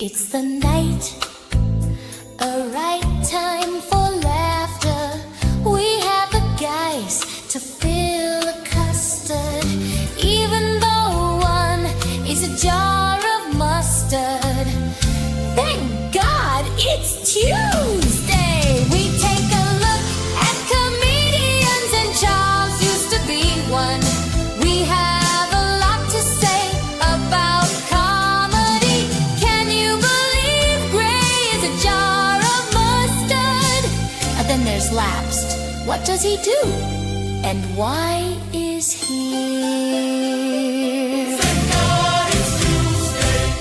It's the night, a right time for laughter. We have the guys to fill a custard, even though one is a jar of mustard. Thank God it's Tuesday. We take a look at comedians, and Charles used to be one. We have a lot to say about comedy. Can you believe Gray is a jar of mustard? And then there's Lapsed. What does he do? And why is he here? Thank God it's Tuesday.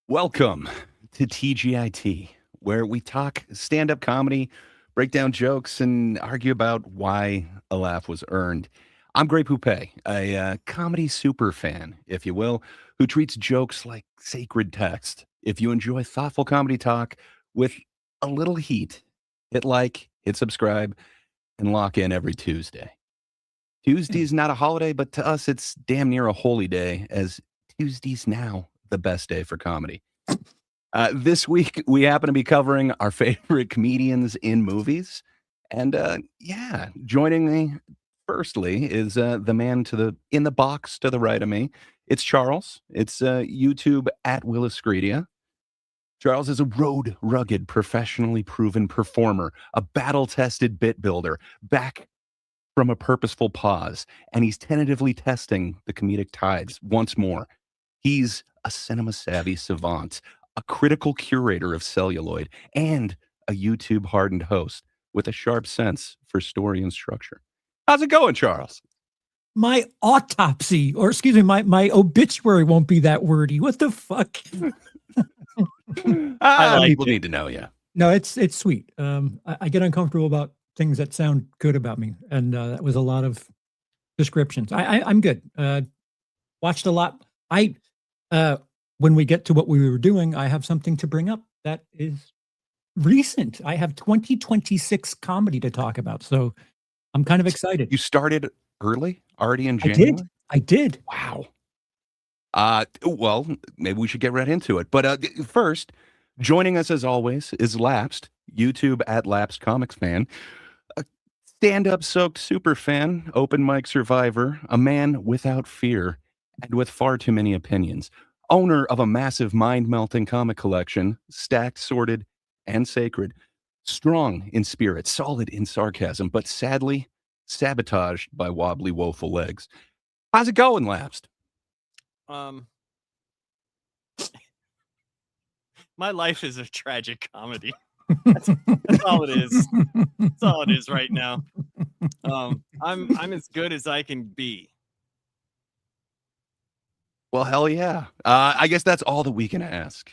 Welcome to TGIT, where we talk stand-up comedy, break down jokes, and argue about why a laugh was earned. I'm Gray Poupée, a comedy super fan, if you will, who treats jokes like sacred text. If you enjoy thoughtful comedy talk with a little heat, hit like, hit subscribe, and lock in every Tuesday. Tuesday's not a holiday, but to us, it's damn near a holy day, as Tuesday's now the best day for comedy. This week, we happen to be covering our favorite comedians in movies. And joining me, firstly, is the man in the box to the right of me. It's Charles. It's YouTube at Williscredia. Charles is a rugged, professionally proven performer, a battle-tested bit builder, back from a purposeful pause, and he's tentatively testing the comedic tides once more. He's a cinema-savvy savant, a critical curator of celluloid, and a YouTube-hardened host with a sharp sense for story and structure. How's it going, Charles? My autopsy, or excuse me, my obituary won't be that wordy. What the fuck? People need to know you. No, it's sweet. I get uncomfortable about things that sound good about me, and that was a lot of descriptions. I'm good. Watched a lot. When we get to what we were doing, I have something to bring up that is recent. I have 2026 comedy to talk about, so I'm kind of excited. You started early, already in January? I did. Wow. Well, maybe we should get right into it. But first, joining us as always is Lapsed, YouTube at Lapsed Comics fan, a stand-up soaked super fan, open mic survivor, a man without fear and with far too many opinions, owner of a massive mind-melting comic collection, stacked, sorted, and sacred, strong in spirit, solid in sarcasm, but sadly sabotaged by wobbly, woeful legs. How's it going, Lapsed? My life is a tragic comedy. That's all it is. That's all it is right now. I'm as good as I can be. Well, hell yeah. I guess that's all that we can ask.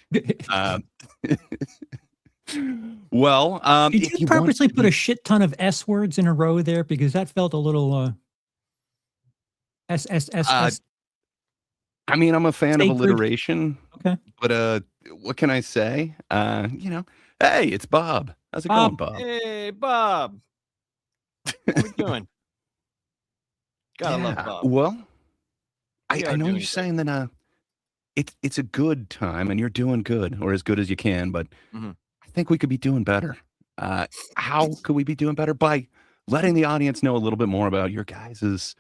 Well, did you purposely put a shit ton of S words in a row there? Because that felt a little S. I mean, I'm a fan Sacred. of alliteration. Okay. But what can I say? Hey, it's Bob. How's it going, Bob? Hey, Bob. How we doing? Gotta love Bob. Well, I know doing you're saying that it's a good time and you're doing good, or as good as you can, but I think we could be doing better. How could we be doing better? By letting the audience know a little bit more about your guys'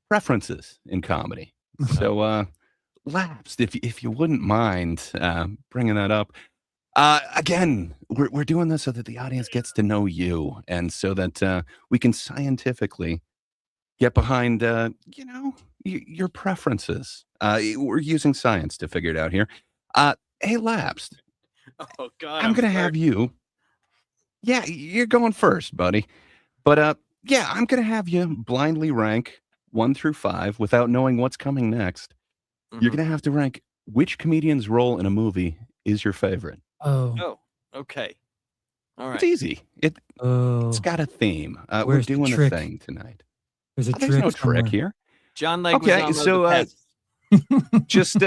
preferences in comedy. So, Lapsed, if you wouldn't mind bringing that up. Again, we're doing this so that the audience gets to know you, and so that we can scientifically get behind, your preferences. We're using science to figure it out here. Hey, Lapsed. Oh God, I'm gonna have you. Yeah, you're going first, buddy. But I'm gonna have you blindly rank 1 through 5 without knowing what's coming next. You're gonna have to rank which comedian's role in a movie is your favorite. Oh, okay. All right. It's easy. It's got a theme. We're Where's the doing a trick? thing tonight. there's a There's trick. no trick somewhere. here. John Leguizamo. Okay, so just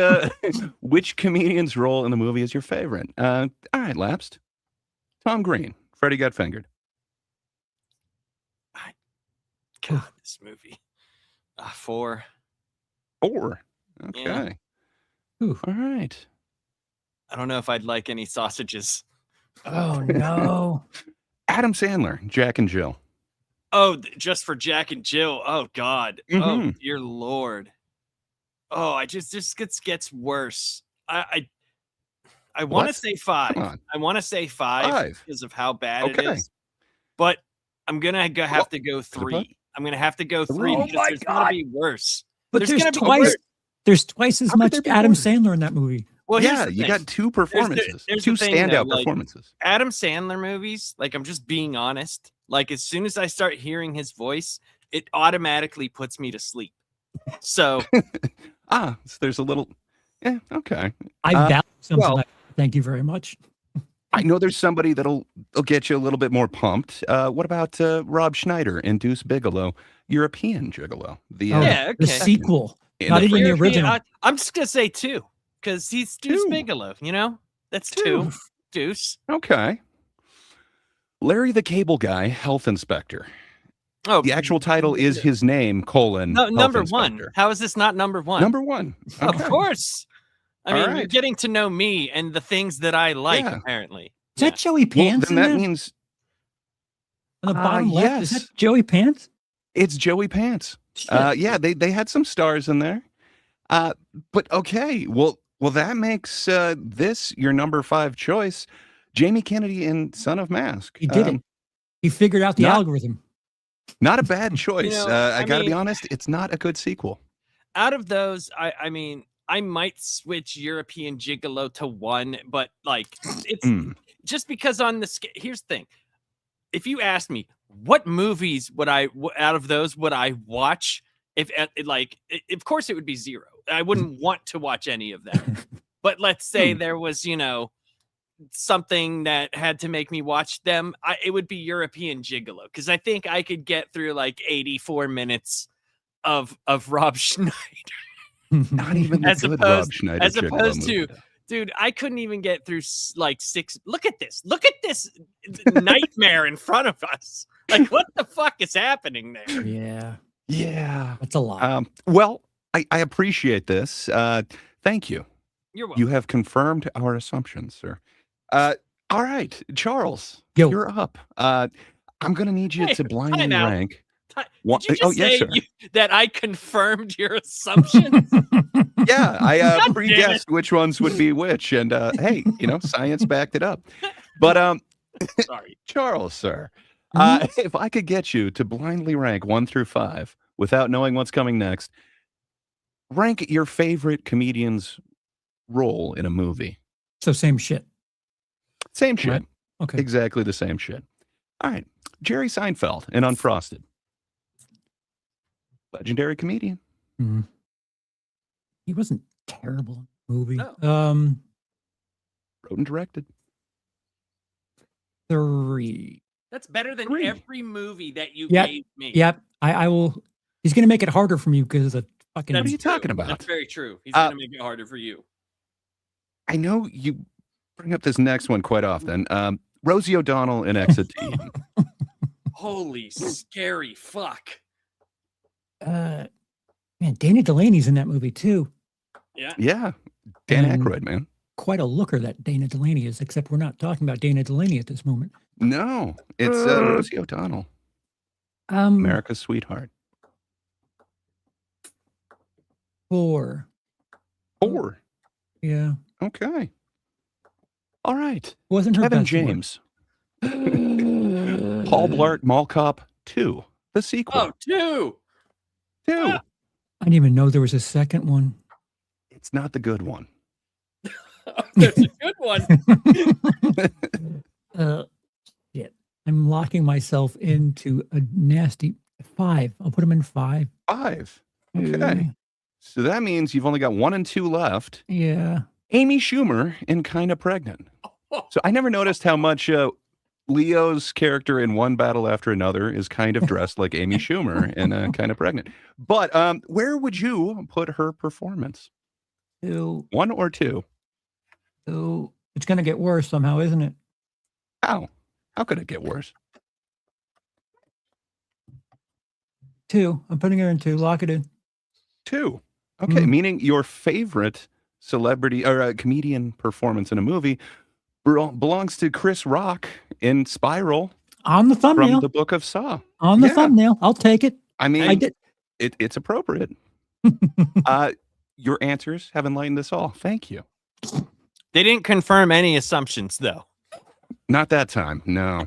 which comedian's role in the movie is your favorite? All right, Lapsed. Tom Green. Freddie Got Fingered. God, this movie. 4. 4. Okay. Yeah. Ooh. All right. I don't know if I'd like any sausages. Oh no. Adam Sandler, Jack and Jill. Oh, just for Jack and Jill. Oh God. Oh Mhm. dear Lord. Oh, I just gets worse. I want to What? say 5. Come on. I want to say 5 5. because of how bad it Okay. is. But I'm gonna have to go what? 3. I'm gonna have to go 3 3? Oh because my there's gonna God. be worse. But There's there's gonna be twice worse. there's twice as How could much there be Adam worse? Sandler in that movie. Well, here's Yeah, the you thing. got 2 performances. There's 2 the thing, though, standout like, performances. Adam Sandler movies, like, I'm just being honest. Like, as soon as I start hearing his voice, it automatically puts me to sleep. So So there's a little okay. I value something well- like that. Thank you very much. I know there's somebody that'll get you a little bit more pumped. What about Rob Schneider in Deuce Bigelow, European Gigolo? The Oh, yeah, the okay. sequel. in Not the even the French- original. I'm just gonna say 2 because he's Deuce 2. Bigelow. You know, that's 2. 2. Deuce. Okay. Larry the Cable Guy, Health Inspector. Oh, The actual title is his name, colon, no, Health number 1. Inspector. How is this not number 1? Number 1. Of Okay. course. I All mean, you're right. getting to know me and the things that I like. Yeah. Apparently, Is that Joey Well, Pants then in that that? means On the bottom left? Is yes. that Joey Pants? It's Joey Pants. Shit. Yeah, they had some stars in there. But okay, well that makes this your number 5 choice, Jamie Kennedy in Son of Mask. He did it. He figured out the not- algorithm. Not a bad choice. I I gotta be mean- honest, it's not a good sequel. out of those, I mean, I might switch European Gigolo to 1, but like it's just because on the here's the thing. If you ask me what movies would out of those would I watch, if of course it would be 0. I wouldn't want to watch any of them. But let's say there was, something that had to make me watch them, it would be European Gigolo because I think I could get through like 84 minutes of Rob Schneider. Not even the As good opposed- Rob Schneider as Gigolo opposed movie, to- though. Dude, I couldn't even get through like 6. Look at this nightmare in front of us. Like, what the fuck is happening there? Yeah, Yeah. that's a lot. Well, I appreciate this. Thank you. You're welcome. You have confirmed our assumptions, sir. All right, Charles, Yo. you're up. I'm gonna need you Hey, to blindly time out. rank. Did What- you just oh, yes, say sir. that I confirmed your assumptions? Yeah, I God damn it. pre-guessed which ones would be which, and hey, science backed it up. But Sorry. Charles, sir, Mhm. if I could get you to blindly rank 1 through 5 without knowing what's coming next, rank your favorite comedian's role in a movie. So same shit. Same shit. Right. Okay. Exactly the same shit. All right. Jerry Seinfeld in Unfrosted. Legendary comedian. Mhm. He wasn't terrible in the movie. No. Wrote and directed. 3. That's better than 3. every movie that you Yep. gave me. Yep. I will. He's gonna make it harder for me because of the fucking. What are you talking true. about? That's very true. He's Uh, going to make it harder for you. I know you bring up this next one quite often. Rosie O'Donnell in Exit Eden. Holy scary fuck. Man, Dana Delaney's in that movie too. Yeah. Yeah. Dan And- Aykroyd, man. Quite a looker that Dana Delaney is, except we're not talking about Dana Delaney at this moment. No, it's Rosie O'Donnell, America's sweetheart. 4. 4. Yeah. Okay. All right. Wasn't her Kevin best work. James. Paul Blart Mall Cop 2. The sequel. Oh, 2. 2. I didn't even know there was a second one. It's not the good one. That's a good one. Shit. I'm locking myself into a nasty 5. I'll put him in 5. 5. Okay. So that means you've only got 1 and 2 left. Yeah. Amy Schumer in Kinda Pregnant. So I never noticed how much Leo's character in One Battle After Another is kind of dressed like Amy Schumer in Kinda Pregnant. But where would you put her performance? 2. 1 or 2? 2. It's going to get worse somehow, isn't it? How? How could it get worse? 2. I'm putting her in 2. Lock it in. 2. Okay, meaning your favorite celebrity or a comedian performance in a movie belongs to Chris Rock in Spiral On the from thumbnail. the Book of Saw. On the Yeah. thumbnail. I'll take it. I mean, I did. it's appropriate. Your answers have enlightened us all. Thank you. They didn't confirm any assumptions, though. Not that time. No.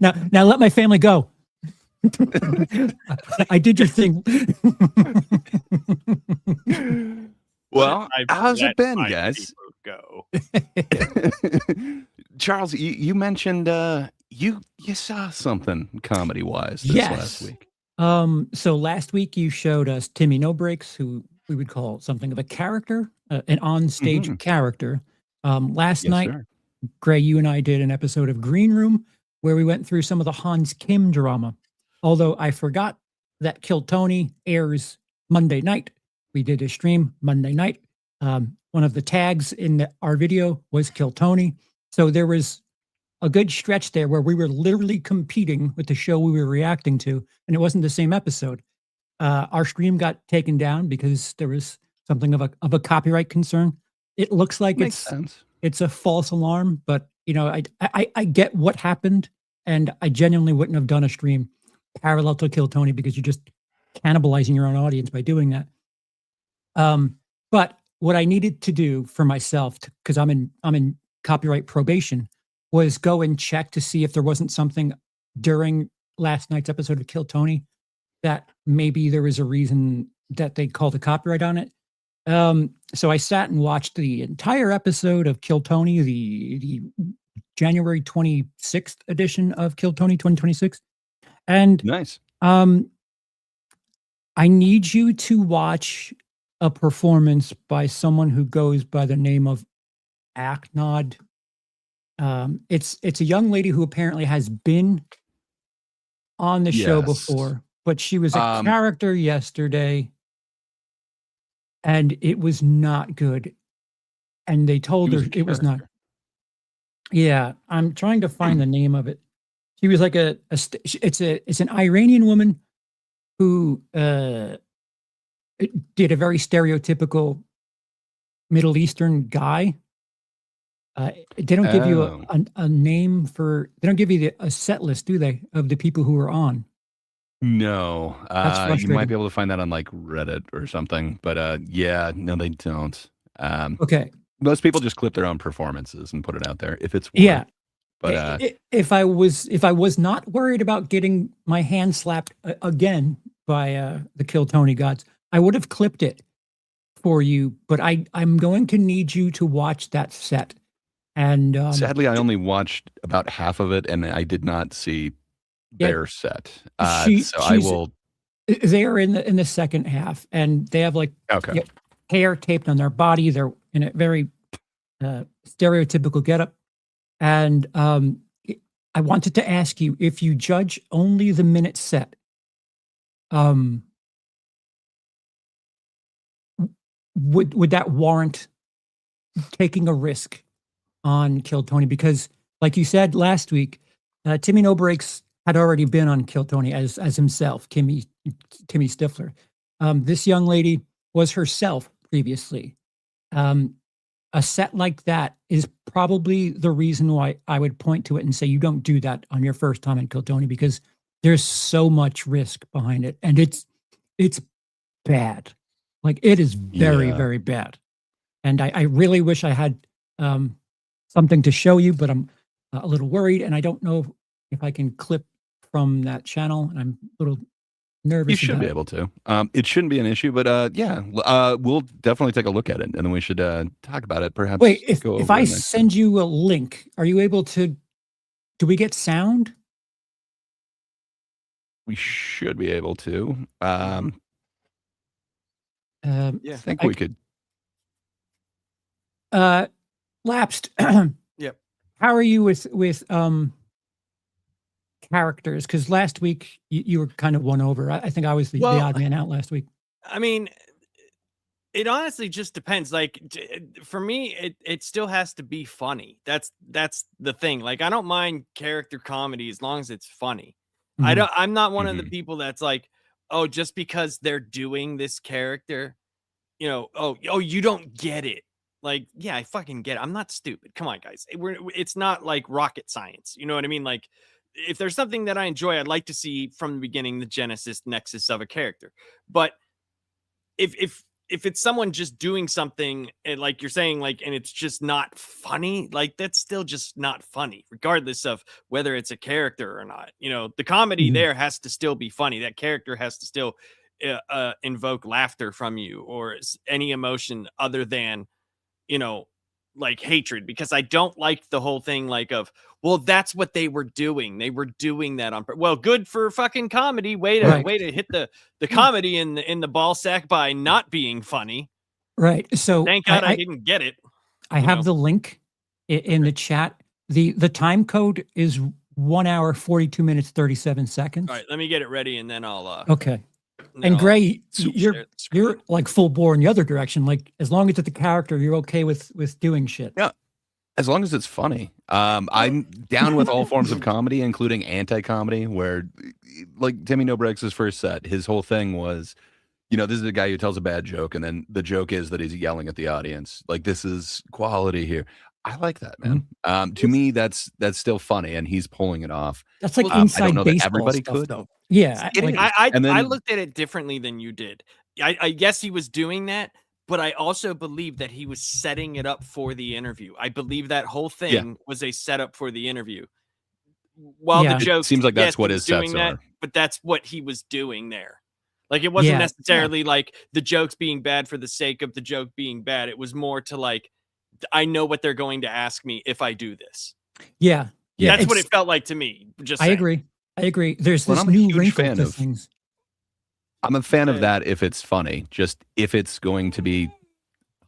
Now let my family go. I did your thing. Well, I've how's it let been, my guys? people Go. Charles, you mentioned you saw something comedy wise this last week. So last week you showed us Timmy No Breaks, who we would call something of a character, an on-stage character. Last night, sir. Gray, you and I did an episode of Green Room where we went through some of the Hans Kim drama. Although I forgot that Kill Tony airs Monday night. We did a stream Monday night. One of the tags in our video was Kill Tony. So there was a good stretch there where we were literally competing with the show we were reacting to, and it wasn't the same episode. Our stream got taken down because there was something of a copyright concern. It looks like Makes sense. it's a false alarm, but you know, I get what happened, and I genuinely wouldn't have done a stream parallel to Kill Tony because you're just cannibalizing your own audience by doing that. But what I needed to do for myself, because I'm in copyright probation, was go and check to see if there wasn't something during last night's episode of Kill Tony that maybe there was a reason that they called a copyright on it. So I sat and watched the entire episode of Kill Tony, the January 26th edition of Kill Tony 2026. And Nice. I need you to watch a performance by someone who goes by the name of Aknod. It's a young lady who apparently has been on the show Yes. before, but she was a character yesterday, and it was not good. And they told her it was not. Yeah, I'm trying to find the name of it. She was like it's an Iranian woman who did a very stereotypical Middle Eastern guy. They don't give you a name for. They don't give you a set list, do they, of the people who are on? No, That's you might frustrating. be able to find that on like Reddit or something. But yeah, no, they don't. Okay. Most people just clip their own performances and put it out there if it's Yeah. But If I was not worried about getting my hand slapped again by the Kill Tony gods, I would have clipped it for you. But I'm going to need you to watch that set. And sadly, I only watched about half of it, and I did not see their set. So I will. They are in the second half, and they have like hair taped on their body. They're in a very stereotypical getup. And I wanted to ask you, if you judge only the minute set, would that warrant taking a risk on Kill Tony? Because, like you said last week, Timmy No Breaks had already been on Kill Tony as himself, Timmy Stifler. This young lady was herself previously. A set like that is probably the reason why I would point to it and say you don't do that on your first time in Kill Tony, because there's so much risk behind it, and it's bad. Like, it is very, very bad. And I really wish I had something to show you, but I'm a little worried, and I don't know if I can clip from that channel, and I'm a little nervous. You should be able to. It shouldn't be an issue, but yeah, we'll definitely take a look at it, and then we should talk about it. Perhaps. Wait, if I send you a link, are you able to? Do we get sound? We should be able to. Yeah, I think we could. Lapsed. Yep. How are you with characters? Because last week you were kind of won over. I think I was the odd man out last week. I mean, it honestly just depends. Like, for me, it still has to be funny. That's the thing. Like, I don't mind character comedy as long as it's funny. Mhm. I'm not one of the people that's like, oh, just because they're doing this character, you know, oh, you don't get it. Like, yeah, I fucking get it. I'm not stupid. Come on, guys. It's not like rocket science. You know what I mean? Like, if there's something that I enjoy, I'd like to see from the beginning the genesis nexus of a character. But if it's someone just doing something and like you're saying, like, and it's just not funny, like that's still just not funny, regardless of whether it's a character or not. You know, the comedy there has to still be funny. That character has to still invoke laughter from you or any emotion other than, you know, like hatred, because I don't like the whole thing like of, well, that's what they were doing. They were doing that on well, good for fucking comedy. Way to hit the comedy in the ball sack by not being funny. Right. So Thank God I didn't get it. I have the link in the chat. The time code is 1 hour, 42 minutes, 37 seconds. All right, let me get it ready and then I'll okay. And Gray, you're like full bore in the other direction. Like as long as it's the character, you're okay with doing shit. Yeah, as long as it's funny. I'm down with all forms of comedy, including anti-comedy. Where, like Timmy No Breaks' first set, his whole thing was, you know, this is a guy who tells a bad joke, and then the joke is that he's yelling at the audience. Like, this is quality here. I like that, man. To me, that's still funny, and he's pulling it off. That's like inside I don't know baseball that everybody stuff, could. though. Yeah, I looked at it differently than you did. I guess he was doing that, but I also believe that he was setting it up for the interview. I believe that whole thing was a setup for the interview. While the joke seems like that's what his doing sets are. But that's what he was doing there. Like it wasn't necessarily like the jokes being bad for the sake of the joke being bad. It was more to like, I know what they're going to ask me if I do this. Yeah. That's what it felt like to me. Just saying. I agree. There's this I'm a new huge wrinkle fan to of things. I'm a fan of that if it's funny. Just if it's going to be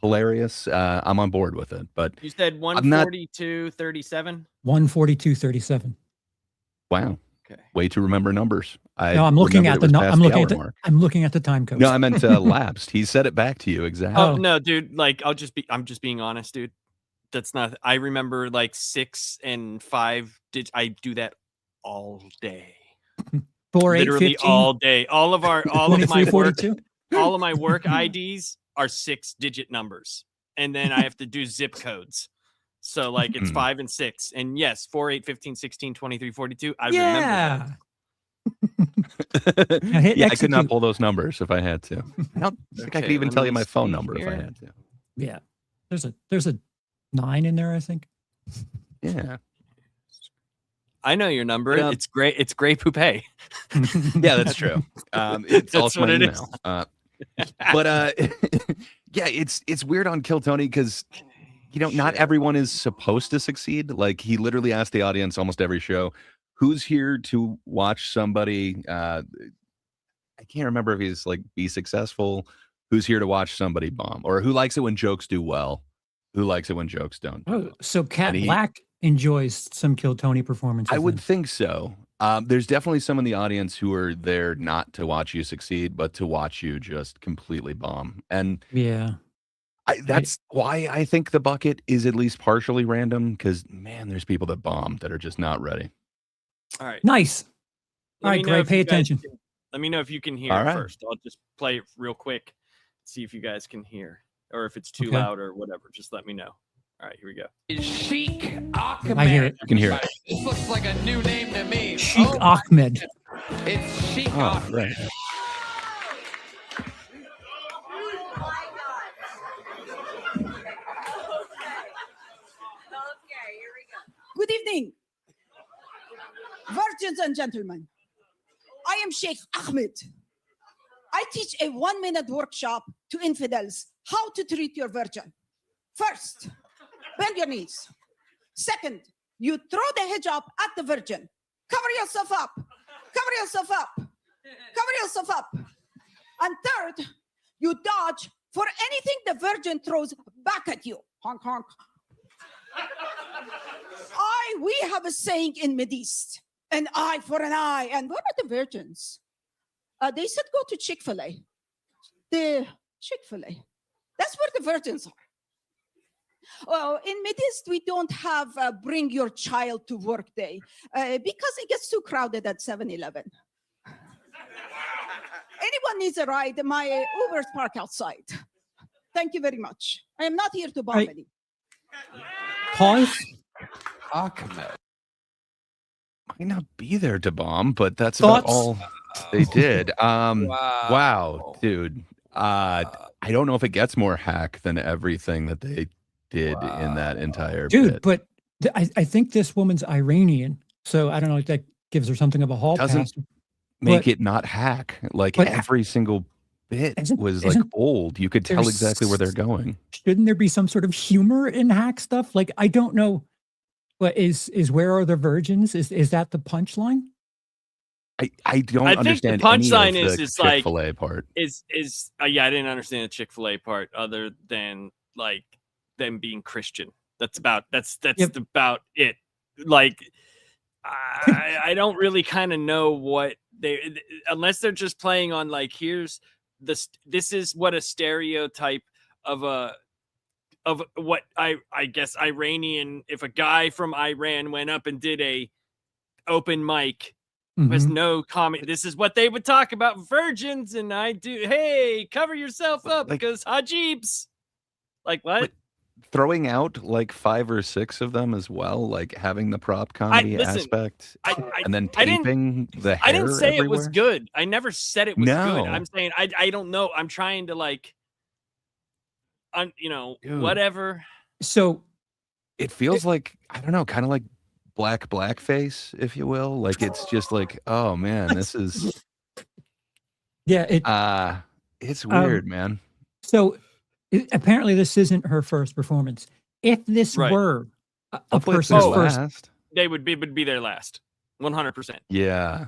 hilarious, I'm on board with it. But you said 142.37? 142.37. Wow. Okay. Way to remember numbers. No, I'm looking at I'm looking at the time code. No, I meant lapsed. He said it back to you exactly. Oh no, dude. Like I'm just being honest, dude. That's not. I remember like 6 and 5. I do that all day. 4, 8, literally 15, all day. All of my work, 42. all of my work IDs are 6-digit numbers, and then I have to do zip codes. So like it's 5 and 6, and yes, 4, 8, 15, 16, 23, 42. I remember. Yeah, I could not pull those numbers if I had to. I don't think I could even tell you my phone number if I had to. Yeah, there's a 9 in there, I think. Yeah. I know your number. It's great. It's Gray Poupée. Yeah, that's true. It's also my email. But yeah, it's weird on Kill Tony because, you know, not everyone is supposed to succeed. Like he literally asked the audience almost every show, who's here to watch somebody? I can't remember if he's like be successful. Who's here to watch somebody bomb, or who likes it when jokes do well? Who likes it when jokes don't? Oh, so Cat Black enjoys some Kill Tony performances. I would think so. There's definitely some in the audience who are there not to watch you succeed, but to watch you just completely bomb. And that's why I think the bucket is at least partially random, because man, there's people that bomb that are just not ready. All right. Nice. All right, Gray, pay attention. Let me know if you can hear it first. I'll just play it real quick, see if you guys can hear, or if it's too loud or whatever. Just let me know. All right, here we go. Sheikh Ahmed. I hear it. You can hear it. This looks like a new name to me. Sheikh Ahmed. It's Sheikh Ahmed. Right. Good evening, virgins and gentlemen. I am Sheikh Ahmed. I teach a 1-minute workshop to infidels how to treat your virgin. First, bend your knees. Second, you throw the hijab at the virgin. Cover yourself up. Cover yourself up. Cover yourself up. And third, you dodge for anything the virgin throws back at you. Honk, honk. We have a saying in Mideast, an eye for an eye. And what are the virgins? They said go to Chick-fil-A. The Chick-fil-A. That's where the virgins are. Well, in Mideast, we don't have bring your child to work day because it gets too crowded at 7-Eleven. Anyone needs a ride, my Uber's parked outside. Thank you very much. I am not here to bomb Right. any. Pause. Ahmed. Might not be there to bomb, but that's about Thoughts? all they did. Wow. Wow, dude. I don't know if it gets more hack than everything that they did in that entire Dude, bit. but I think this woman's Iranian, so I don't know if that gives her something of a hall Doesn't pass. Make but- it not hack. Like but- every single bit was like isn't old. You could tell there's- exactly where they're going. Shouldn't there be some sort of humor in hack stuff? Like, I don't know. What is Where Are the Virgins? Is that the punchline? I don't I think the understand punchline any of is the it's like- Chick-fil-A part. Yeah, I didn't understand the Chick-fil-A part other than like them being Christian. That's about Yep. about it. Like I don't really kind of know what they, unless they're just playing on like, here's this is what a stereotype of what I guess Iranian, if a guy from Iran went up and did a open mic who has Mhm. no comment, this is what they would talk about virgins, and I do, hey, cover yourself up Like- because hajibs. Like what? But throwing out like 5 or 6 of them as well, like having the prop comedy listen, aspect, I and then I didn't- taping the hair I didn't say it was everywhere. good. I never said it was good. No. I'm saying I don't know. I'm trying to like, Dude. whatever. So It feels like, I don't know, kind of like blackface, if you will. Like it's just like, oh man, this is yeah, it's weird, man. so apparently this isn't her first performance. If this Right. were a I'll put it person's through first, last. They would be there last, 100%. Yeah.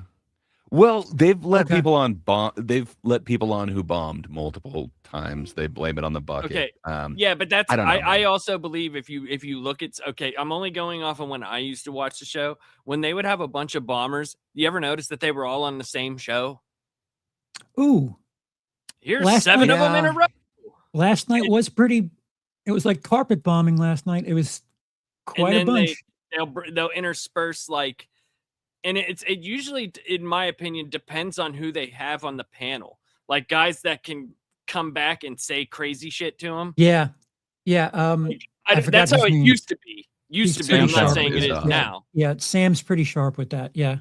Well, they've let Okay. people on they've let people on who bombed multiple times. They blame it on the bucket. Okay. Um, Yeah, but that's I don't know, I man. also believe if you look at, okay, I'm only going off of when I used to watch the show, when they would have a bunch of bombers. You ever notice that they were all on the same show? ooh, Here's Last 7 night- of them in a Yeah. row. last night was pretty. It was like carpet bombing last night. It was quite a then bunch. they'll intersperse like, and it usually, in my opinion, depends on who they have on the panel. Like guys that can come back and say crazy shit to them. Yeah, yeah. I forgot That's how his it name. used to be. He's I'm pretty not sharp saying with it is stuff. now. Yeah, Sam's pretty sharp with that. Yeah.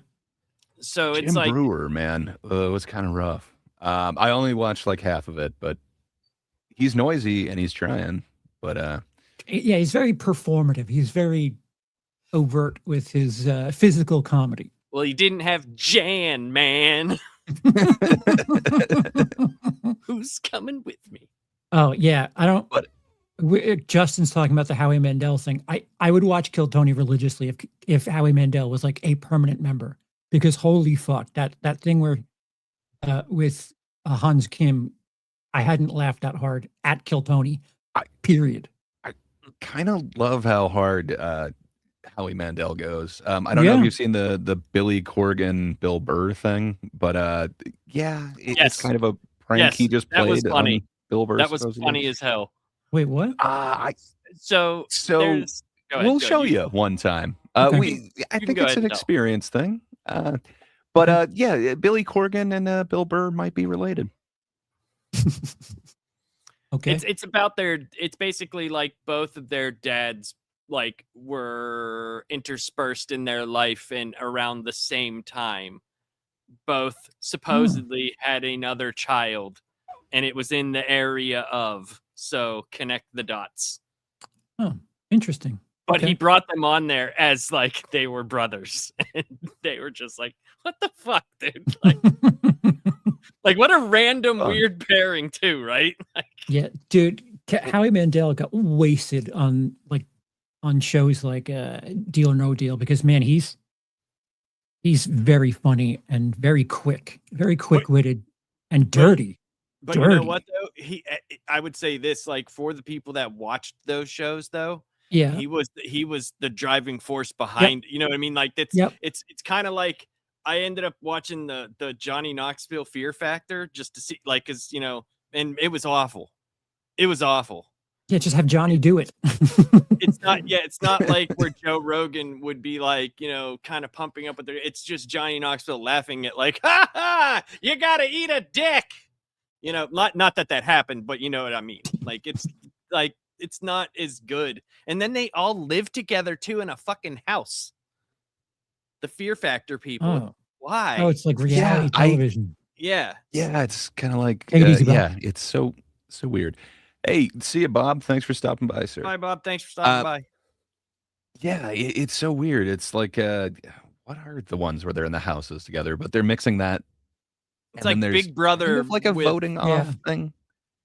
So it's Jim like, Brewer, man, it was kind of rough. I only watched like half of it, but he's noisy and he's trying. But Yeah, he's very performative. He's very overt with his physical comedy. well, he didn't have Jan, man. Who's coming with me? Oh yeah, I don't. But- Justin's talking about the Howie Mandel thing. I would watch Kill Tony religiously if Howie Mandel was like a permanent member, because holy fuck, that thing where with Hans Kim, I hadn't laughed that hard at Kill Tony. Period. kind of love how hard Howie Mandel goes. I don't know Yeah. if you've seen the Billy Corgan, Bill Burr thing, but yeah, it's Yes. kind of a prank Yes, he just that played was funny. on Bill Burr. That was funny as hell. Wait, what? So So there's- go ahead, we'll go show ahead. you one time. Okay. I can think go it's ahead an and tell. experience thing. But yeah, Billy Corgan and Bill Burr might be related. Okay. It's about it's basically like both of their dads like were interspersed in their life and around the same time. Both supposedly had another child, and it was in the area of, so connect the dots. Oh, interesting. But he Okay. brought them on there as like they were brothers, and they were just like, "What the fuck, dude?" Like what a random Fun. weird pairing, too, right? Like, Yeah, dude, Howie Mandel got wasted on shows like Deal or No Deal, because man, he's very funny and very quick-witted and dirty. but you know Dirty. what though? I would say this, like for the people that watched those shows, though, Yeah, he was the driving force behind. You know what I mean? Like it's Yep. it's kind of like I ended up watching the Johnny Knoxville Fear Factor just to see, like, cause and it was awful. It was awful. yeah, just have Johnny do it. It's not, yeah, it's not like where Joe Rogan would be like, kind of pumping up with it's just Johnny Knoxville laughing at like, ha ha, you gotta eat a dick. You know, not that happened, but you know what I mean. Like it's not as good. And then they all live together too in a fucking house. The Fear Factor people. Oh. Why? Oh, it's like reality television. Yeah. Yeah, it's kind of like Take it easy, Bob. yeah, it's so weird. Hey, see you, Bob. Thanks for stopping by, sir. Bye, Bob. Thanks for stopping by. Yeah, it's so weird. It's like what are the ones where they're in the houses together, but they're mixing that. It's and then like there's Big Brother kind of like a with- voting off thing.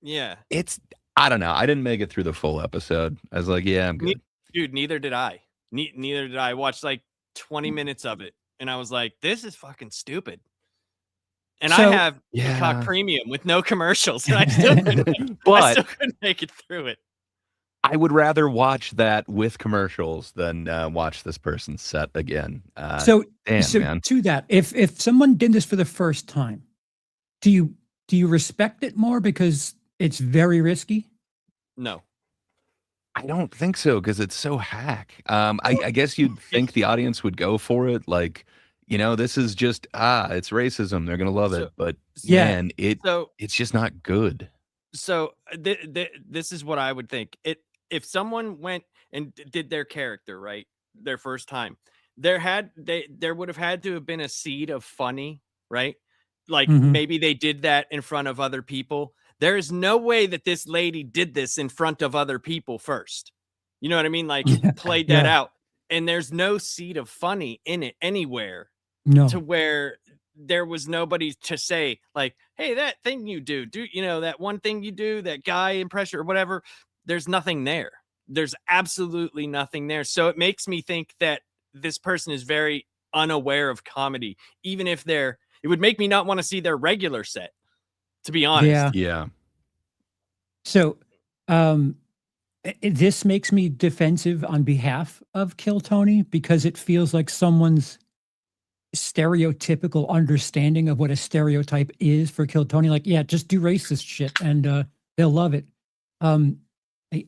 Yeah. It's I don't know. I didn't make it through the full episode. I was like, yeah, I'm good. Dude, neither did I. Neither did I. I watched like 20 minutes of it, and I was like, this is fucking stupid. And I have Peacock Premium with no commercials, and I still couldn't make it through it. I would rather watch that with commercials than watch this person's set again. So man. to that, if someone did this for the first time, do you respect it more because it's very risky? No. I don't think so because it's so hack. I guess you'd think the audience would go for it. Like, you know, this is just it's racism. They're gonna love it, but man, it's just not good. So this is what I would think. If someone went and did their character right their first time, there would have had to have been a seed of funny, right? Like maybe they did that in front of other people. There is no way that this lady did this in front of other people first. You know what I mean? Like played that out. And there's no seed of funny in it anywhere. No. To where there was nobody to say like, hey, that thing you do, you know, that one thing you do, that guy impression or whatever, there's nothing there. There's absolutely nothing there. So it makes me think that this person is very unaware of comedy, even if it would make me not want to see their regular set, to be honest. Yeah. So this makes me defensive on behalf of Kill Tony because it feels like someone's stereotypical understanding of what a stereotype is for Kill Tony. Like, yeah, just do racist shit and they'll love it.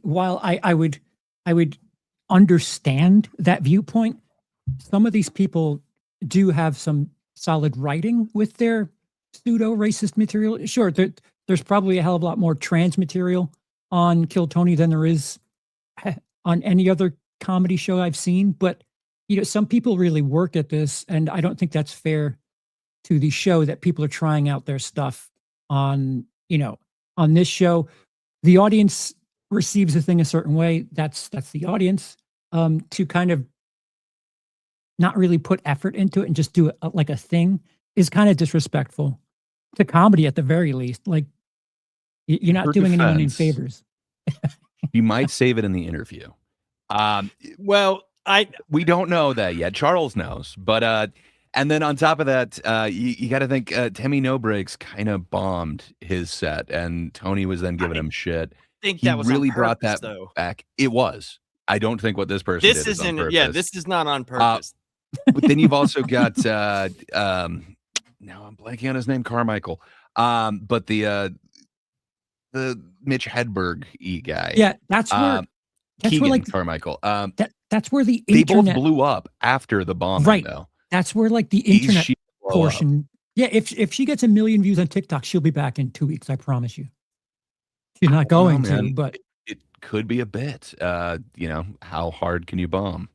While I would understand that viewpoint, some of these people do have some solid writing with their pseudo racist material. Sure, there's probably a hell of a lot more trans material on Kill Tony than there is on any other comedy show I've seen, but you know, some people really work at this, and I don't think that's fair to the show that people are trying out their stuff on, you know, on this show. The audience receives the thing a certain way. That's the audience. To kind of not really put effort into it and just do it like a thing is kind of disrespectful to comedy at the very least. Like you're not doing anyone any favors. You might save it in the interview. Well, we don't know that yet. Charles knows, but and then on top of that, you got to think Timmy No Breaks kind of bombed his set, and Tony was then giving him shit. I think he that was really on brought purpose, that though. back. It was. I don't think what this person did is on purpose. Yeah, this is not on purpose. But then you've also got now I'm blanking on his name, Carmichael. But the Mitch Hedberg guy. Yeah, that's where Keegan like Carmichael. That's where the they internet both blew up after the bombing, right. though. That's where like the internet portion. Yeah, if she gets 1 million views on TikTok, she'll be back in 2 weeks. I promise you. She's not going to, but it could be a bit. You know, how hard can you bomb?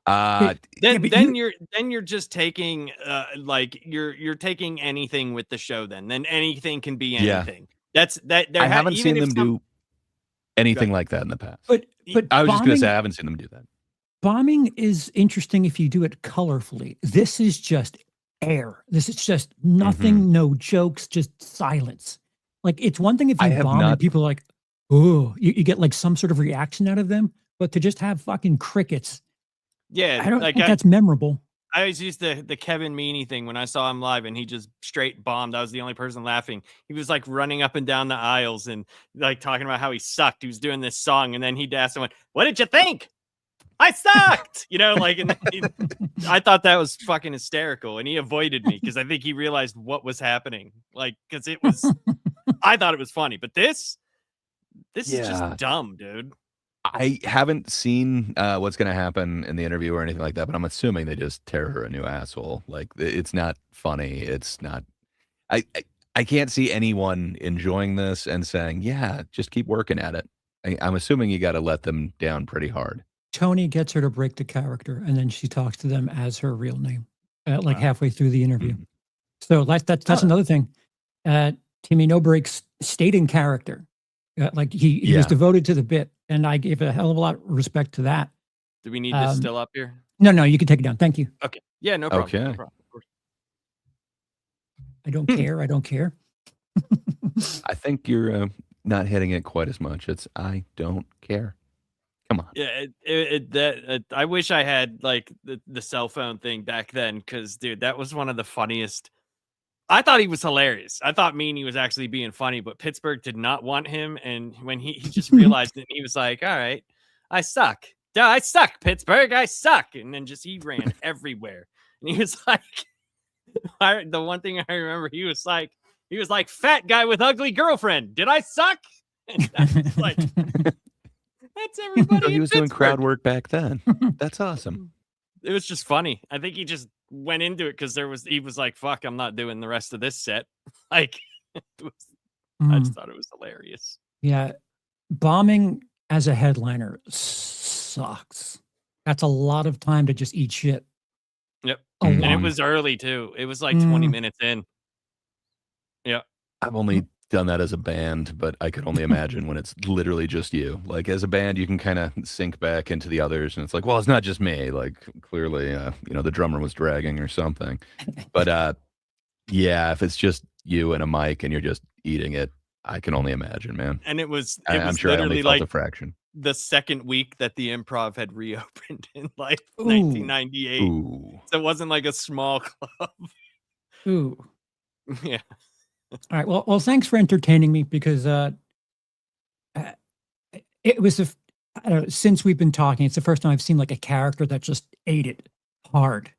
Then you're just taking like you're taking anything with the show. Then anything can be anything. That's that. I haven't seen them do anything like that in the past. But I was just going to say I haven't seen them do that. Bombing is interesting if you do it colorfully. This is just air. This is just nothing, no jokes, just silence. Like it's one thing if you bomb and people are like, oh, you get like some sort of reaction out of them, but to just have fucking crickets. Yeah, I don't think that's memorable. I always used the Kevin Meaney thing when I saw him live and he just straight bombed. I was the only person laughing. He was like running up and down the aisles and like talking about how he sucked. He was doing this song and then he'd ask someone, what did you think? I sucked, you know, like, and I thought that was fucking hysterical. And he avoided me because I think he realized what was happening. Like, because it was, I thought it was funny, but this is just dumb, dude. I haven't seen what's going to happen in the interview or anything like that, but I'm assuming they just tear her a new asshole. Like it's not funny. It's not. I I can't see anyone enjoying this and saying, "Yeah, just keep working at it." I'm assuming you got to let them down pretty hard. Tony gets her to break the character, and then she talks to them as her real name, like Wow. halfway through the interview. Mhm. So that's Oh. another thing. Timmy No Breaks stayed in character. Like he was Yeah. devoted to the bit, and I gave a hell of a lot of respect to that. Do we need this Um, still up here? No, you can take it down. Thank you. Okay. Yeah, no problem. No Okay. problem. Of course. I don't care. I don't care. I think you're not hitting it quite as much. It's I don't care. Come on. Yeah, I wish I had like the cell phone thing back then, because dude, that was one of the funniest. I thought he was hilarious. I thought Meanie was actually being funny, but Pittsburgh did not want him. And when he just realized it, he was like, "All right, I suck. Duh, I suck, Pittsburgh. I suck." And then he ran everywhere. And he was like, the one thing I remember, he was like, "Fat guy with ugly girlfriend. Did I suck?" And I was like, that's everybody. So he in was doing Pittsburgh. crowd work back then. That's awesome. It was just funny. I think he just went into it because he was like, "Fuck, I'm not doing the rest of this set." Like, I just thought it was hilarious. Yeah, bombing as a headliner sucks. That's a lot of time to just eat shit. Yep. A And it lot. was early too. It was like 20 minutes in. Yeah. I've only done that as a band, but I could only imagine when it's literally just you. Like as a band, you can kind of sink back into the others, and it's like, well, it's not just me. Like clearly, the drummer was dragging or something. But yeah, if it's just you and a mic and you're just eating it, I can only imagine, man. And it was I'm sure I only literally felt like a fraction. the second week that the Improv had reopened in like Ooh. 1998. Ooh. So it wasn't like a small club. Ooh. Yeah. All right. Well, thanks for entertaining me, because it was I don't know, since we've been talking, it's the first time I've seen like a character that just ate it hard,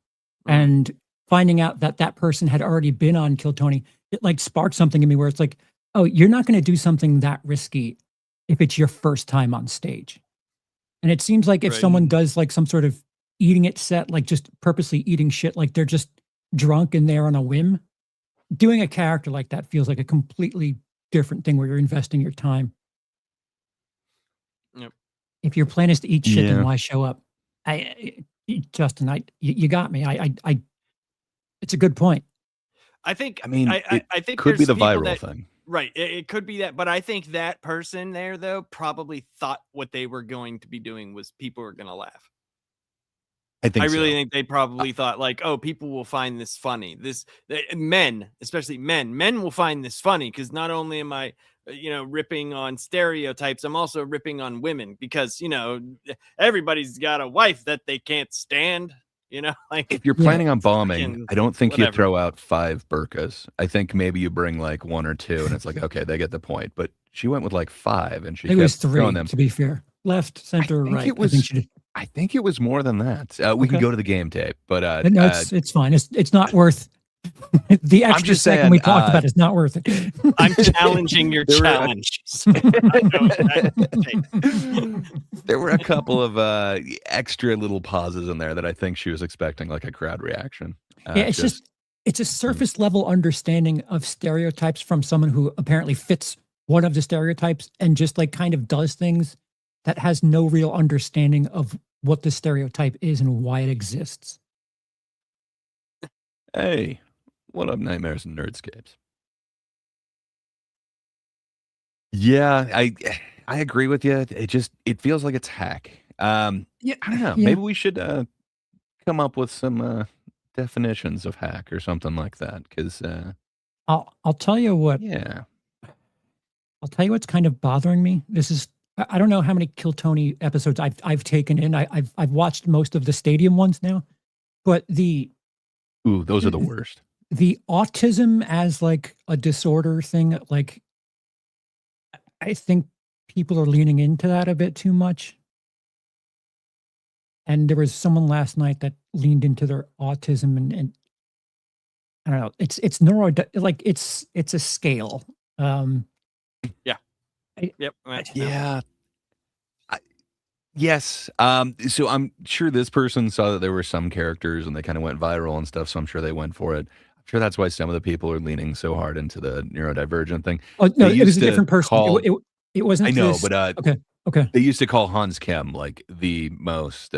and finding out that that person had already been on Kill Tony, it like sparked something in me where it's like, oh, you're not going to do something that risky if it's your first time on stage. And it seems like if Right. someone does like some sort of eating it set, like just purposely eating shit, like they're just drunk and there on a whim, doing a character like that feels like a completely different thing where you're investing your time. Yep. If your plan is to eat shit, Yeah. then why show up? Justin, you got me. It's a good point. I think, I mean, I think could be there's the people viral that- thing. Right. It could be that, but I think that person there though probably thought what they were going to be doing was people were going to laugh. I think I really so. think they probably thought like, oh, people will find this funny. Men, especially men will find this funny because not only am I, ripping on stereotypes, I'm also ripping on women because, everybody's got a wife that they can't stand, like If you're planning on bombing, fucking I don't think you whatever. throw out 5 burkas. I think maybe you bring like 1 or 2, and it's like, okay, they get the point. But she went with like 5, and she It was kept 3, throwing them. to be fair. Left, center, think right. it was- I think she did. I think it was more than that. We can Okay. go to the game tape, but No, it's fine. It's not worth the extra just second saying, we talked about. It's not worth it. I'm challenging your There were- challenge. there were a couple of extra little pauses in there that I think she was expecting like a crowd reaction. Yeah, it's just it's a surface level understanding of stereotypes from someone who apparently fits one of the stereotypes and just like kind of does things that has no real understanding of what the stereotype is and why it exists. Hey, what up, Nightmares and Nerdscapes? Yeah, I agree with you. It feels like it's hack. Yeah, I don't know. yeah. Maybe we should come up with some definitions of hack or something like that. Because I'll tell you what. yeah, I'll tell you what's kind of bothering me. This is I don't know how many Kill Tony episodes I've taken in. I've watched most of the stadium ones now, but ooh, those are the worst. the autism as like a disorder thing, like I think people are leaning into that a bit too much. And there was someone last night that leaned into their autism and I don't know. It's neuro like it's a scale. Yep. Yeah. Yes. So I'm sure this person saw that there were some characters and they kind of went viral and stuff. So I'm sure they went for it. I'm sure that's why some of the people are leaning so hard into the neurodivergent thing. Oh no, They it was used a to different person. call- It wasn't. I know, this- but okay, okay. they used to call Hans Kem like the most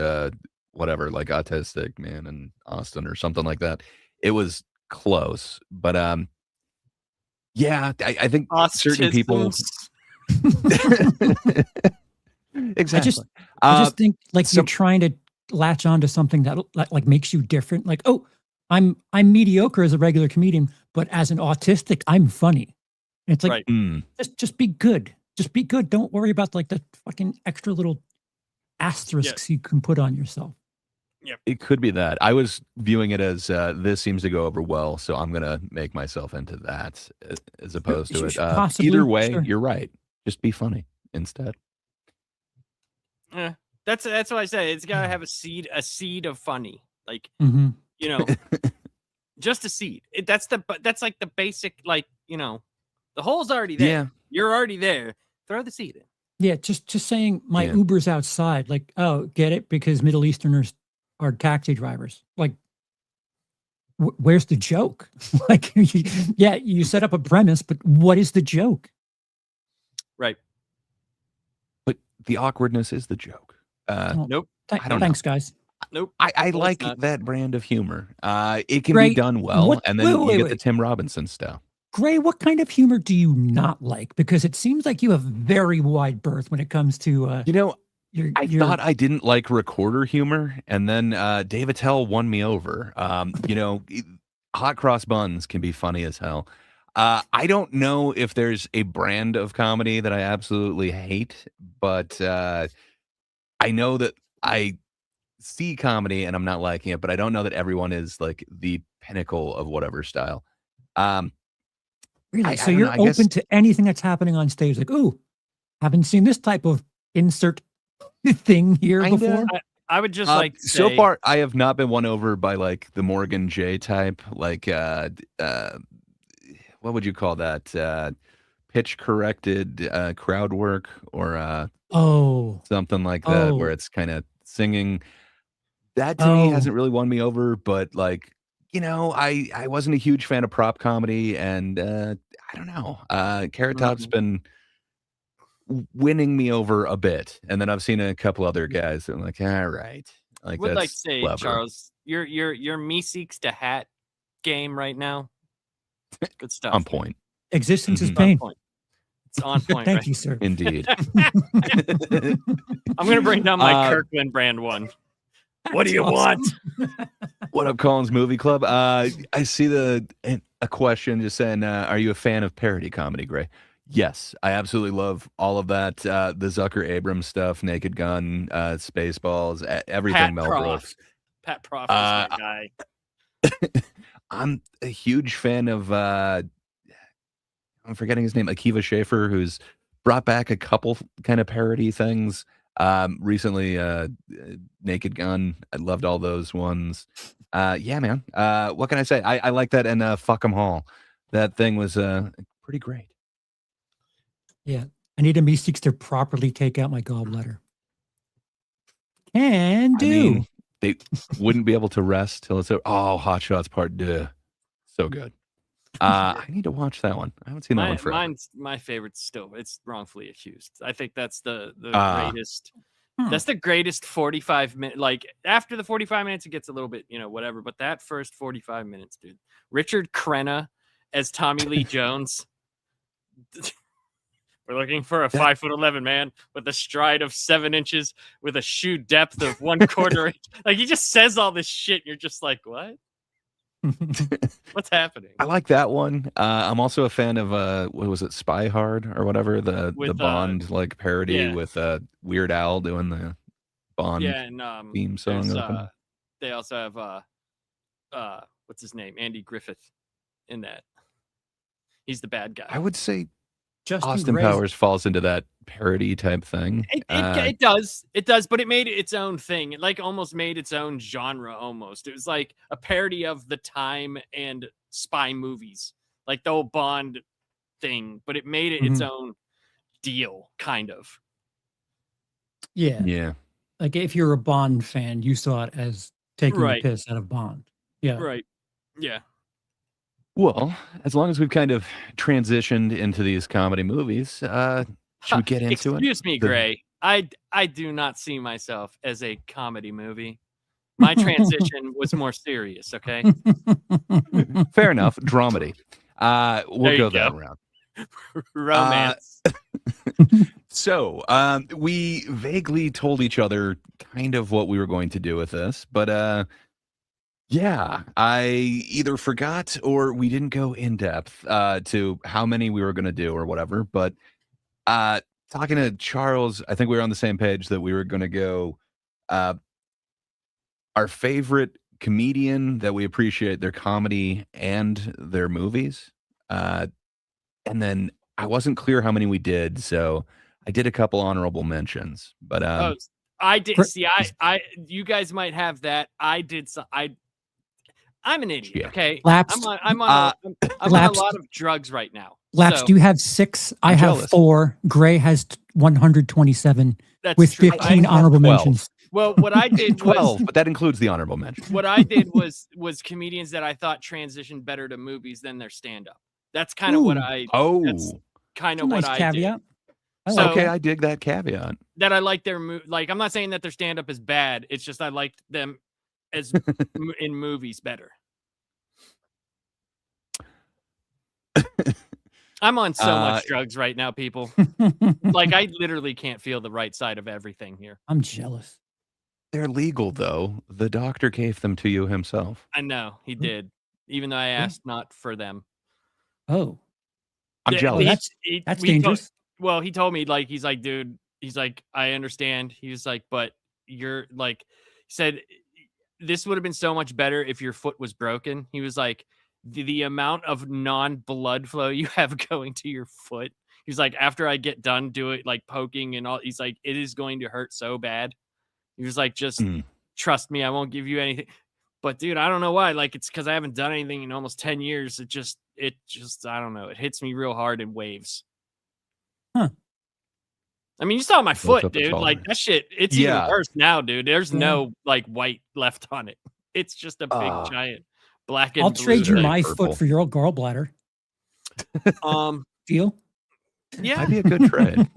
whatever, like autistic man in Austin or something like that. It was close, but yeah, I think certain people Autisms. exactly. I just think like some- you're trying to latch on to something that like makes you different. Like, oh, I'm mediocre as a regular comedian, but as an autistic, I'm funny. And it's like Right. Mm, just be good. Just be good. Don't worry about like the fucking extra little asterisks you can put on yourself. it could be that. I was viewing it as this seems to go over well, so I'm gonna make myself into that as opposed to it. Possibly, Either way, sure. you're right. Just be funny instead. Yeah, that's what I say. It's got to have a seed of funny. Like, Hmm. you know, just a seed. That's like the basic, like, you know, the hole's already there. Yeah. You're already there. Throw the seed in. Yeah, just saying my Yeah. Uber's outside. Like, oh, get it? Because Middle Easterners are taxi drivers. Like, where's the joke? Like, yeah, you set up a premise, but what is the joke? Right. But the awkwardness is the joke. Well, Nope. I don't Thanks, guys. Nope. I Well, it's like not. that brand of humor. It can Gray, be done well, what- and then wait, you wait, get the wait. Tim Robinson stuff. Gray, what kind of humor do you not like? Because it seems like you have very wide berth when it comes to You know, your. I thought I didn't like recorder humor, and then Dave Attell won me over. You know, hot cross buns can be funny as hell. I don't know if there's a brand of comedy that I absolutely hate, but I know that I see comedy and I'm not liking it, but I don't know that everyone is like the pinnacle of whatever style. Really? I So don't you're know, I guess- open to anything that's happening on stage? Like, ooh, haven't seen this type of insert thing here Kinda. before. I would just So say, far, I have not been won over by like the Morgan J type, like what would you call that? Pitch corrected crowd work or Oh, something like that, where Oh. it's kind of singing. That to me Oh. hasn't really won me over, but like, you know, I wasn't a huge fan of prop comedy, and I don't know. Carrot Top's been winning me over a bit, and then I've seen a couple other guys that I'm like, all right, like would that's like to say, clever. Charles, your me seeks to hat game right now. Good stuff. On point, existence is Mhm. It's on pain. point. It's on point. Thank right? you, sir. indeed. I'm gonna bring down my Uh, Kirkland brand one. What do That's you awesome. want? What up, Collins Movie Club? I see a question just saying, are you a fan of parody comedy, Gray? Yes, I absolutely love all of that. The Zucker Abrams stuff, Naked Gun, Spaceballs, everything Pat Mel Proft. Brooks. Pat Proft is my Uh, guy. I'm a huge fan of I'm forgetting his name, Akiva Schaffer, who's brought back a couple kind of parody things. Recently, Naked Gun. I loved all those ones. Yeah, man. What can I say? I like that, and Fuck 'em All. That thing was pretty great. Yeah, I need a me seeks to properly take out my gallbladder. Can do. I mean, they wouldn't be able to rest till it's over. Oh, Hot Shots Part 2. So good. I need to watch that one. I haven't seen that one forever. Mine's my favorite still. It's Wrongfully Accused. I think that's the greatest. Hmm. That's the greatest 45 minute. Like after the 45 minutes, it gets a little bit, you know, whatever. But that first 45 minutes, dude. Richard Crenna as Tommy Lee Jones. We're looking for a 5'11" man with a stride of 7 inches with a shoe depth of 1/4 inch. Like he just says all this shit. And you're just like, what? What's happening? I like that one. I'm also a fan of what was it, Spy Hard or whatever, the With, Bond like parody yeah. with Weird Al doing the Bond Yeah, and theme song. there's, opening. they also have what's his name? Andy Griffith in that. He's the bad guy. I would say Justin Austin Gray's- Powers falls into that parody type thing. It does, but it made it its own thing. It like almost made its own genre. Almost, it was like a parody of the time and spy movies, like the old Bond thing. But it made it its own deal, kind of. Yeah. Yeah. Like if you're a Bond fan, you saw it as taking Right. the piss out of Bond. Yeah. Right? Yeah. Well, as long as we've kind of transitioned into these comedy movies, should we get into it? Excuse me, The- Gray. I do not see myself as a comedy movie. My transition was more serious. Okay. Fair enough. Dramedy. There We'll you go that go. route. Romance. So we vaguely told each other kind of what we were going to do with this, but yeah, I either forgot or we didn't go in depth to how many we were going to do or whatever. But talking to Charles, I think we were on the same page that we were going to go our favorite comedian that we appreciate their comedy and their movies. And then I wasn't clear how many we did, so I did a couple honorable mentions. But Oh, I did Gr- see. You guys might have that. I did. I'm an idiot. Yeah. Okay. Lapsed. I'm on a Lapsed. lot of drugs right now. Laps, So do you have 6? I I'm have jealous. 4. Gray has 127 that's with true. 15 I have honorable 12. mentions. Well, what I did was 12, but that includes the honorable mention. what I did was comedians that I thought transitioned better to movies than their stand up. That's kind of what Ooh. I. Oh, That's kind That's a of nice what I caveat. I So- like okay, that. I dig that caveat. did. That I like their like. I'm not saying that their stand up is bad. It's just I liked them as in movies better. I'm on so much drugs right now, people. Like I literally can't feel the right side of everything here. I'm jealous. They're legal, though. The doctor gave them to you himself. I know he did, even though I asked not for them. Oh, I'm Yeah, jealous. that's we told- dangerous. Well, he told me like he's like, dude, he's like, I understand. He was like, but you're like, he said this would have been so much better if your foot was broken. He was like, the amount of non-blood flow you have going to your foot. He's like, after I get done doing like poking and all, he's like, it is going to hurt so bad. He was like, just trust me, I won't give you anything. But dude, I don't know why. Like it's because I haven't done anything in almost 10 years. It just I don't know. It hits me real hard in waves. Huh. I mean, you saw my foot, up the dude. Like tolerance. that shit, it's Yeah. even worse now, dude. There's Yeah. no like white left on it. It's just a big giant black and I'll blue trade you very thing. my purple. foot for your gallbladder. Deal? Yeah, Might be a good trade.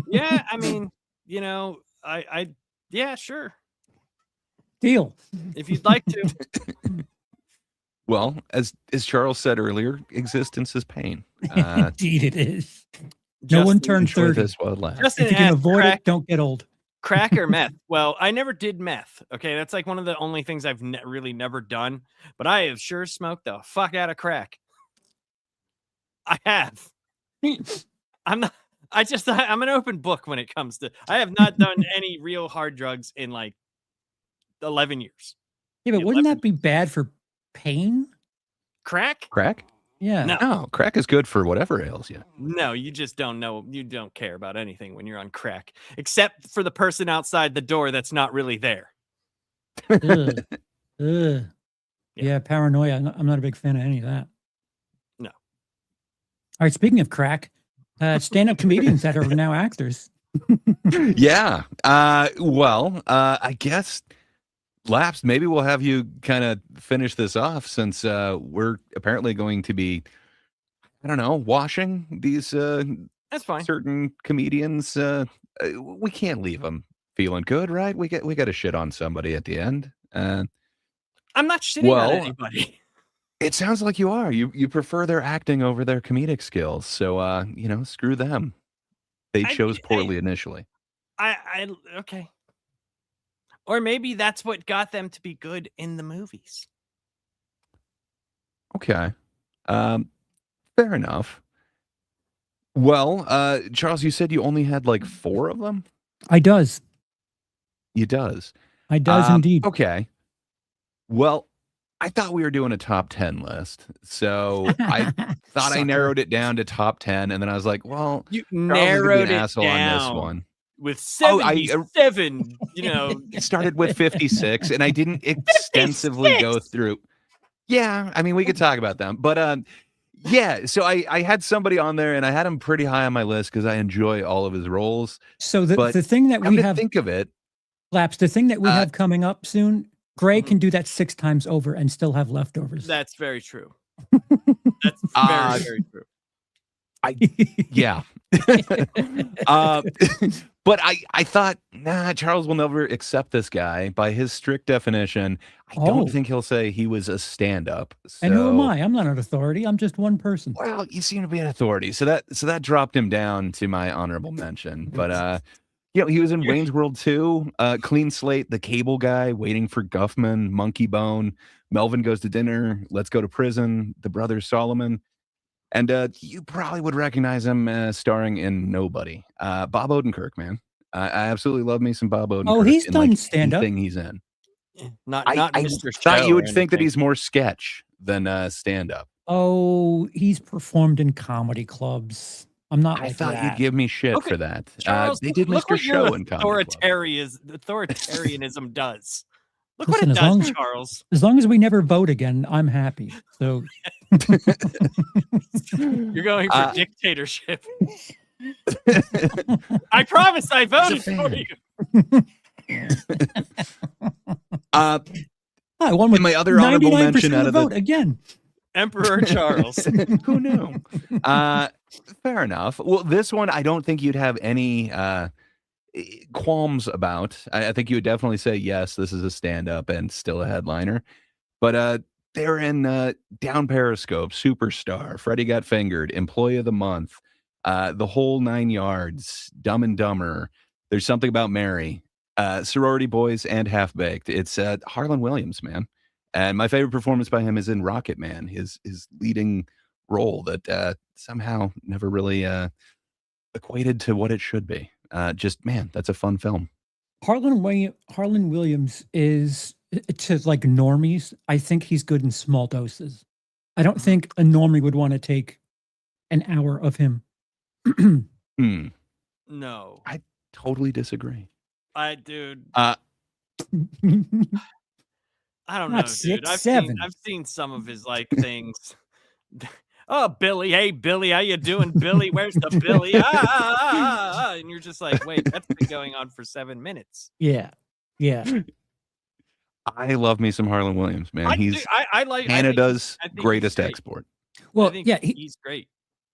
yeah. I mean, you know, yeah, sure. Deal. If you'd like to. Well, as Charles said earlier, existence is pain. Indeed, it is. No one Justin- turned Enjoy 30. this while it lasts. Justin If you can asked, avoid crack, it, don't get old. crack or meth? Well, I never did meth. Okay, that's like one of the only things I've really never done. But I have sure smoked the fuck out of crack. I have. I'm not. I'm an open book when it comes to. I have not done any real hard drugs in like 11 years. Yeah, but wouldn't that be bad for pain? Crack? Crack? Yeah. No. No, crack is good for whatever ails you. No, you just don't know. You don't care about anything when you're on crack, except for the person outside the door that's not really there. Ugh. Ugh. Yeah, paranoia. I'm not a big fan of any of that. No. All right, speaking of crack, stand-up comedians that are now actors. Yeah. Well, I guess Laps, maybe we'll have you kind of finish this off since we're apparently going to be, I don't know, washing these That's fine. certain comedians. We can't leave them feeling good, right? We got to shit on somebody at the end. I'm not shitting on anybody. It sounds like you are. You prefer their acting over their comedic skills. So screw them. They chose poorly initially. Okay. Or maybe that's what got them to be good in the movies. Okay. Fair enough. Well, Charles, you said you only had like 4 of them? I does. You does. I does indeed. Okay. Well, I thought we were doing a top 10 list. So I thought I Sucker. narrowed it down to top 10. And then I was like, well, You Charles is gonna be narrowed an it asshole on this down one. with Oh, I- 77, you know. It started with 56 and I didn't extensively go 56? through. Yeah, I mean, we could talk about them. But yeah, so I had somebody on there and I had him pretty high on my list because I enjoy all of his roles. So But the thing that Come we to have, think of it, Laps, the thing that we have coming up soon, Gray Mhm. can do that 6 times over and still have leftovers. That's very true. That's Uh, very true. Yeah. But I thought, nah, Charles will never accept this guy by his strict definition. I don't Oh. think he'll say he was a stand-up. And who am So, I? I'm not an authority. I'm just one person. well, you seem to be an authority. So that dropped him down to my honorable mention. But he was in Wayne's World 2, Clean Slate, The Cable Guy, Waiting for Guffman, Monkey Bone, Melvin Goes to Dinner, Let's Go to Prison, The Brothers Solomon. And you probably would recognize him as starring in Nobody. Bob Odenkirk, man. I absolutely love me some Bob Odenkirk. Oh, he's in, done stand-up. anything he's in. Not I Mr. thought Show you or would think that anything. he's more sketch than stand-up. Oh, he's performed in comedy clubs. I'm not I like thought that. you'd give me shit Okay, for that. Charles, They did look Mr. what your Show in comedy club. authoritarianism does. Look Listen, what as it long does, as- Charles. As long as we never vote again, I'm happy. So You're going for Uh, dictatorship. I promise I voted for fan. you. Uh, I won with and my other honorable 99% mention of out the of the vote again. Emperor Charles. Who knew? Fair enough. Well, this one I don't think you'd have any qualms about. I think you would definitely say yes, this is a stand-up and still a headliner. But they're in Down Periscope, Superstar, Freddie Got Fingered, Employee of the Month, The Whole Nine Yards, Dumb and Dumber. There's Something About Mary, Sorority Boys, and Half Baked. It's Harlan Williams, man. And my favorite performance by him is in Rocket Man, his leading role that somehow never really equated to what it should be. Just, man, that's a fun film. Harlan Williams is to like normies. I think he's good in small doses. I don't think a normie would want to take an hour of him. Hmm. No, Totally disagree. dude. Uh, I don't Not know, six, dude. I've seven. seen some of his like things. Oh, Billy, hey Billy, how you doing, Billy? Where's the Billy? And you're just like, wait, that's been going on for 7 minutes. Yeah. I love me some Harlan Williams, man. He's I like Canada's I think he's greatest great. export. Well, I think yeah, he's great.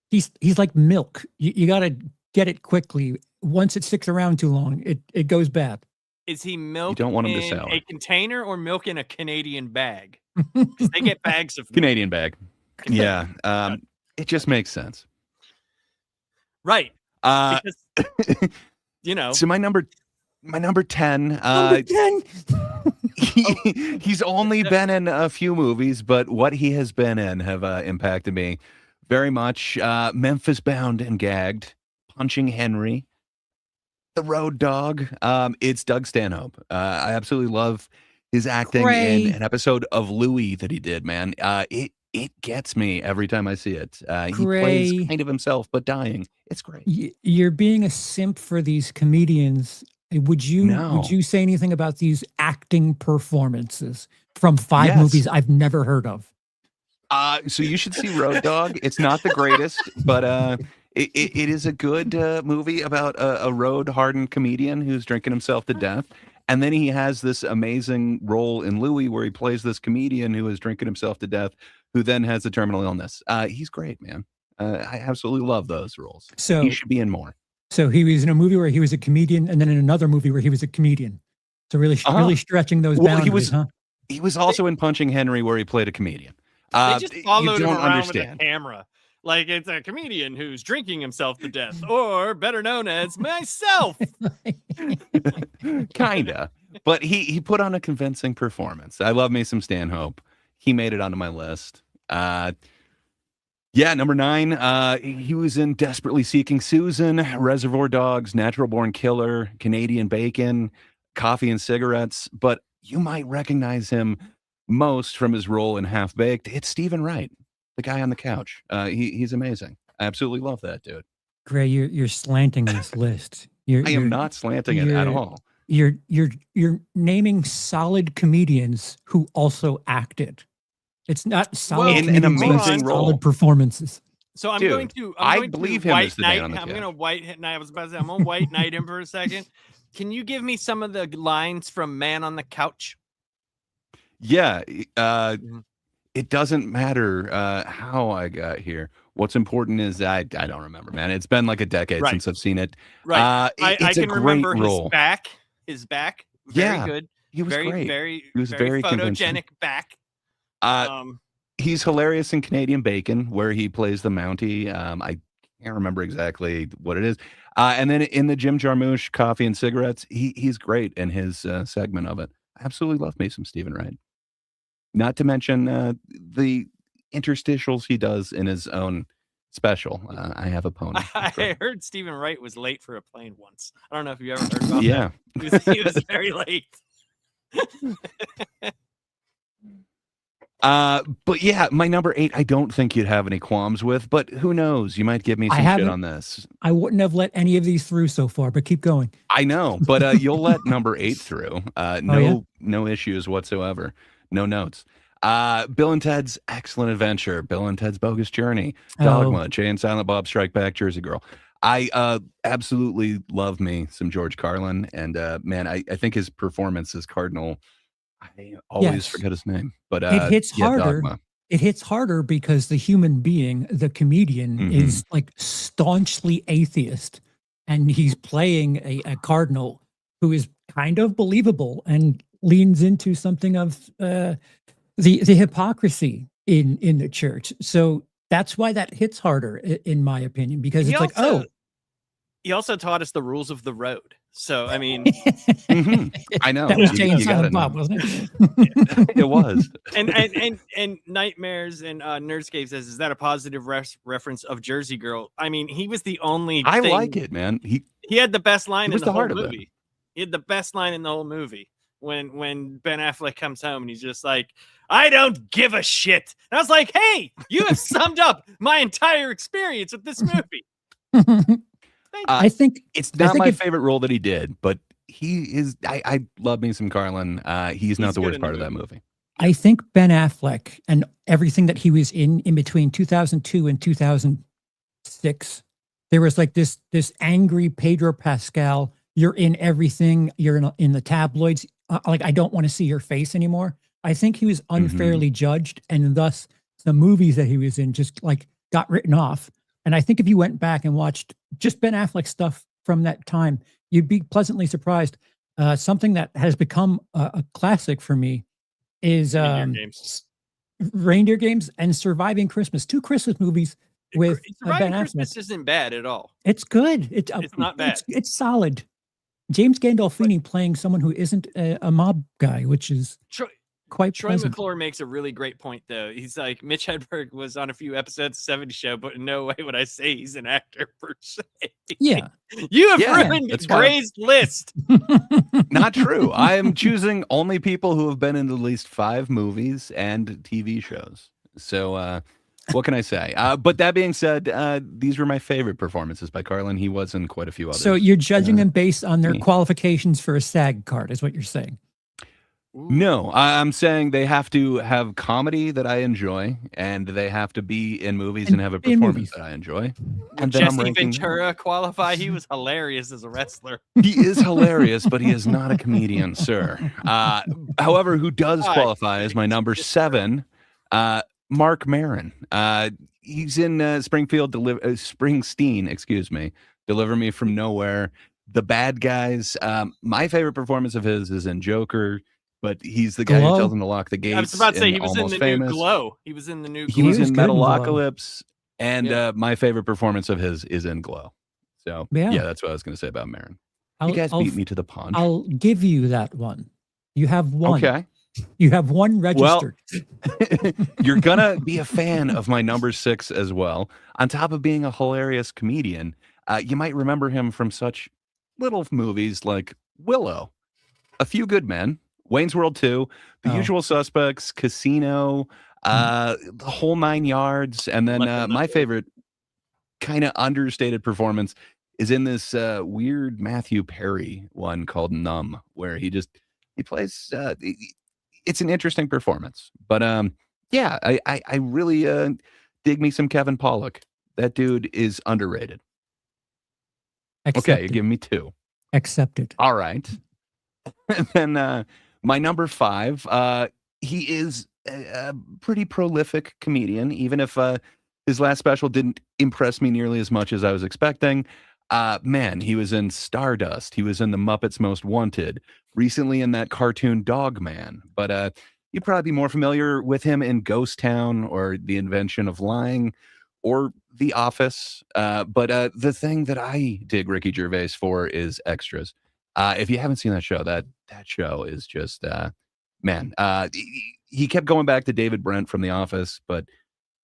he's like milk. You got to get it quickly. Once it sticks around too long, it goes bad. Is he milk don't want him to in sour. a container or milk in a Canadian bag? Because they get bags of milk. Canadian bag. Yeah. It just makes sense. Right. Uh, Because, you know, so my number 10, Number 10. he's only been in a few movies, but what he has been in have impacted me very much. Memphis Bound and Gagged, Punching Henry, The Road Dog. It's Doug Stanhope. I absolutely love his acting Great. in an episode of Louie that he did, man. It gets me every time I see it. He plays Great. kind of himself, but dying. It's great. You're being a simp for these comedians. Would No. you say anything about these acting performances from 5 Yes. movies I've never heard of? So you should see Road Dog. It's not the greatest, but it is a good movie about a road-hardened comedian who's drinking himself to death. And then he has this amazing role in Louie where he plays this comedian who is drinking himself to death, who then has a terminal illness. He's great, man. I absolutely love those roles. So He should be in more. So he was in a movie where he was a comedian, and then in another movie where he was a comedian. So really stretching those Well, boundaries, huh? He was also in Punching Henry where he played a comedian. they just followed you him don't around understand. with a camera. Like it's a comedian who's drinking himself to death, or better known as myself. Kinda. But he put on a convincing performance. I love me some Stanhope. He made it onto my list. Yeah, number 9. He was in Desperately Seeking Susan, Reservoir Dogs, Natural Born Killer, Canadian Bacon, Coffee and Cigarettes. But you might recognize him most from his role in Half Baked. It's Stephen Wright, the guy on the couch. He's amazing. I absolutely love that dude. Gray, you're slanting this list. I am not slanting it at you're- all. You're naming solid comedians who also acted. It's not solid Well, In an comedians who have amazing role. solid performances. So I'm Dude, going to. I I'm going believe to him white as the man knight. on the I'm couch. going to white knight. I was about to say I'm going to white knight him for a second. Can you give me some of the lines from Man on the Couch? Yeah. it doesn't matter how I got here. What's important is I don't remember, man. It's been like a decade Right. since I've seen it. Right. I It's a can great remember role. his back. Very Yeah, good. he was Very, great. very, He was very very convincing. photogenic back. Uh, he's hilarious in Canadian Bacon, where he plays the Mountie. I can't remember exactly what it is. And then in the Jim Jarmusch Coffee and Cigarettes, he's great in his segment of it. I absolutely love me some Stephen Wright. Not to mention the interstitials he does in his own special. I have a pony. I heard Stephen Wright was late for a plane once. I don't know if you ever heard about Yeah. that. He was very late. But yeah, my number 8, I don't think you'd have any qualms with, but who knows? You might give me some shit haven't- on this. I wouldn't have let any of these through so far, but keep going. I know, but you'll let number 8 through. No issues whatsoever. No notes. Bill and Ted's Excellent Adventure, Bill and Ted's Bogus Journey, Dogma, Jay and Silent Bob Strike Back, Jersey Girl. I absolutely love me some George Carlin, and man, I think his performance as Cardinal, I always forget his name, but it hits harder. Dogma. It hits harder because the human being, the comedian, is like staunchly atheist, and he's playing a cardinal who is kind of believable and leans into something of the hypocrisy in the church. So that's why that hits harder, in my opinion, because it's he also taught us the rules of the road. So I mean, I know that was Jay and you Silent gotta Bob, know. wasn't it? It was. and Nightmares and Nerdscape says, is that a positive reference of Jersey Girl? I mean, he was the only. I like it, man. He had the best line in the whole heart of it. movie. He had the best line in the whole movie when Ben Affleck comes home and he's just like, I don't give a shit. And I was like, hey, you have summed up my entire experience with this movie. I think it's not my favorite role that he did, but he is. I love me some Carlin. He's not the worst part of that movie. I think Ben Affleck and everything that he was in between 2002 and 2006, there was like this angry Pedro Pascal. You're in everything. You're in the tabloids. Like, I don't want to see your face anymore. I think he was unfairly judged, and thus the movies that he was in just like got written off. And I think if you went back and watched just Ben Affleck stuff from that time, you'd be pleasantly surprised. Something that has become a classic for me is Reindeer Games and Surviving Christmas. 2 Christmas movies with Ben Affleck. Christmas isn't bad at all. It's good. It's not bad. It's solid. James Gandolfini playing someone who isn't a mob guy, which is quite Troy pleasant. McClure makes a really great point, though. He's like, Mitch Hedberg was on a few episodes of 70 Show, but in no way would I say he's an actor per se. Yeah. You have ruined Gray's list. Not true. I am choosing only people who have been in at least 5 movies and TV shows. So what can I say? But that being said, these were my favorite performances by Carlin. He was in quite a few others. So you're judging them based on their qualifications for a SAG card, is what you're saying? No, I'm saying they have to have comedy that I enjoy, and they have to be in movies and have a performance that I enjoy. And then Jesse Ventura qualify. He was hilarious as a wrestler. He is hilarious, but he is not a comedian, sir. However, who does qualify as my number 7, Mark Maron. He's in Springsteen, excuse me. Deliver Me from Nowhere. The Bad Guys. My favorite performance of his is in Joker. But he's the guy who tells him to lock the gates. I was about to say he was in the Famous. new Glow. He was in the new Glow. He was in Metalocalypse, and my favorite performance of his is in Glow. So yeah, that's what I was going to say about Maron. You guys beat me to the punch. I'll give you that one. You have one. Okay. You have one registered. Well, you're gonna be a fan of my number 6 as well. On top of being a hilarious comedian, you might remember him from such little movies like Willow, A Few Good Men, Wayne's World 2, The Usual Suspects, Casino, the whole 9 yards, and then my favorite kind of understated performance is in this weird Matthew Perry one called Numb, where he plays. It's an interesting performance, but yeah, I really dig me some Kevin Pollak. That dude is underrated. Accepted. Okay, you're giving me 2. Accepted. All right, and then. My number 5, he is a pretty prolific comedian, even if his last special didn't impress me nearly as much as I was expecting. Man, he was in Stardust. He was in The Muppets Most Wanted. Recently in that cartoon Dog Man. But you'd probably be more familiar with him in Ghost Town or The Invention of Lying or The Office. But the thing that I dig Ricky Gervais for is Extras. If you haven't seen that show, that show is just man. He kept going back to David Brent from The Office, but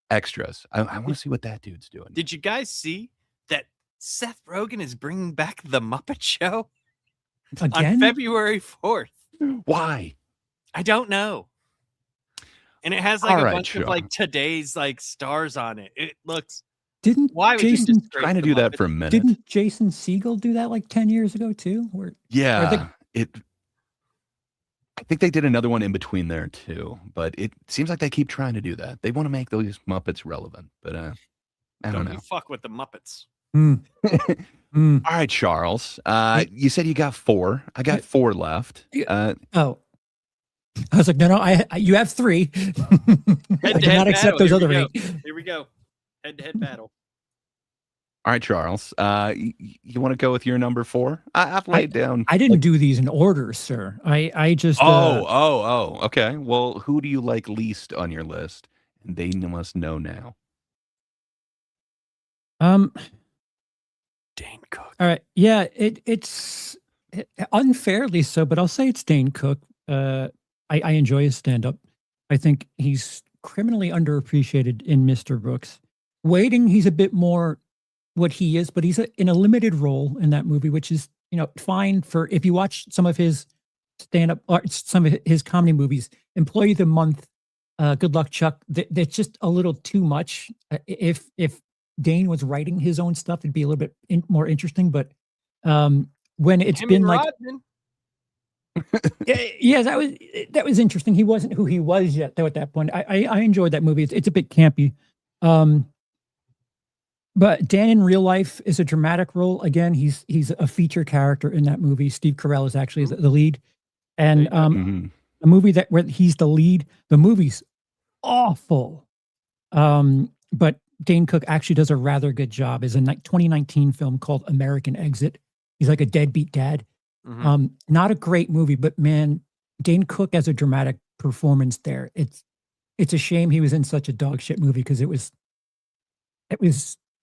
Extras. I want to see what that dude's doing. Did you guys see that Seth Rogen is bringing back The Muppet Show Again? on February 4th? Why? I don't know. And it has like All a right, bunch sure. of like today's like stars on it. It looks. Didn't Why would you Jason disgrace Trying to the do that Muppets? for a minute. didn't Jason Segel do that like 10 years ago too? Yeah, I think they did another one in between there too, but it seems like they keep trying to do that. They want to make those Muppets relevant, but I don't know. You fuck with the Muppets. Mm. All right, Charles. You said you got 4. I got 4 left. Oh, I was like, no, you have 3. I Head-to-head cannot accept battle. those Here we other go. 8. Here we go. Head-to-head battle. All right, Charles. You want to go with your number 4? I've laid down. I didn't do these in order, sir. I just Okay. Well, who do you like least on your list? And they must know now. Dane Cook. All right. Yeah, it's unfairly so, but I'll say it's Dane Cook. I enjoy his stand-up. I think he's criminally underappreciated in Mr. Brooks. Waiting, he's a bit more what he is, but he's in a limited role in that movie, which is, fine for if you watch some of his stand-up or some of his comedy movies. Employee of the Month, Good Luck Chuck. That's just a little too much. If Dane was writing his own stuff, it'd be a little bit more interesting. But when it's Him been and like, Rodman. yeah, that was interesting. He wasn't who he was yet, though. At that point, I enjoyed that movie. It's a bit campy. But Dan in real life is a dramatic role. Again, he's a feature character in that movie. Steve Carell is actually the lead, and a movie where he's the lead. The movie's awful, but Dane Cook actually does a rather good job. Is a 2019 film called American Exit. He's like a deadbeat dad. Not a great movie, but man, Dane Cook has a dramatic performance there. It's a shame he was in such a dog shit movie because it was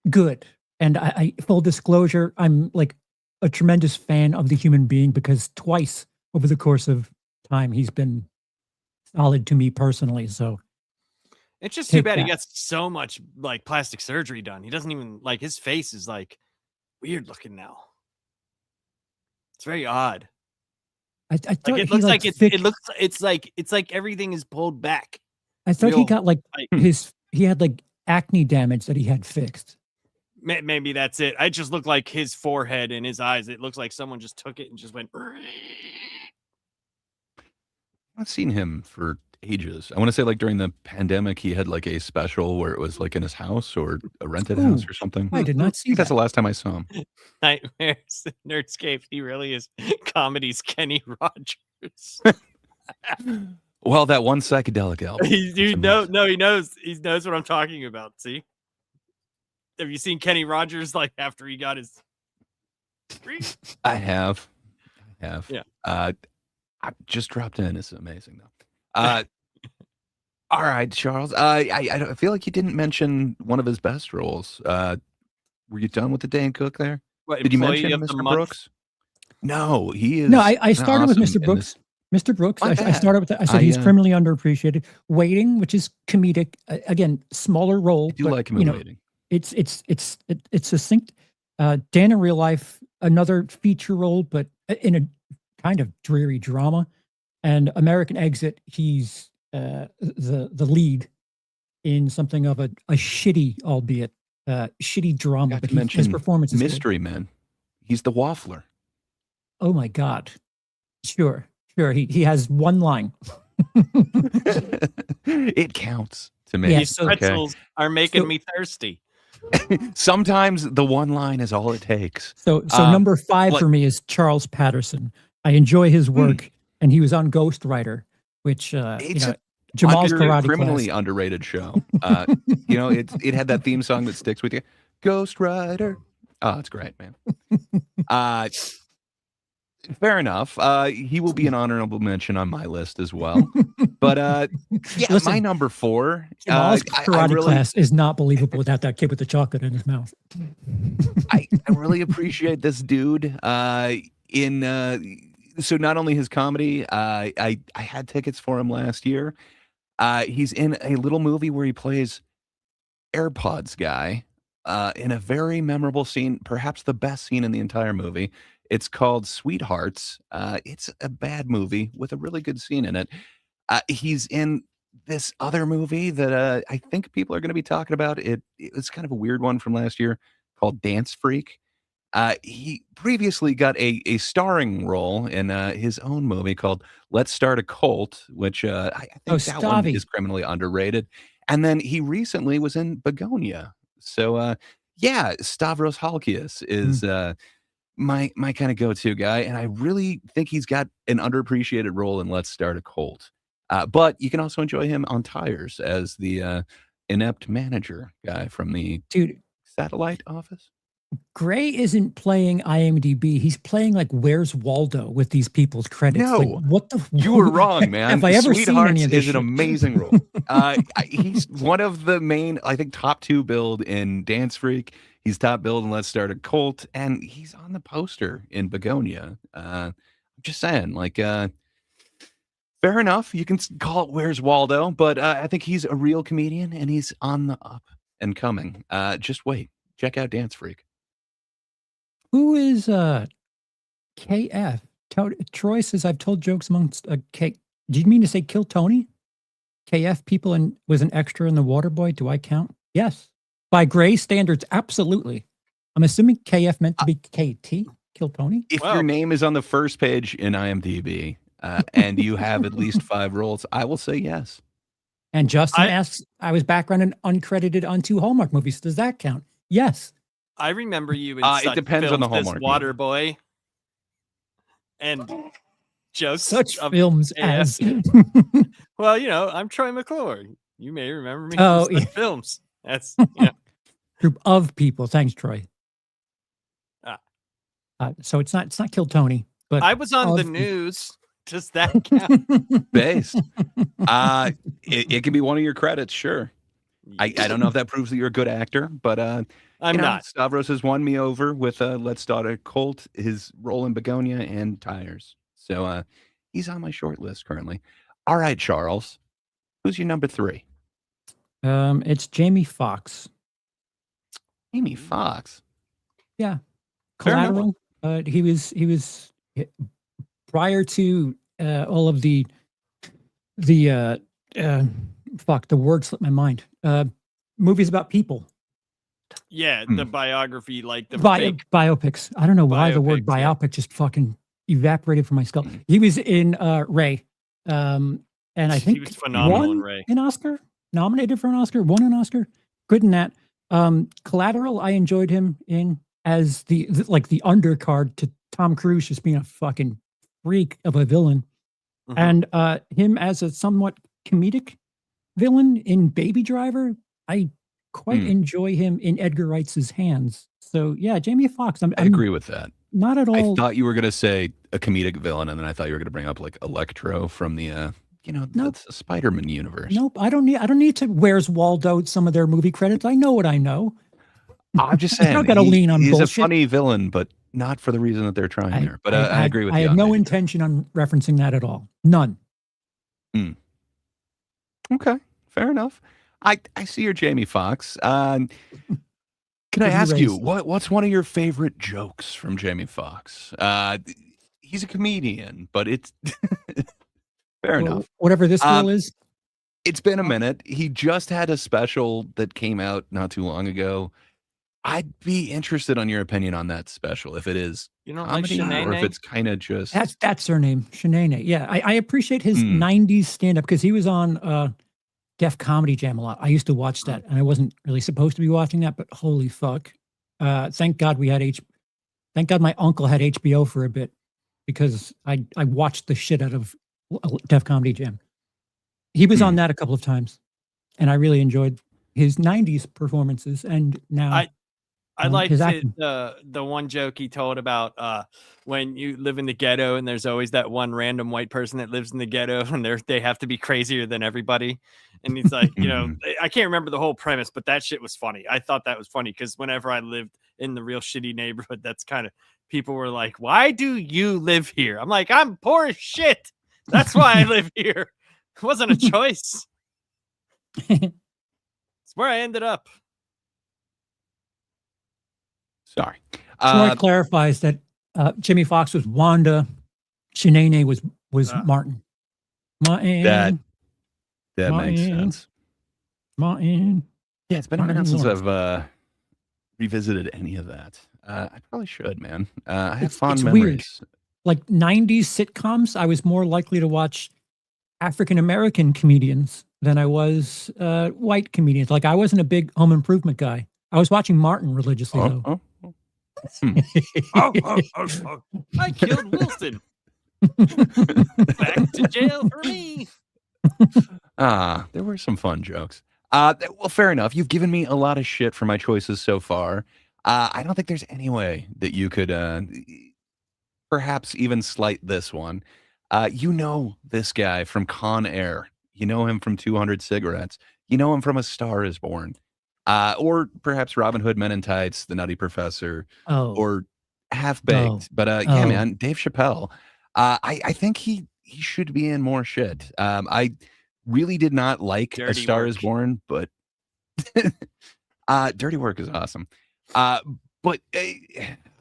good. And I full disclosure, I'm like a tremendous fan of the human being because twice over the course of time he's been solid to me personally. So it's just too take bad he that. got so much like plastic surgery done. He doesn't even like his face is like weird looking now. It's very odd. I thought Like it he looks like fixed- it's like everything is pulled back. I thought he real, got like he had like acne damage that he had fixed. Maybe that's it. I just look like his forehead and his eyes. It looks like someone just took it and just went. I've seen him for ages. I want to say like during the pandemic, he had like a special where it was like in his house or a rented house or something. I did not I see think that's that. the last time I saw him. Nightmares, Nerdscape. He really is comedy's Kenny Rogers. Well, that one psychedelic album. He knows what I'm talking about. See, have you seen Kenny Rogers like after he got his? I have. Yeah. I just dropped in. It's amazing though. All right, Charles. I feel like you didn't mention one of his best roles. Were you done with the Dane Cook there? What, Did you Employee mention of the Mr. Month? Brooks? No, he is. No, I started with awesome Mr. in Brooks. Mr. Brooks. My I bad. started with that. I said he's criminally underappreciated. Waiting, which is comedic. Again, smaller role. I do but, like him in Waiting. It's succinct. Dan in real life, another feature role, but in a kind of dreary drama. And American Exit, he's the lead in something of a shitty, albeit shitty drama. Got But to his mention performance is good. Mystery Man. He's the waffler. Oh my God! Sure. He has one line. It counts to me. Yeah, These so- pretzels are making so- me thirsty. Sometimes the one line is all it takes. So number 5 like- for me is Charles Patterson. I enjoy his work, and he was on Ghostwriter, which Jamal's karate criminally class. underrated show. You know, it had that theme song that sticks with you. Ghost Rider. Oh, it's great, man. Fair enough. He will be an honorable mention on my list as well. But yeah, Listen, my number 4. Jamal's I karate really, class is not believable without that kid with the chocolate in his mouth. I really appreciate this dude. So not only his comedy, I had tickets for him last year. He's in a little movie where he plays AirPods guy in a very memorable scene, perhaps the best scene in the entire movie. It's called Sweethearts. It's a bad movie with a really good scene in it. He's in this other movie that I think people are going to be talking about. It was kind of a weird one from last year called Dance Freak. He previously got a starring role in his own movie called Let's Start a Cult, which I think that one Stavi. is criminally underrated. And then he recently was in Begonia. So yeah, Stavros Halkias is my kind of go-to guy, and I really think he's got an underappreciated role in Let's Start a Cult. But you can also enjoy him on Tires as the inept manager guy from the Dude, satellite office. Gray isn't playing IMDb. He's playing like Where's Waldo with these people's credits. No, like, what the? You were wrong, man. Have I ever seen Sweethearts any of this is an shit? amazing role. He's one of the main, I think, top 2 build in Dance Freak. He's top build in Let's Start a Cult, and he's on the poster in Begonia. I'm just saying, like, fair enough. You can call it Where's Waldo, but I think he's a real comedian, and he's on the up and coming. Just wait. Check out Dance Freak. Who is KF? Troy says I've told jokes amongst K. Do you mean to say Kill Tony? KF people and was an extra in The Waterboy. Do I count? Yes. By Gray standards, absolutely. I'm assuming KF meant to be KT. Kill Tony. If your name is on the first page in IMDb and you have at least 5 roles, I will say yes. And Justin asks, I was background in uncredited on 2 Hallmark movies. Does that count? Yes. I remember you in It such depends on the films as Hallmark movie. Waterboy and jokes. Such of films AF. as. Well, you know, I'm Troy McClure. You may remember me Oh, from such yeah. films. That's, you know. Group of people. Thanks, Troy. Ah. So it's not Kill Tony, but I was on of the people. news. Does that count? Based. It can be one of your credits, sure. I don't know if that proves that you're a good actor, but I'm you know, not. Stavros has won me over with Let's Start a Cult, his role in Begonia, and Tires. So he's on my short list currently. All right, Charles, who's your number 3? It's Jamie Foxx. Jamie Foxx. Yeah. Fair enough. Collateral. He was prior to all of the fuck, the word slipped my mind. Movies about people. Yeah, the biography, like the fake. Biopics. I don't know why the word Biopics, yeah. biopic just fucking evaporated from my skull. He was in Ray. And I think He was phenomenal in won Ray. an Oscar, nominated for an Oscar, won an Oscar. Good in that. Collateral, I enjoyed him in as the undercard to Tom Cruise just being a fucking freak of a villain. Mhm. And him as a somewhat comedic villain in Baby Driver. I quite enjoy him in Edgar Wright's hands. So yeah, Jamie Foxx. I agree with that. Not at all. I thought you were going to say a comedic villain, and then I thought you were going to bring up like Electro from the Nope. that's a Spider-Man universe. Nope. I don't need to Where's Waldo some of their movie credits. I know what I know. I'm just saying, not gonna lean on he's bullshit. a funny villain, but not for the reason that they're trying there. But I agree with you. I have on no Baby intention on referencing that at all. None. Driver. Okay, fair enough. I see your Jamie Foxx. Can I Pretty ask you racist. what's one of your favorite jokes from Jamie Foxx? He's a comedian, but it's fair enough. Whatever this girl is. It's been a minute. He just had a special that came out not too long ago. I'd be interested on your opinion on that special, if it is You don't like comedy or if Shanae? it's kind of just. That's her name, Shanae. Yeah, I appreciate his 90s stand-up because he was on Def Comedy Jam a lot. I used to watch that, and I wasn't really supposed to be watching that, but holy fuck. Thank God thank God my uncle had HBO for a bit because I watched the shit out of Def Comedy Jam. he was on Hmm. that a couple of times, and I really enjoyed his '90s performances, and now I liked his it, acting. the one joke he told about when you live in the ghetto and there's always that one random white person that lives in the ghetto and they have to be crazier than everybody. And he's like, Mhm. I can't remember the whole premise, but that shit was funny. I thought that was funny because whenever I lived in the real shitty neighborhood, that's kind of people were like, why do you live here? I'm like, I'm poor as shit. That's why I live here. It wasn't a choice. It's where I ended up. Sorry. Troy clarifies that Jimmy Fox was Wanda, Shanae was Martin. Martin. That makes Martin. sense. Martin. Yeah, it's been a minute Martin since Lawrence. I've revisited any of that. I probably should, man. I have It's fond weird. memories. Like 90s sitcoms, I was more likely to watch African American comedians than I was white comedians. Like I wasn't a big Home Improvement guy. I was watching Martin religiously though. Oh. Hmm. I killed Wilson. Back to jail for me. There were some fun jokes. Well, fair enough. You've given me a lot of shit for my choices so far. I don't think there's any way that you could perhaps even slight this one. You know this guy from Con Air. You know him from 200 Cigarettes. You know him from A Star Is Born. Or perhaps Robin Hood Men in Tights, The Nutty Professor, Oh, or Half Baked. But yeah, man, Dave Chappelle. I think he should be in more shit. I really did not like A Dirty Star Work. Is Born, but Dirty Work is awesome. But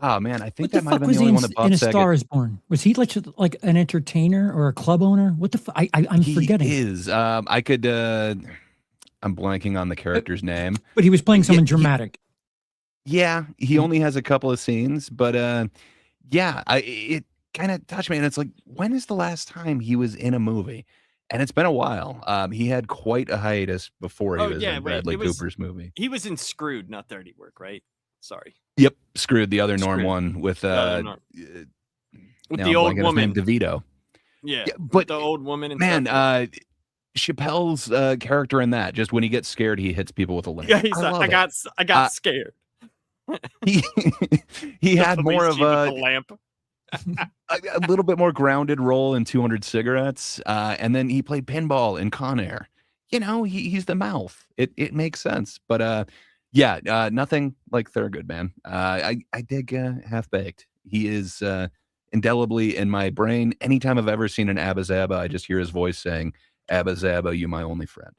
oh man, I think what the that might have fuck been was the he only in, one that Bob in A Saget. Star Is Born? Was he like an entertainer or a club owner? What the fuck? I'm He forgetting. is. I could. I'm blanking on the character's name. But he was playing someone Yeah, dramatic. Yeah, he only has a couple of scenes, but yeah, it kind of touched me, and it's like, when is the last time he was in a movie? And it's been a while. He had quite a hiatus before he Oh, was yeah, in wait, Bradley it was- Cooper's movie. He was in Screwed, not Dirty Work, right? Sorry. Yep, Screwed, the other Norm Screwed. one with The other Norm. With now the I'm old blanking on his woman. name, DeVito. Yeah, Yeah, with but the old woman and man, stuff. Chappelle's character in that, just when he gets scared, he hits people with a lamp. Yeah, he's I like, love I got it. scared. He he The had more police of chief with a the lamp. a little bit more grounded role in 200 Cigarettes, and then he played pinball in Con Air. You know, he's the mouth. It makes sense, but yeah, nothing like Thurgood, man. I dig Half Baked. He is indelibly in my brain. Anytime I've ever seen an Abba Zaba, I just hear his voice saying, "Abba Zaba, you my only friend."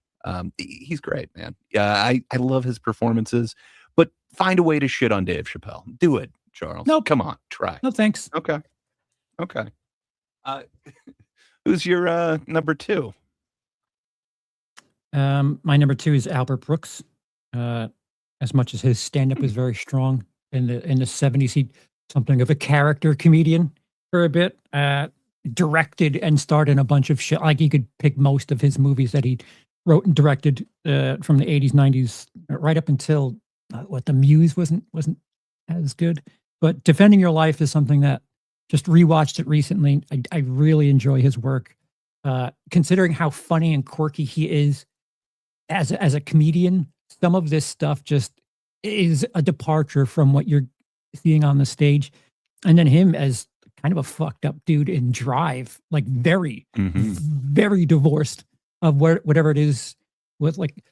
He's great, man. I love his performances, but find a way to shit on Dave Chappelle. Do it, Charles. Nope. Come on, try. No thanks. Okay. Who's your number two? My number 2 is Albert Brooks. As much as his stand-up is very strong in the 70s, he something of a character comedian for a bit. Directed and starred in a bunch of shit. Like you could pick most of his movies that he wrote and directed from the 80s, 90s, right up until what The Muse wasn't as good. But Defending Your Life is something that just rewatched it recently. I really enjoy his work. Considering how funny and quirky he is as a comedian, some of this stuff just is a departure from what you're seeing on the stage. And then him as kind of a fucked up dude in Drive, like very, very divorced of whatever it is with like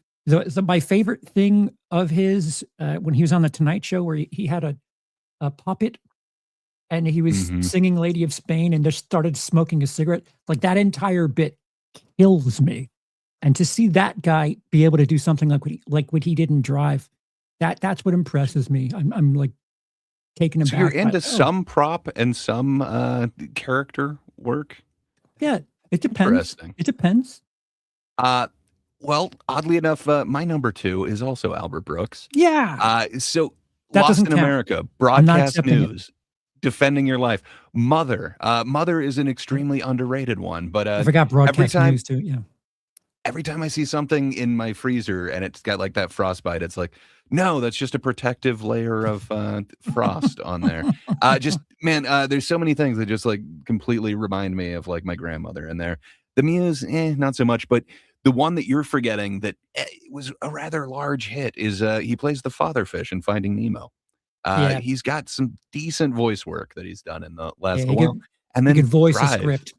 my favorite thing of his when he was on the Tonight Show where he had a puppet and he was singing Lady of Spain and just started smoking a cigarette. Like that entire bit kills me. And to see that guy be able to do something like what he did in Drive, that's what impresses me. I'm like taken aback. So you're into by, some prop and some character work? Yeah, it depends. Interesting. It depends. Well, oddly enough, my number 2 is also Albert Brooks. Yeah. So That Lost doesn't in count. America, I'm not Broadcast accepting it. News, Defending Your Life, Mother. Mother is an extremely underrated one, but I forgot Broadcast time- News too. Yeah. every time I see something in my freezer and it's got like that frostbite, it's like, no, that's just a protective layer of frost on there. Just man, there's so many things that just like completely remind me of like my grandmother in there. The Muse, not so much, but The one that you're forgetting that was a rather large hit is he plays the fatherfish in Finding Nemo. Yeah, He's got some decent voice work that he's done in the last yeah, little while. And he could then voice a Drive. script.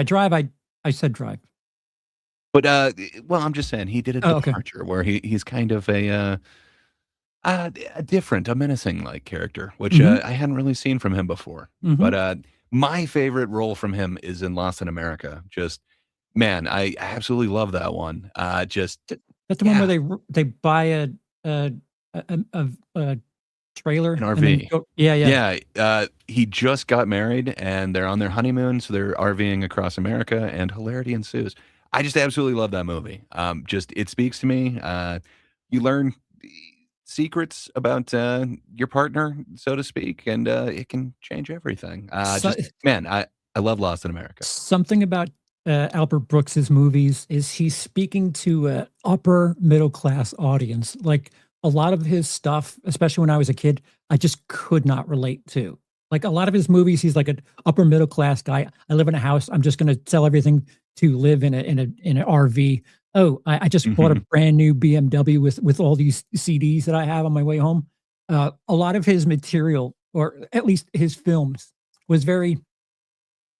Drive. I said Drive. But well, I'm just saying he did a Oh, okay. departure where he's kind of a different, a menacing like character, which Mhm. I hadn't really seen from him before. Mhm. But my favorite role from him is in Lost in America. Just man, I absolutely love that one. Just That's the one where yeah, they buy a a trailer an and then RV. go. Yeah, yeah. Yeah, he just got married and they're on their honeymoon, so they're RVing across America, and hilarity ensues. I just absolutely love that movie. Just it speaks to me. You learn secrets about your partner, so to speak, and it can change everything. So, Just man, I love Lost in America. something about Albert Brooks's movies is he's speaking to a upper middle class audience. Like a lot of his stuff, especially when I was a kid, I just could not relate to. Like a lot of his movies, he's like an upper middle class guy. I live in a house. I'm just going to sell everything to live in an RV. Oh, I just bought a Mhm. brand new BMW with all these CDs that I have on my way home. A lot of his material, or at least his films, was very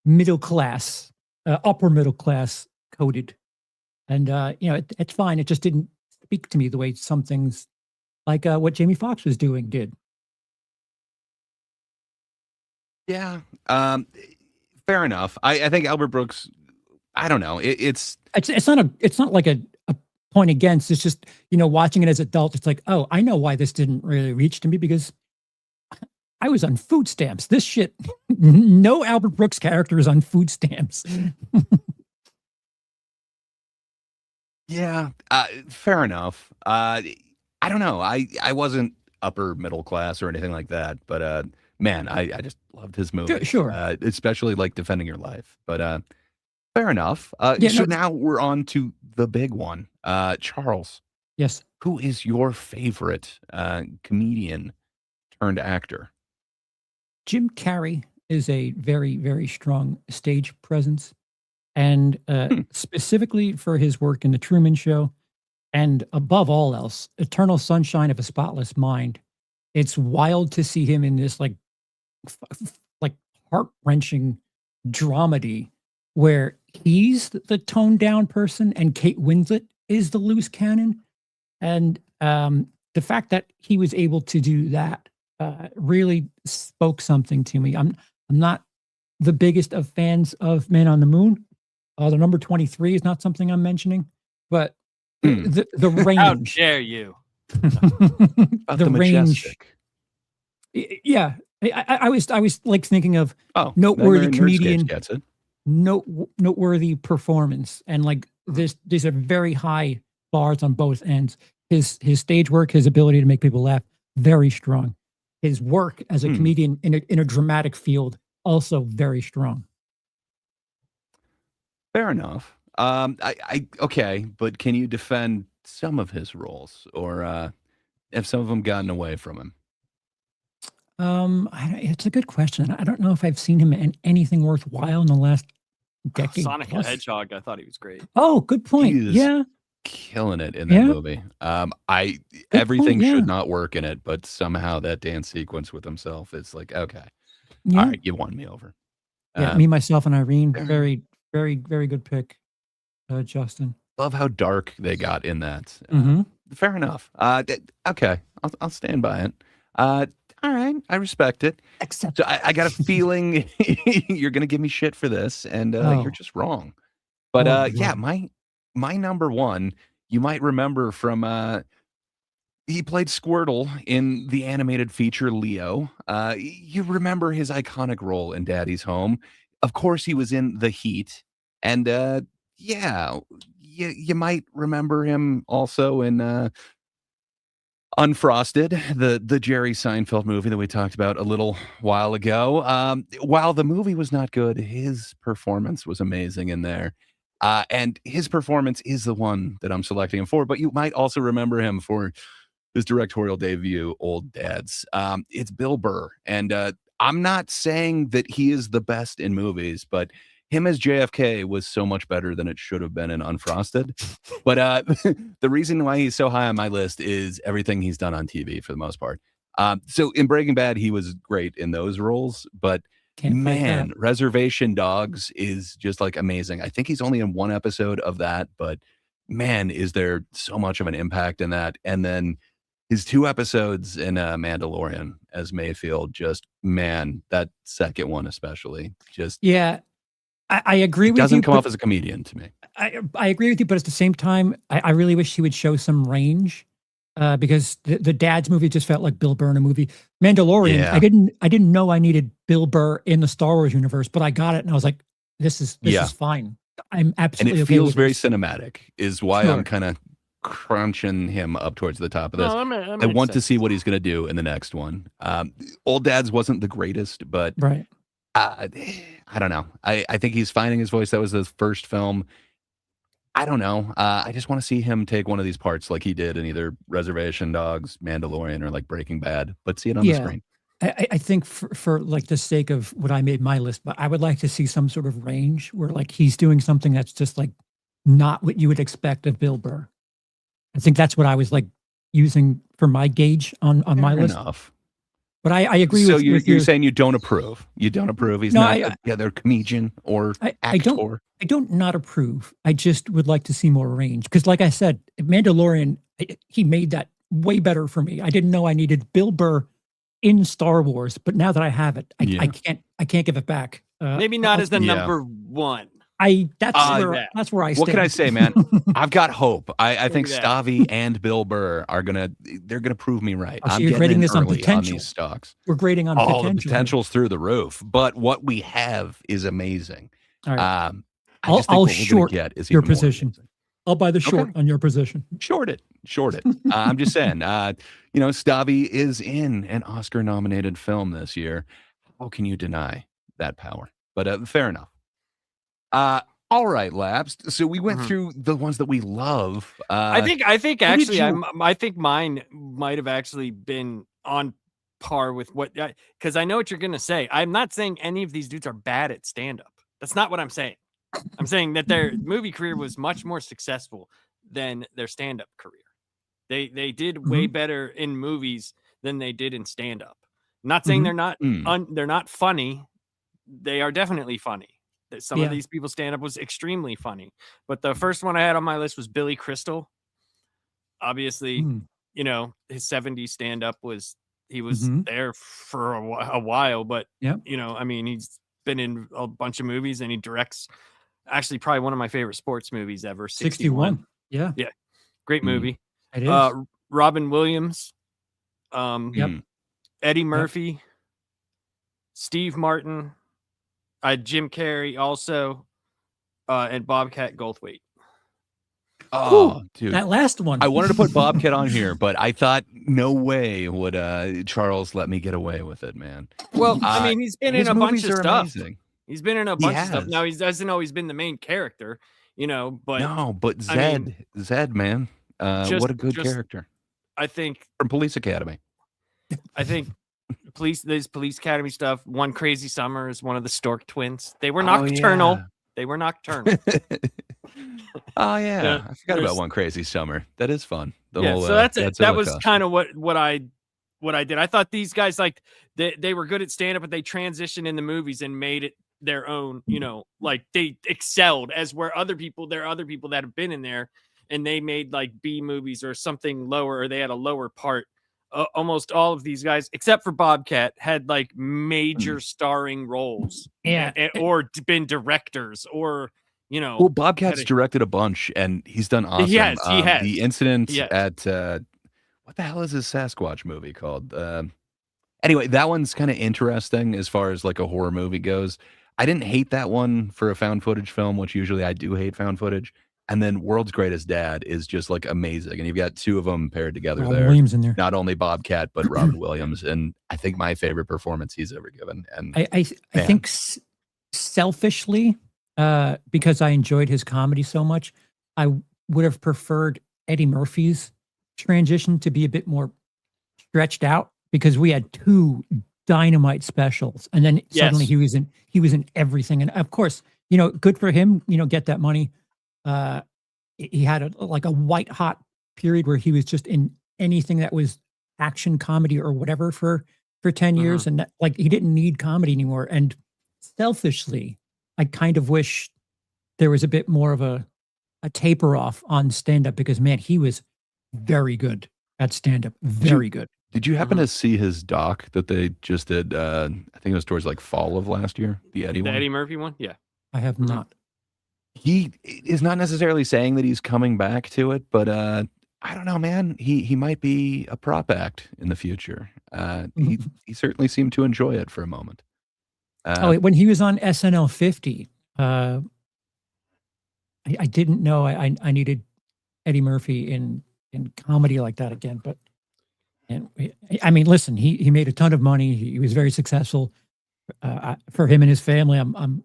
middle class, upper middle class coded. And, it's fine. It just didn't speak to me the way some things like what Jamie Foxx was doing did. Yeah, fair enough. I think Albert Brooks. I don't know. It's It's not like a point against. It's just, watching it as adult, it's like, oh, I know why this didn't really reach to me because I was on food stamps. This shit, no Albert Brooks character is on food stamps. yeah, fair enough. I don't know. I wasn't upper middle class or anything like that, but man, I just loved his Sure, movies, sure. especially like Defending Your Life. But fair enough. Yeah, So no, now we're on to the big one. Charles, yes. who is your favorite comedian turned actor? Jim Carrey is a very, very strong stage presence. And Hmm. specifically for his work in The Truman Show, and above all else, Eternal Sunshine of a Spotless Mind. It's wild to see him in this like heart-wrenching dramedy where he's the toned down person and Kate Winslet is the loose cannon. And the fact that he was able to do that really spoke something to me. I'm not the biggest of fans of Man on the Moon. The number 23 is not something I'm mentioning, but Hmm. the How range, dare you? About the the range. Majestic. Yeah, I was like thinking of Oh, noteworthy Nightmare in Nerdscapes comedian, gets it. noteworthy performance, and like these are very high bars on both ends. His stage work, his ability to make people laugh, very strong. His work as a Hmm. comedian in a dramatic field, also very strong. Fair enough. I okay, but can you defend some of his roles, or have some of them gotten away from him? It's a good question. I don't know if I've seen him in anything worthwhile in the last decade Sonic the plus. Hedgehog, I thought he was great. Oh, good point. He is Yeah, killing it in that yeah, movie. good Everything point. Yeah, should not work in it, but somehow that dance sequence with himself is like, okay, all yeah, right, you won me over. yeah. Uh, Me, myself, and Irene. fair enough. Very, very, very good pick, Justin. Love how dark they got in that. Hmm. Fair enough. Okay, I'll stand by it. All right, I respect it. Except, So I got a feeling you're gonna give me shit for this, and you're oh, just wrong. But yeah, horrible. my number one, you might remember from he played Squirtle in the animated feature Leo. You remember his iconic role in Daddy's Home. Of course, he was in The Heat, and yeah, you might remember him also in Unfrosted, the Jerry Seinfeld movie that we talked about a little while ago. While the movie was not good, his performance was amazing in there. And his performance is the one that I'm selecting him for, but you might also remember him for his directorial debut, Old Dads. It's Bill Burr. And I'm not saying that he is the best in movies, but him as JFK was so much better than it should have been in Unfrosted. But the reason why he's so high on my list is everything he's done on TV for the most part. So in Breaking Bad, he was great in those roles, but Can't fight that. man, Reservation Dogs is just like amazing. I think he's only in one episode of that, but man, is there so much of an impact in that. And then his 2 episodes in Mandalorian as Mayfield, just man, that second one especially, just Yeah, I agree with you. doesn't come but off as a comedian to me. I agree with you, but at the same time, I really wish he would show some range, because the Dad's movie just felt like Bill Burr in a movie. Mandalorian, Yeah. I didn't know I needed Bill Burr in the Star Wars universe, but I got it, and I was like, this is fine. I'm And absolutely it okay feels with very this. cinematic, is why Sure. I'm kind of crunching him up towards the top of this. No, I makes want to sense. see what he's going to do in the next one. Old Dad's wasn't the greatest, but Right. I don't know. I think he's finding his voice. That was his first film. I don't know. I just want to see him take one of these parts like he did in either Reservation Dogs, Mandalorian, or like Breaking Bad, but see it on the Yeah. screen. I think for like the sake of what I made my list, but I would like to see some sort of range where like he's doing something that's just like not what you would expect of Bill Burr. I think that's what I was like using for my gauge on my Fair list. enough. But I agree So with you're your, saying you don't approve? You don't approve? He's No, not they're comedian or I actor. don't I don't not approve. I just would like to see more range because, like I said, Mandalorian, he made that way better for me. I didn't know I needed Bill Burr in Star Wars, but now that I have it, I Yeah. can't give it back. Maybe not as the Yeah. number 1. That's where I stand. What can I say, man? I've got hope. I think Look at Stavi and Bill Burr they're gonna prove me right. Oh, so I'm you're getting grading in this on early potential. these stocks. We're grading on Oh, the potential. potential's through the roof. But what we have is amazing. All right. I just think I'll what we're short gonna get is your even more position. amazing. I'll buy the short Okay. on your position. Short it. I'm just saying, Stavi is in an Oscar-nominated film this year. How can you deny that power? But fair enough. All right, Labs. So we went Mhm. through the ones that we love. I think what did actually you- I think mine might have actually been on par with what, because I know what you're gonna say. I'm not saying any of these dudes are bad at stand-up. That's not what I'm saying. I'm saying that their movie career was much more successful than their stand-up career. They did way better in movies than they did in stand-up. Not saying they're not they're not funny. They are definitely funny. Some of Yeah. these people stand up was extremely funny. But the first one I had on my list was Billy Crystal. Obviously, his 70s stand up was there for a while, but Yep. I mean, he's been in a bunch of movies and he directs actually probably one of my favorite sports movies ever, 61. 61. Yeah, Great Mhm. movie. it is. Robin Williams, Yep. Eddie Murphy, Steve Martin, Jim Carrey also, and Bobcat Goldthwait. Oh, dude. That last one. I wanted to put Bobcat on here, but I thought no way would Charles let me get away with it, man. Well, I mean, he's been in His a bunch movies of are stuff. amazing. He's been in a bunch of stuff. has. Now he doesn't always been the main character, but No, but I mean, Zed, man. What a good just- character. I think From Police Academy. there's Police Academy stuff. One Crazy Summer is one of the Stork twins. They were Oh, nocturnal. yeah. They were nocturnal. Oh yeah, Yeah, I forgot there's- about One Crazy Summer. That is fun. The Yeah, whole, so that's it. Godzilla That was costume. kind of what I did. I thought these guys they were good at stand up, but they transitioned in the movies and made it their own. Like they excelled as where there are other people that have been in there and they made like B movies or something lower, or they had a lower part. Almost all of these guys, except for Bobcat, had like major starring roles. Yeah. or been directors, or Well, Bobcat's had a- directed a bunch, and he's done awesome. He has. The incident He has. at what the hell is his Sasquatch movie called? Anyway, that one's kind of interesting as far as like a horror movie goes. I didn't hate that one for a found footage film, which usually I do hate found footage. And then World's Greatest Dad is just like amazing, and you've got two of them paired together Robin there. Williams in there. Not only Bobcat, but Robin Williams, and I think my favorite performance he's ever given. And I Man. think selfishly, because I enjoyed his comedy so much, I would have preferred Eddie Murphy's transition to be a bit more stretched out because we had 2 dynamite specials, and then suddenly Yes. he was in everything. And of course, good for him, get that money. He had a white hot period where he was just in anything that was action comedy or whatever for 10 years. And he didn't need comedy anymore. And selfishly, I kind of wish there was a bit more of a taper off on stand-up, because man, he was very good at stand-up. Very good. Did you happen to see his doc that they just did? I think it was towards fall of last year. The Eddie one. Eddie Murphy one. Yeah. I have not. He is not necessarily saying that he's coming back to it, but I don't know, man. He might be a prop act in the future. He certainly seemed to enjoy it for a moment. When he was on SNL 50, I didn't know I needed Eddie Murphy in comedy like that again. But I mean, listen, he made a ton of money. He was very successful. For him and his family, I'm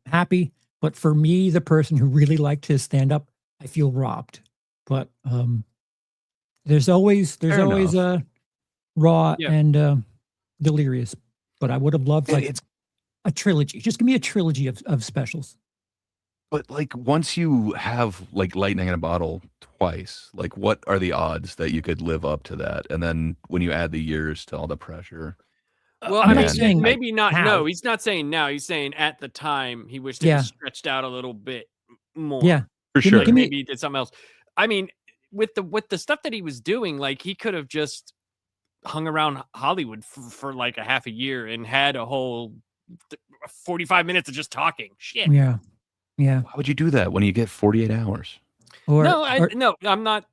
happy. But for me, the person who really liked his stand up, I feel robbed. But there's always Raw and Delirious. But I would have loved a trilogy. Just give me a trilogy of specials. But once you have lightning in a bottle twice, what are the odds that you could live up to that? And then when you add the years to all the pressure. Well, I'm I not mean, saying maybe not. now. No, he's not saying now. He's saying at the time he wished it was stretched out a little bit more. Yeah, for sure. Maybe he did something else. I mean, with the stuff that he was doing, he could have just hung around Hollywood for a half a year and had a whole 45 minutes of just talking shit. Yeah. Why would you do that when you get 48 hours? No, I'm not.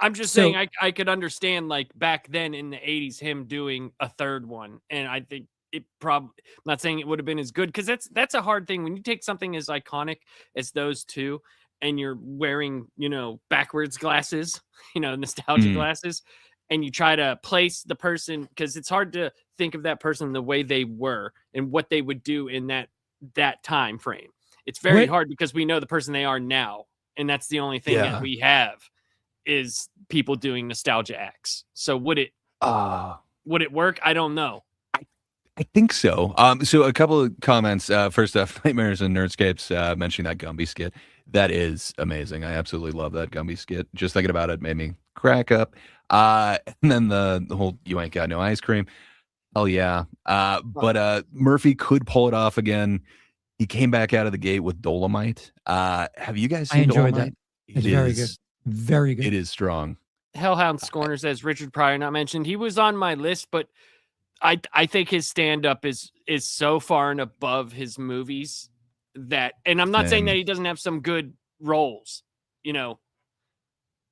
I'm just saying I could understand back then in the 80s him doing a third one, and I think it probably, I'm not saying it would have been as good, because that's a hard thing when you take something as iconic as those two and you're wearing backwards glasses, nostalgia glasses, and you try to place the person, because it's hard to think of that person the way they were and what they would do in that time frame. It's very hard because we know the person they are now, and that's the only thing that we have is people doing nostalgia acts. So would it work? I don't know. I think so. So a couple of comments. First off, Nightmares and Nerdscapes mentioning that Gumby skit. That is amazing. I absolutely love that Gumby skit. Just thinking about it made me crack up. And then the whole "you ain't got no ice cream." Oh yeah. But Murphy could pull it off again. He came back out of the gate with Dolomite. Have you guys seen enjoyed Dolomite? that. It's very good. Very good. It is strong. Hellhound Scorner says Richard Pryor not mentioned. He was on my list, but I think his stand-up is so far and above his movies that, and I'm not saying that he doesn't have some good roles,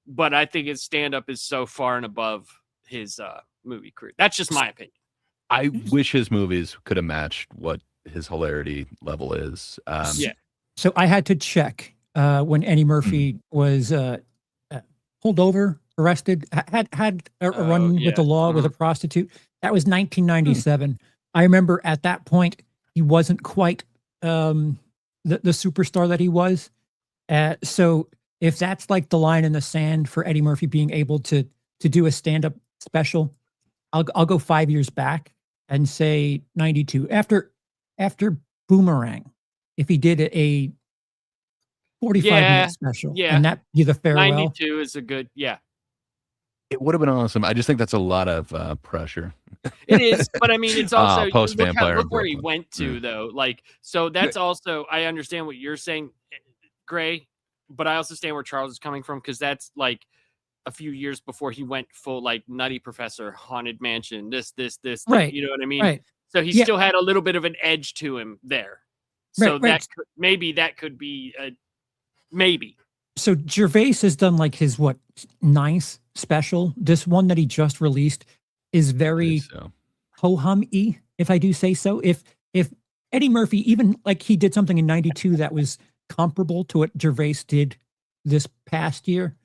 but I think his stand-up is so far and above his movie career. That's just my opinion. I wish his movies could have matched what his hilarity level is. So I had to check when Eddie Murphy was pulled over, arrested, had a run with the law with a prostitute. That was 1997. I remember at that point he wasn't quite the superstar that he was. So if that's the line in the sand for Eddie Murphy being able to do a stand-up special, I'll go 5 years back and say 92. After Boomerang, if he did a 45-minute special, and that be the farewell. 92 is a good, It would have been awesome. I just think that's a lot of pressure. It is, but I mean, it's also post-Vampire look where he went to, though. So that's also, I understand what you're saying, Gray, but I also understand where Charles is coming from, because that's a few years before he went full Nutty Professor, Haunted Mansion, this, right? You know what I mean? Right. So he still had a little bit of an edge to him there. So maybe that could be maybe. So Gervais has done his ninth special. This one that he just released is very ho-hum-y, if I do say so. If Eddie Murphy, even he did something in 92 that was comparable to what Gervais did this past year,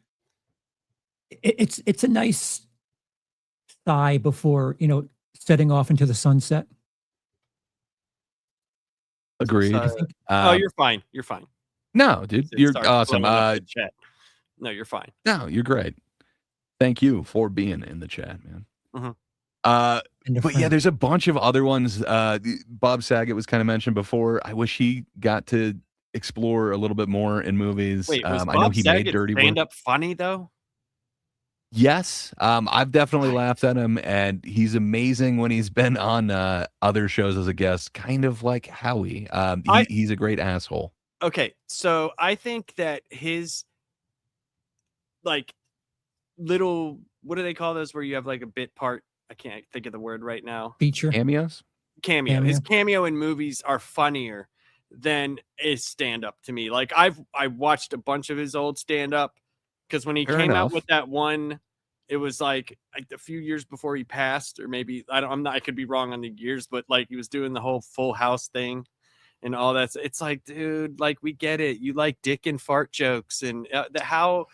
it's a nice sigh before setting off into the sunset. Agreed. You're fine. You're fine. No, dude, you're awesome. Chat. No, you're fine. No, you're great. Thank you for being in the chat, man. And But yeah, there's a bunch of other ones. Bob Saget was kind of mentioned before. I wish he got to explore a little bit more in movies. Wait, was I know Bob he made Saget Dirty Work. stand up funny though? Yes, I've definitely laughed at him, and he's amazing when he's been on other shows as a guest, kind of like Howie. He's a great asshole. Okay, so I think that his like little, what do they call those where you have like a bit part? I can't think of the word right now. feature. Cameos? Cameo. His cameo in movies are funnier than his stand up to me. Like I watched a bunch of his old stand up because when he Fair came out enough. with that one, it was like a few years before he passed, or maybe I could be wrong on the years, but like he was doing the whole Full House thing and all that. It's like, dude, like we get it. You like dick and fart jokes, and how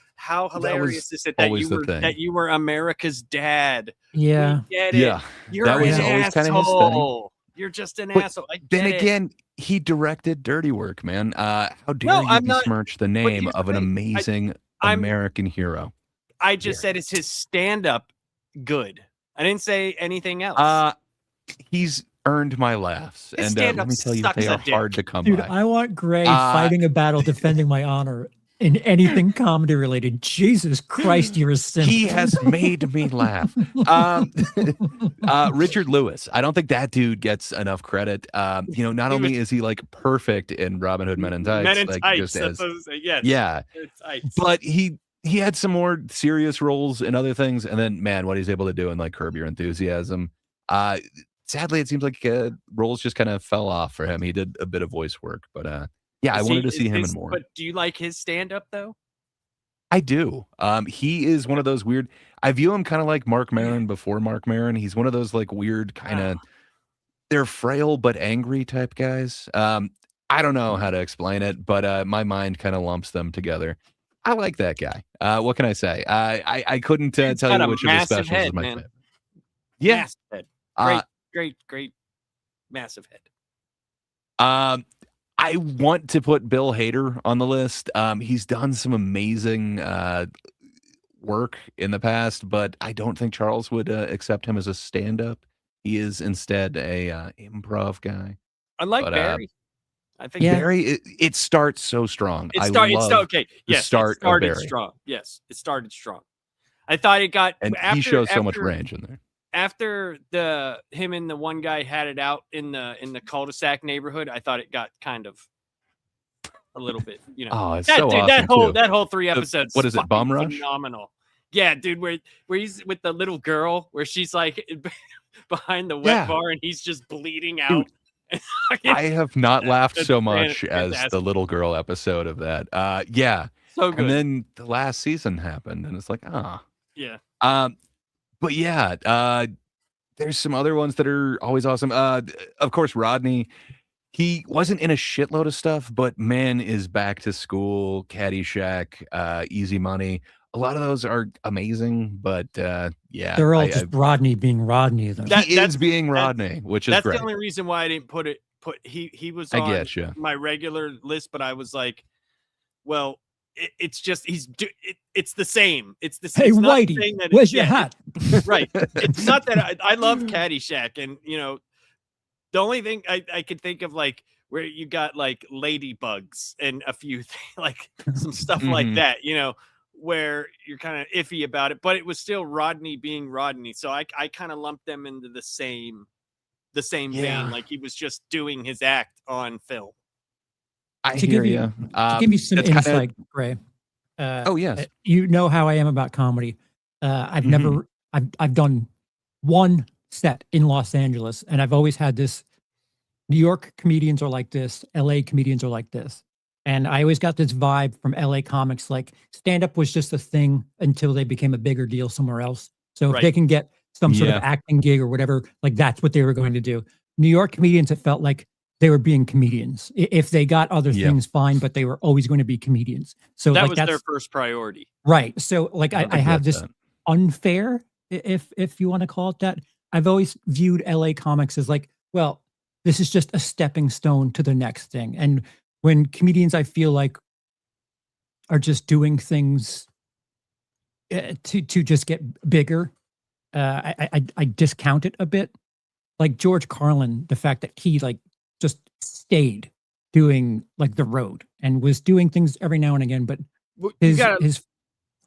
hilarious is it that always the thing. you were America's dad? Yeah. We get it. Yeah, You're that was an always kind of his thing. asshole. You're just an But asshole. I get then it. again, he directed Dirty Work, man. How dare No, you I'm not- besmirch the but name here's of the an thing. amazing I'm- American hero? I just said, is his stand up good? I didn't say anything else. He's earned my laughs, His and stand-up let me tell you, sucks they a are dick. hard to come Dude, by. I want Gray Uh, fighting a battle defending my honor in anything comedy related. Jesus Christ, you're a simp. He has made me laugh. Richard Lewis. I don't think that dude gets enough credit. Not He only was- is he like perfect in Robin Hood Men in Tights, Men in like Tights. just That's as what I was saying. Yes. yeah, Men in Tights. but he had some more serious roles in other things, and then man, what he's able to do in like Curb Your Enthusiasm. Sadly, it seems like roles just kind of fell off for him. He did a bit of voice work, but yeah, I wanted to see him in more. But do you like his stand up though? I do. He is one of those weird. I view him kind of like Mark Maron before Mark Maron. He's one of those like weird kind of. They're frail but angry type guys. I don't know how to explain it, but my mind kind of lumps them together. I like that guy. What can I say? I couldn't tell Dude's got you a which of his massive specials is head, my man. favorite. Yeah. Massive head. Great, Uh, great, massive head. I want to put Bill Hader on the list. He's done some amazing work in the past, but I don't think Charles would accept him as a stand-up. He is instead a improv guy. I like But, Barry. I think Yeah. Barry, it starts so strong. It started the Yes, start it of started Barry. strong. Yes, it started strong. I thought it got And after, he shows so much after- range in there. After him and the one guy had it out in the cul-de-sac neighborhood, I thought it got kind of a little bit, Oh, it's that so dude, awesome, too. that whole 3 episodes. what is it, fucking Bum Rush? Phenomenal. Yeah, dude, where he's with the little girl, where she's like behind the wet Yeah. bar and he's just bleeding out. I have not laughed that's so much as fantastic. the little girl episode of that. Yeah. So good. And then the last season happened, and it's like, yeah. But yeah, there's some other ones that are always awesome. Of course, Rodney. He wasn't in a shitload of stuff, but man is Back to School, Caddyshack, Easy Money. A lot of those are amazing, but yeah, They're all just Rodney being Rodney. Though. he is being Rodney, which is That's great. the only reason why I didn't put he was I on get you. my regular list, but I was like, well, it's just it's the same. It's the same. Hey, it's not Whitey, saying that where's your hat? Right. It's not that I love Caddyshack, and the only thing I could think of, like, where you got like ladybugs and a few like some stuff like Mhm. that, where you're kind of iffy about it, but it was still Rodney being Rodney. So I kind of lumped them into the same Yeah. vein, like he was just doing his act on film. I To hear give you. To give you some that's kinda- insight, Gray. Oh yes. You know how I am about comedy. I've never, I've done one set in Los Angeles, and I've always had this. New York comedians are like this. LA comedians are like this. And I always got this vibe from LA comics, like stand-up was just a thing until they became a bigger deal somewhere else. So if Right. they can get some sort Yeah. of acting gig or whatever, like that's what they were going to do. New York comedians, it felt like they were being comedians. If they got other Yeah. things, fine, but they were always going to be comedians. So That like was that's their first priority. right. So like I have get this that. unfair, if you want to call it that. I've always viewed LA comics as like, well, this is just a stepping stone to the next thing. And when comedians, I feel like, are just doing things to just get bigger, I discount it a bit. Like George Carlin, the fact that he like just stayed doing like the road and was doing things every now and again, but You his gotta his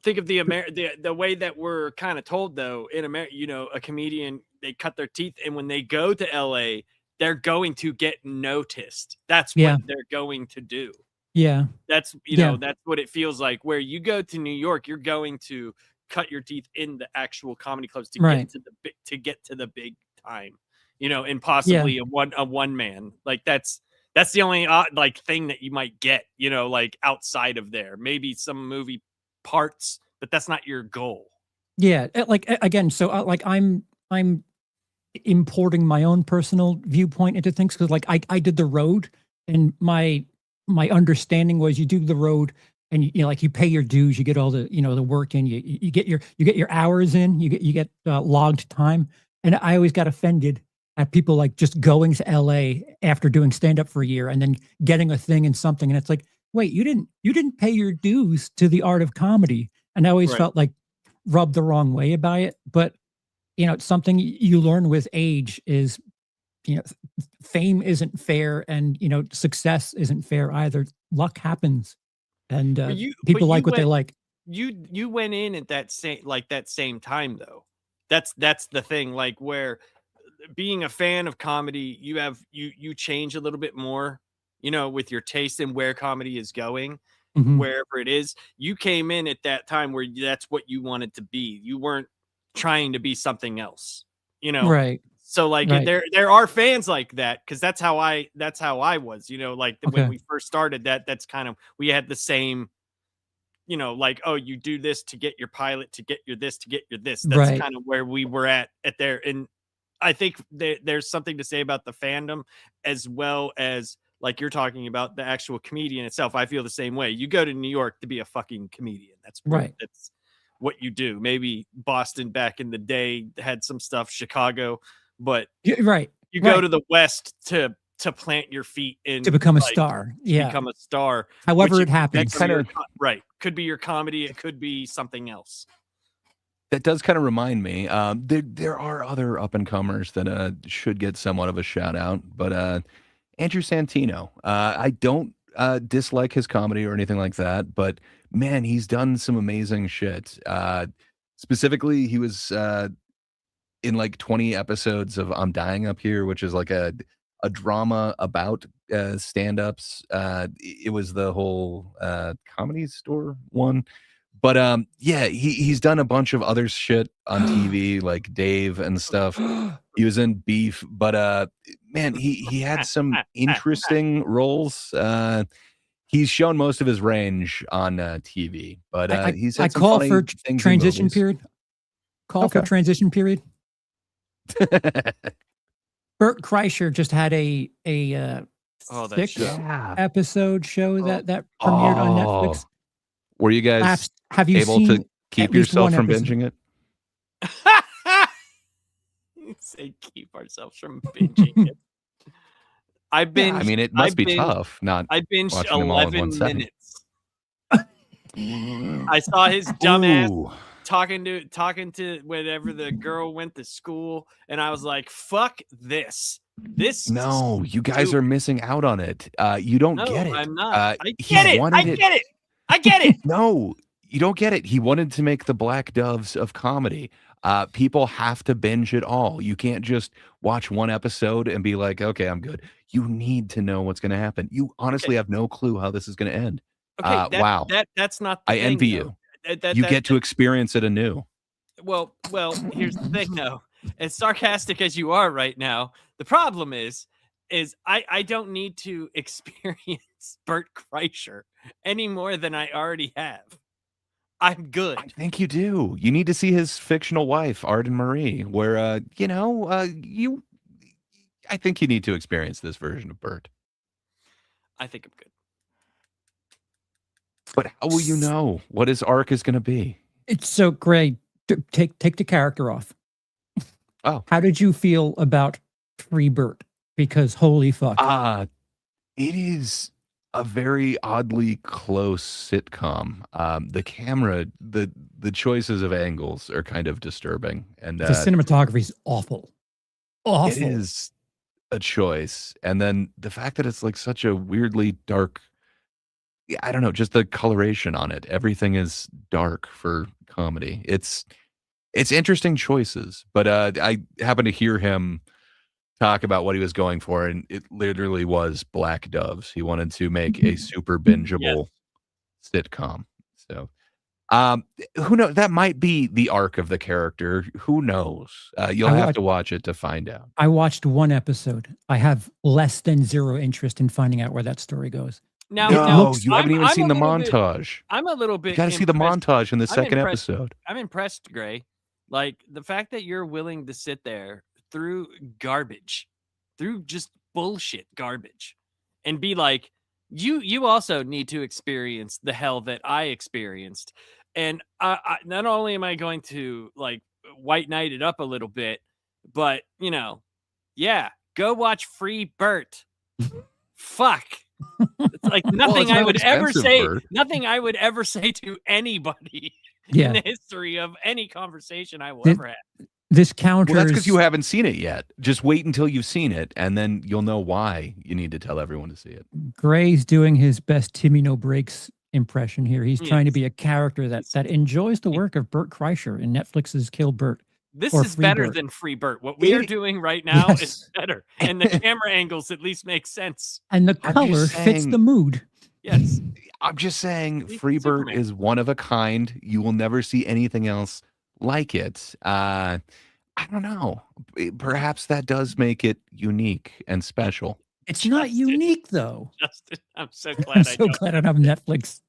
think of the way that we're kind of told though in America. You know, a comedian, they cut their teeth, and when they go to LA, they're going to get noticed. That's Yeah. what they're going to do. yeah That's Yeah. that's what it feels like. Where you go to New York, you're going to cut your teeth in the actual comedy clubs to Right. get to the big time. You know, and possibly a one man. Like that's the only like thing that you might get. You know, like outside of there, maybe some movie parts, but that's not your goal. Yeah, like again, so like I'm importing my own personal viewpoint into things because like I did the road and my understanding was you do the road and you know like you pay your dues, you get all the the work in, you get your hours in, you get logged time, and I always got offended at people like just going to LA after doing stand up for a year and then getting a thing in something, and it's like wait, you didn't pay your dues to the art of comedy, and I always Right. felt like rubbed the wrong way about it, but it's something you learn with age is, fame isn't fair and, success isn't fair either. Luck happens and people like what they like. You went in at that same time though. That's the thing, like where being a fan of comedy, you change a little bit more, with your taste and where comedy is going, Mhm. wherever it is. You came in at that time where that's what you wanted to be. You weren't trying to be something else, Right. So like Right. there are fans like that because that's how I was, like when Okay. we first started that's kind of we had the same, like, oh, you do this to get your pilot, to get your this, to get your this. That's Right. kind of where we were at there. And I think there's something to say about the fandom as well as like you're talking about the actual comedian itself. I feel the same way. You go to New York to be a fucking comedian. That's Right. what you do. Maybe Boston back in the day had some stuff, Chicago, but Right. you go Right. to the West to plant your feet in To become a like, star. to Yeah. become a star. However which it happens. that's your Kinda- right. Could be your comedy. It could be something else. That does kind of remind me. There are other up and comers that should get somewhat of a shout out, but Andrew Santino. I don't dislike his comedy or anything like that, but man, he's done some amazing shit. Specifically, he was in like 20 episodes of I'm Dying Up Here, which is like a drama about stand-ups. It was the whole Comedy Store one. But yeah, he's done a bunch of other shit on TV, like Dave and stuff. He was in Beef, but man, he had some interesting roles. He's shown most of his range on TV, but he's I had some call funny for things in transition movies. period. Call for Okay. transition period. Bert Kreischer just had a Oh, that six show. Yeah. episode show Oh. that premiered on Netflix. Were you guys Have you able seen to at keep least yourself one from episode? binging it? You say keep ourselves from binging it. I Yeah, binged. I mean, it must be binged- tough not I binged watching them all in 11 one setting. minutes. I saw his dumbass Ooh. talking to whenever the girl went to school, and I was like, "Fuck this! This No, you guys are missing out on it. You don't no, get it. I'm not. I He get it. I wanted get it. I get it." No, you don't get it. He wanted to make the Black Doves of comedy. People have to binge it all. You can't just watch one episode and be like, okay, I'm good. You need to know what's going to happen. You honestly have no clue how this is going to end. Okay, Wow. that's not the I thing, envy though. you. That- You that- get to experience it anew. Well, here's the thing though. As sarcastic as you are right now, the problem is I don't need to experience Bert Kreischer any more than I already have. I'm good. I think you do. You need to see his fictional wife, Arden Marie, where I think you need to experience this version of Bert. I think I'm good. But how will you know what his arc is going to be? It's so great. Take the character off. Oh. How did you feel about Free Bert? Because holy fuck. It is a very oddly close sitcom. The camera, the choices of angles are kind of disturbing, and The cinematography is awful. Awful. it is a choice. And then the fact that it's like such a weirdly dark, yeah, I don't know, just the coloration on it. Everything is dark for comedy. It's interesting choices, but I happened to hear him talk about what he was going for, and it literally was Black Doves. He wanted to make a super bingeable sitcom. So, who knows? That might be the arc of the character. Who knows? You'll have to watch it to find out. I watched one episode. I have less than zero interest in finding out where that story goes. Now, No, you haven't even I'm seen a the little bit- montage. I'm a little bit. You got to see the impressed- montage in the I'm second impressed. episode. I'm impressed, Gray. Like the fact that you're willing to sit there through garbage, through just bullshit garbage, and be like, you also need to experience the hell that I experienced. And not only am I going to like white knight it up a little bit, but yeah, go watch Free Burt. Fuck. It's like nothing it's I no would ever expensive say. Burt. Nothing I would ever say to anybody Yeah. in the history of any conversation I will ever have. This counters. Well, that's because you haven't seen it yet. Just wait until you've seen it, and then you'll know why you need to tell everyone to see it. Gray's doing his best Timmy No Breaks impression here. He's trying to Yes. be a character that enjoys the work of Burt Kreischer in Netflix's Kill Burt. This Or is Free better Burt. than Free Burt. What we are It- doing right now Yes. is better, and the camera angles at least make sense. And the I'm color just fits saying- the mood. Yes, I'm just saying, He's Freebird Superman. is one of a kind. You will never see anything else like it. I don't know. Perhaps that does make it unique and special. It's not Justin. unique though. Justin, I'm so I'm glad I so don't. glad I don't have Netflix.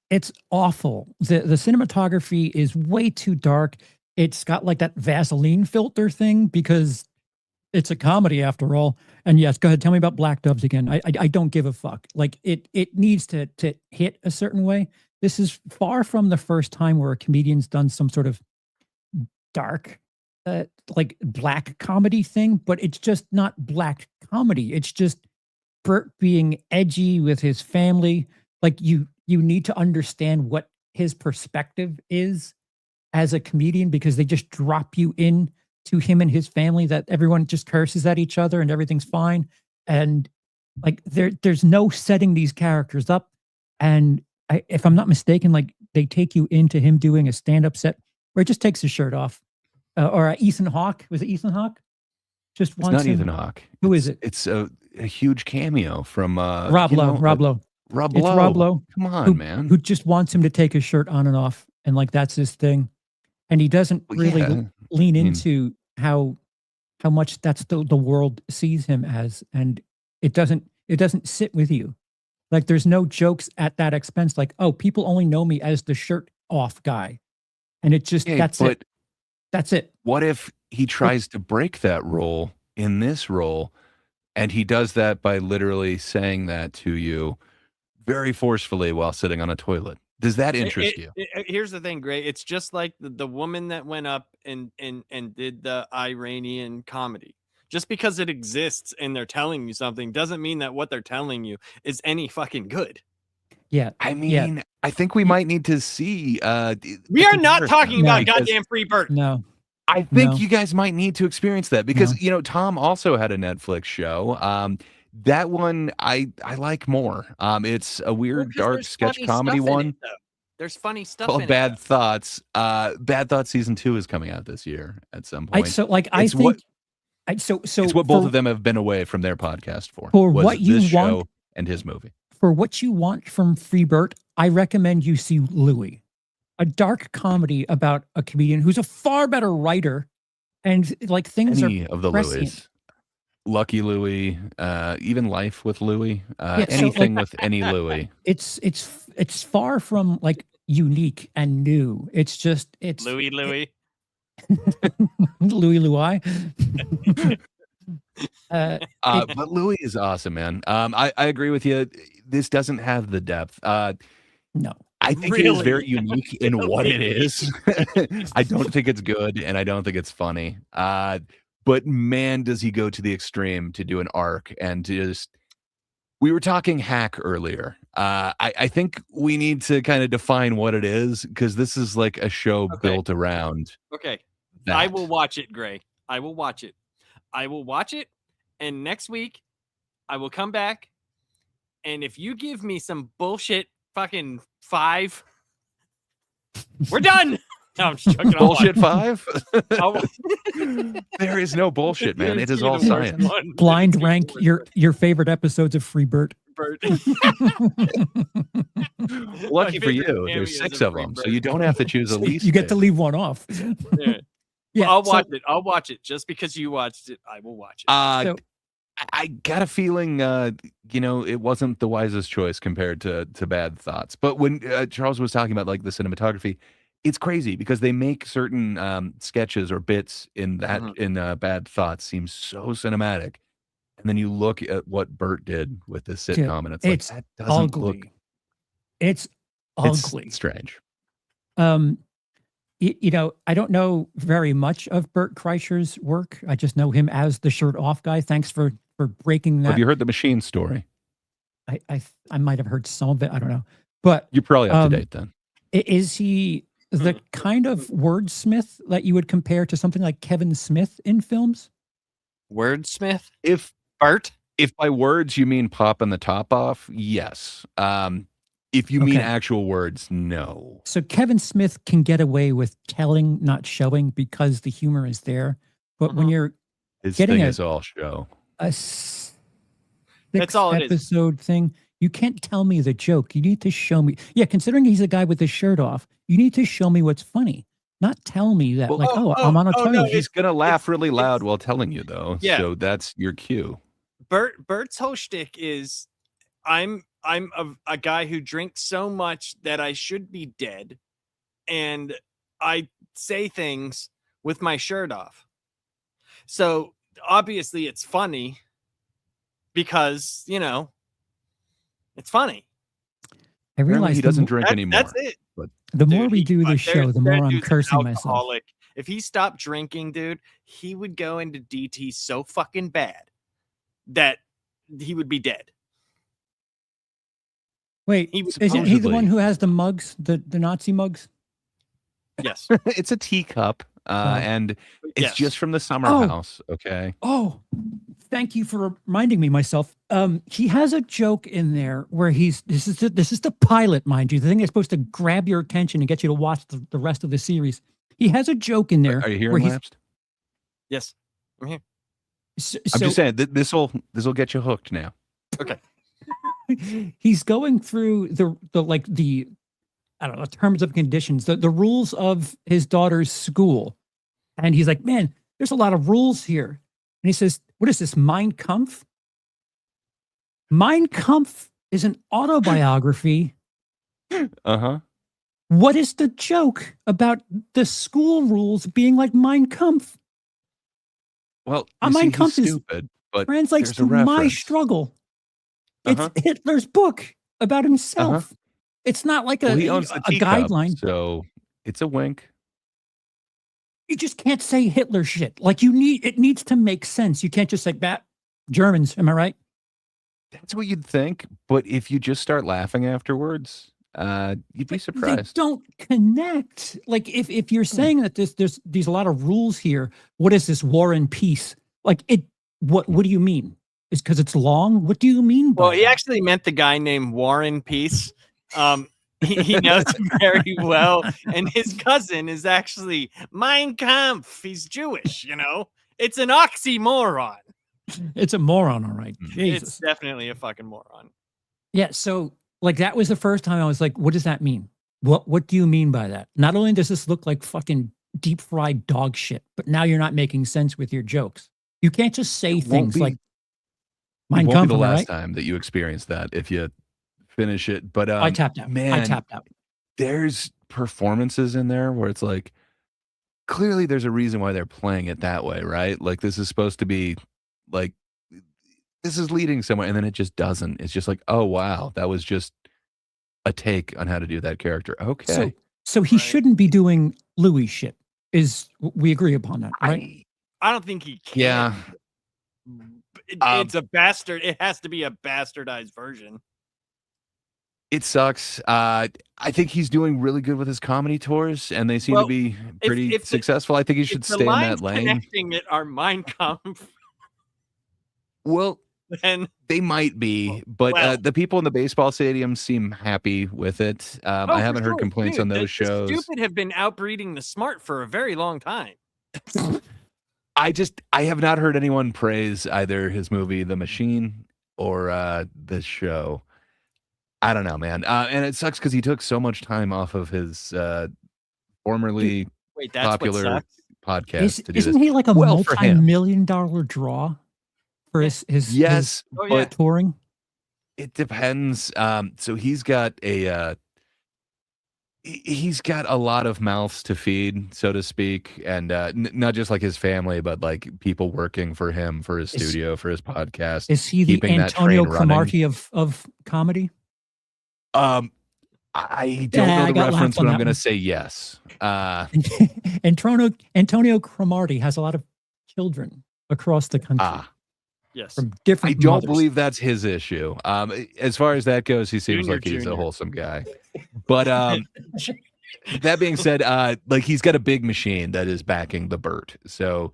It's awful. The cinematography is way too dark. It's got like that Vaseline filter thing because it's a comedy after all. And yes, go ahead. Tell me about Black Doves again. I don't give a fuck. Like it needs to hit a certain way. This is far from the first time where a comedian's done some sort of dark, like black comedy thing, but it's just not black comedy. It's just Bert being edgy with his family. Like you need to understand what his perspective is as a comedian because they just drop you in to him and his family that everyone just curses at each other and everything's fine. And like there's no setting these characters up. And if I'm not mistaken, like they take you into him doing a stand-up set where he just takes his shirt off. Or Ethan Hawke. Was it Ethan Hawke? Just It's wants not him- Ethan Hawke. Who is it? It's a huge cameo from Rob Lowe. Rob Lowe. Rob It's Lowe. Rob Lowe. Come on, who, man. who just wants him to take his shirt on and off, and like that's his thing, and he doesn't Well, really yeah. lean mean- into how much that's the world sees him as, and it doesn't sit with you. Like there's no jokes at that expense. Like, oh, people only know me as the shirt off guy, and it just Okay, that's but it. That's it. what if he tries to break that rule in this role, and he does that by literally saying that to you very forcefully while sitting on a toilet? Does that interest you? Here's the thing, Gray. It's just like the woman that went up and did the Iranian comedy. Just because it exists and they're telling you something doesn't mean that what they're telling you is any fucking good. Yeah. I mean, I think we might need to see. We are not talking No, about because goddamn Free Burt. No. I think No. you guys might need to experience that because Tom also had a Netflix show. That one I like more. It's a weird, dark sketch comedy one There's funny stuff called in Bad it. Thoughts. Bad Thoughts season 2 is coming out this year at some I point. so like I It's think what- so it's what both of them have been away from their podcast for. For was what you this want- show and his movie. for what you want from Freebird, I recommend you see Louie, a dark comedy about a comedian who's a far better writer, and like things Any are of the prescient. Louis. Lucky Louie, even Life with Louie, Yeah, so, anything with any Louie. It's far from like unique and new. It's just it's Louis. Louis. But Louis is awesome, man. I agree with you. This doesn't have the depth. No. I think it is Really? very unique in what it is. I don't think it's good, and I don't think it's funny. But man, does he go to the extreme to do an arc and to just We were talking hack earlier. I think we need to kind of define what it is, because this is like a show built around Okay. that. I will watch it, Gray. I will watch it. I will watch it. And next week, I will come back. And if you give me some bullshit fucking 5, we're done. No, I'm just joking. I'll Bullshit watch 5? it. I'll- There is no bullshit, man. It is You're all the worst science. one. Blind You're the rank worst your favorite episodes of Freebird. Bert. Lucky for favorite you, cameos there's 6 of of them, so Freebird. you don't have to choose a least. You get to favorite. leave one off. Yeah. Yeah, I'll so- watch it. I'll watch it. Just because you watched it, I will watch it. So- I got a feeling, it wasn't the wisest choice compared to Bad Thoughts. But when Charles was talking about like the cinematography, it's crazy because they make certain sketches or bits in that in Bad Thoughts seem so cinematic, and then you look at what Bert did with this sitcom, and it's like that doesn't ugly. look. It's ugly. It's strange. I don't know very much of Bert Kreischer's work. I just know him as the shirt off guy. Thanks for breaking that. Have you heard the Machine story? I might have heard some of it. I don't know, but You're probably up to date then. is he the kind of wordsmith that you would compare to something like Kevin Smith in films? Wordsmith? If Bert? by words you mean popping the top off, yes. If you mean Okay. actual words, no. So Kevin Smith can get away with telling, not showing, because the humor is there. But when you're His getting thing a- is all show. a That's all it is. episode thing, you can't tell me the joke. You need to show me. Yeah, considering he's a guy with his shirt off, you need to show me what's funny, not tell me that I'm on a no, television. He's gonna laugh really loud while telling you, though. Yeah. So that's your cue. Bert's whole shtick is I'm a guy who drinks so much that I should be dead, and I say things with my shirt off. So obviously it's funny because it's funny. I Apparently realize he doesn't drink anymore. That's it. But the more Dude, we do this show, the more I'm dude's an cursing myself. alcoholic. If he stopped drinking, dude, he would go into DT so fucking bad that he would be dead. Wait, He was isn't he the one supposedly- who has the mugs, the Nazi mugs? Yes. it's a teacup, and it's Yes. just from the summer Oh. house. Okay. Oh, thank you for reminding me myself. He has a joke in there where this is the pilot, mind you, the thing that's supposed to grab your attention and get you to watch the rest of the series. He has a joke in there. Are you where hearing lapsed? Yes. I'm here. I'm just saying this will get you hooked now. Okay. He's going through the I don't know, terms of conditions, the rules of his daughter's school. And he's like, man, there's a lot of rules here. And he says, what is this, Mein Kampf? Mein Kampf is an autobiography. Uh-huh. What is the joke about the school rules being like Mein Kampf? Well, Mein he's Kampf is stupid, but Translates there's a to my reference. struggle. It's Uh-huh. Hitler's book about himself. It's not like Well, a he owns the a teacup, guideline. so it's a wink. You just can't say Hitler shit. Like it needs to make sense. You can't just say that Germans. Am I right? That's what you'd think, but if you just start laughing afterwards, you'd be They surprised. don't connect. Like if you're saying that there's a lot of rules here, what is this, War and Peace? Like what do you mean? Is because it's long? What do you mean by Well, he that? actually meant the guy named Warren Peace. He knows him very well, and his cousin is actually Mein Kampf. He's Jewish, It's an oxymoron. It's a moron, all right. Mm. Jesus. It's definitely a fucking moron. Yeah, so like that was the first time I was like, what does that mean? What do you mean by that? Not only does this look like fucking deep fried dog shit, but now you're not making sense with your jokes. You can't just say It won't things be- like It Mein won't Kampf, be the am I last right? time that you experience that if you finish it. But I tapped out. man, I tapped out. there's performances in there where it's like clearly there's a reason why they're playing it that way, right? Like this is supposed to be like this is leading somewhere, and then it just doesn't. It's just like, oh wow, that was just a take on how to do that character. Okay. So he Right. shouldn't be doing Louis shit. We agree upon that, right? I don't think he can. Yeah. It's a bastard. It has to be a bastardized version. It sucks. I think he's doing really good with his comedy tours, and they seem to Well, be if- pretty if the- successful. I think he If should the stay in lines that lane. connecting it are Mein Kampf, Well, then they might be, but well. the people in the baseball stadium seem happy with it. Oh, I for haven't heard sure. complaints Dude, on those the shows. stupid have been outbreeding the smart for a very long time. I have not heard anyone praise either his movie The Machine or this show. I don't know, man. And it sucks because he took so much time off of his formerly Wait, that's what popular sucks. podcast to do Isn't this. he like a Well, for him. multi-million-dollar draw for his Yes, Oh, yeah. but touring? it depends. So he's got he's got a lot of mouths to feed, so to speak, and not just like his family, but like people working for him, for his studio, for his podcast. Is he the keeping that Antonio train running. Cromartie of comedy? I don't Yeah, know I the got laughed reference, on but I'm that going to one. say yes. Antonio Cromartie has a lot of children across the country Yes. from I different don't mothers. believe that's his issue. As far as that goes, he seems Junior, like he's a junior. wholesome guy. But that being said, like he's got a big machine that is backing the Burt. So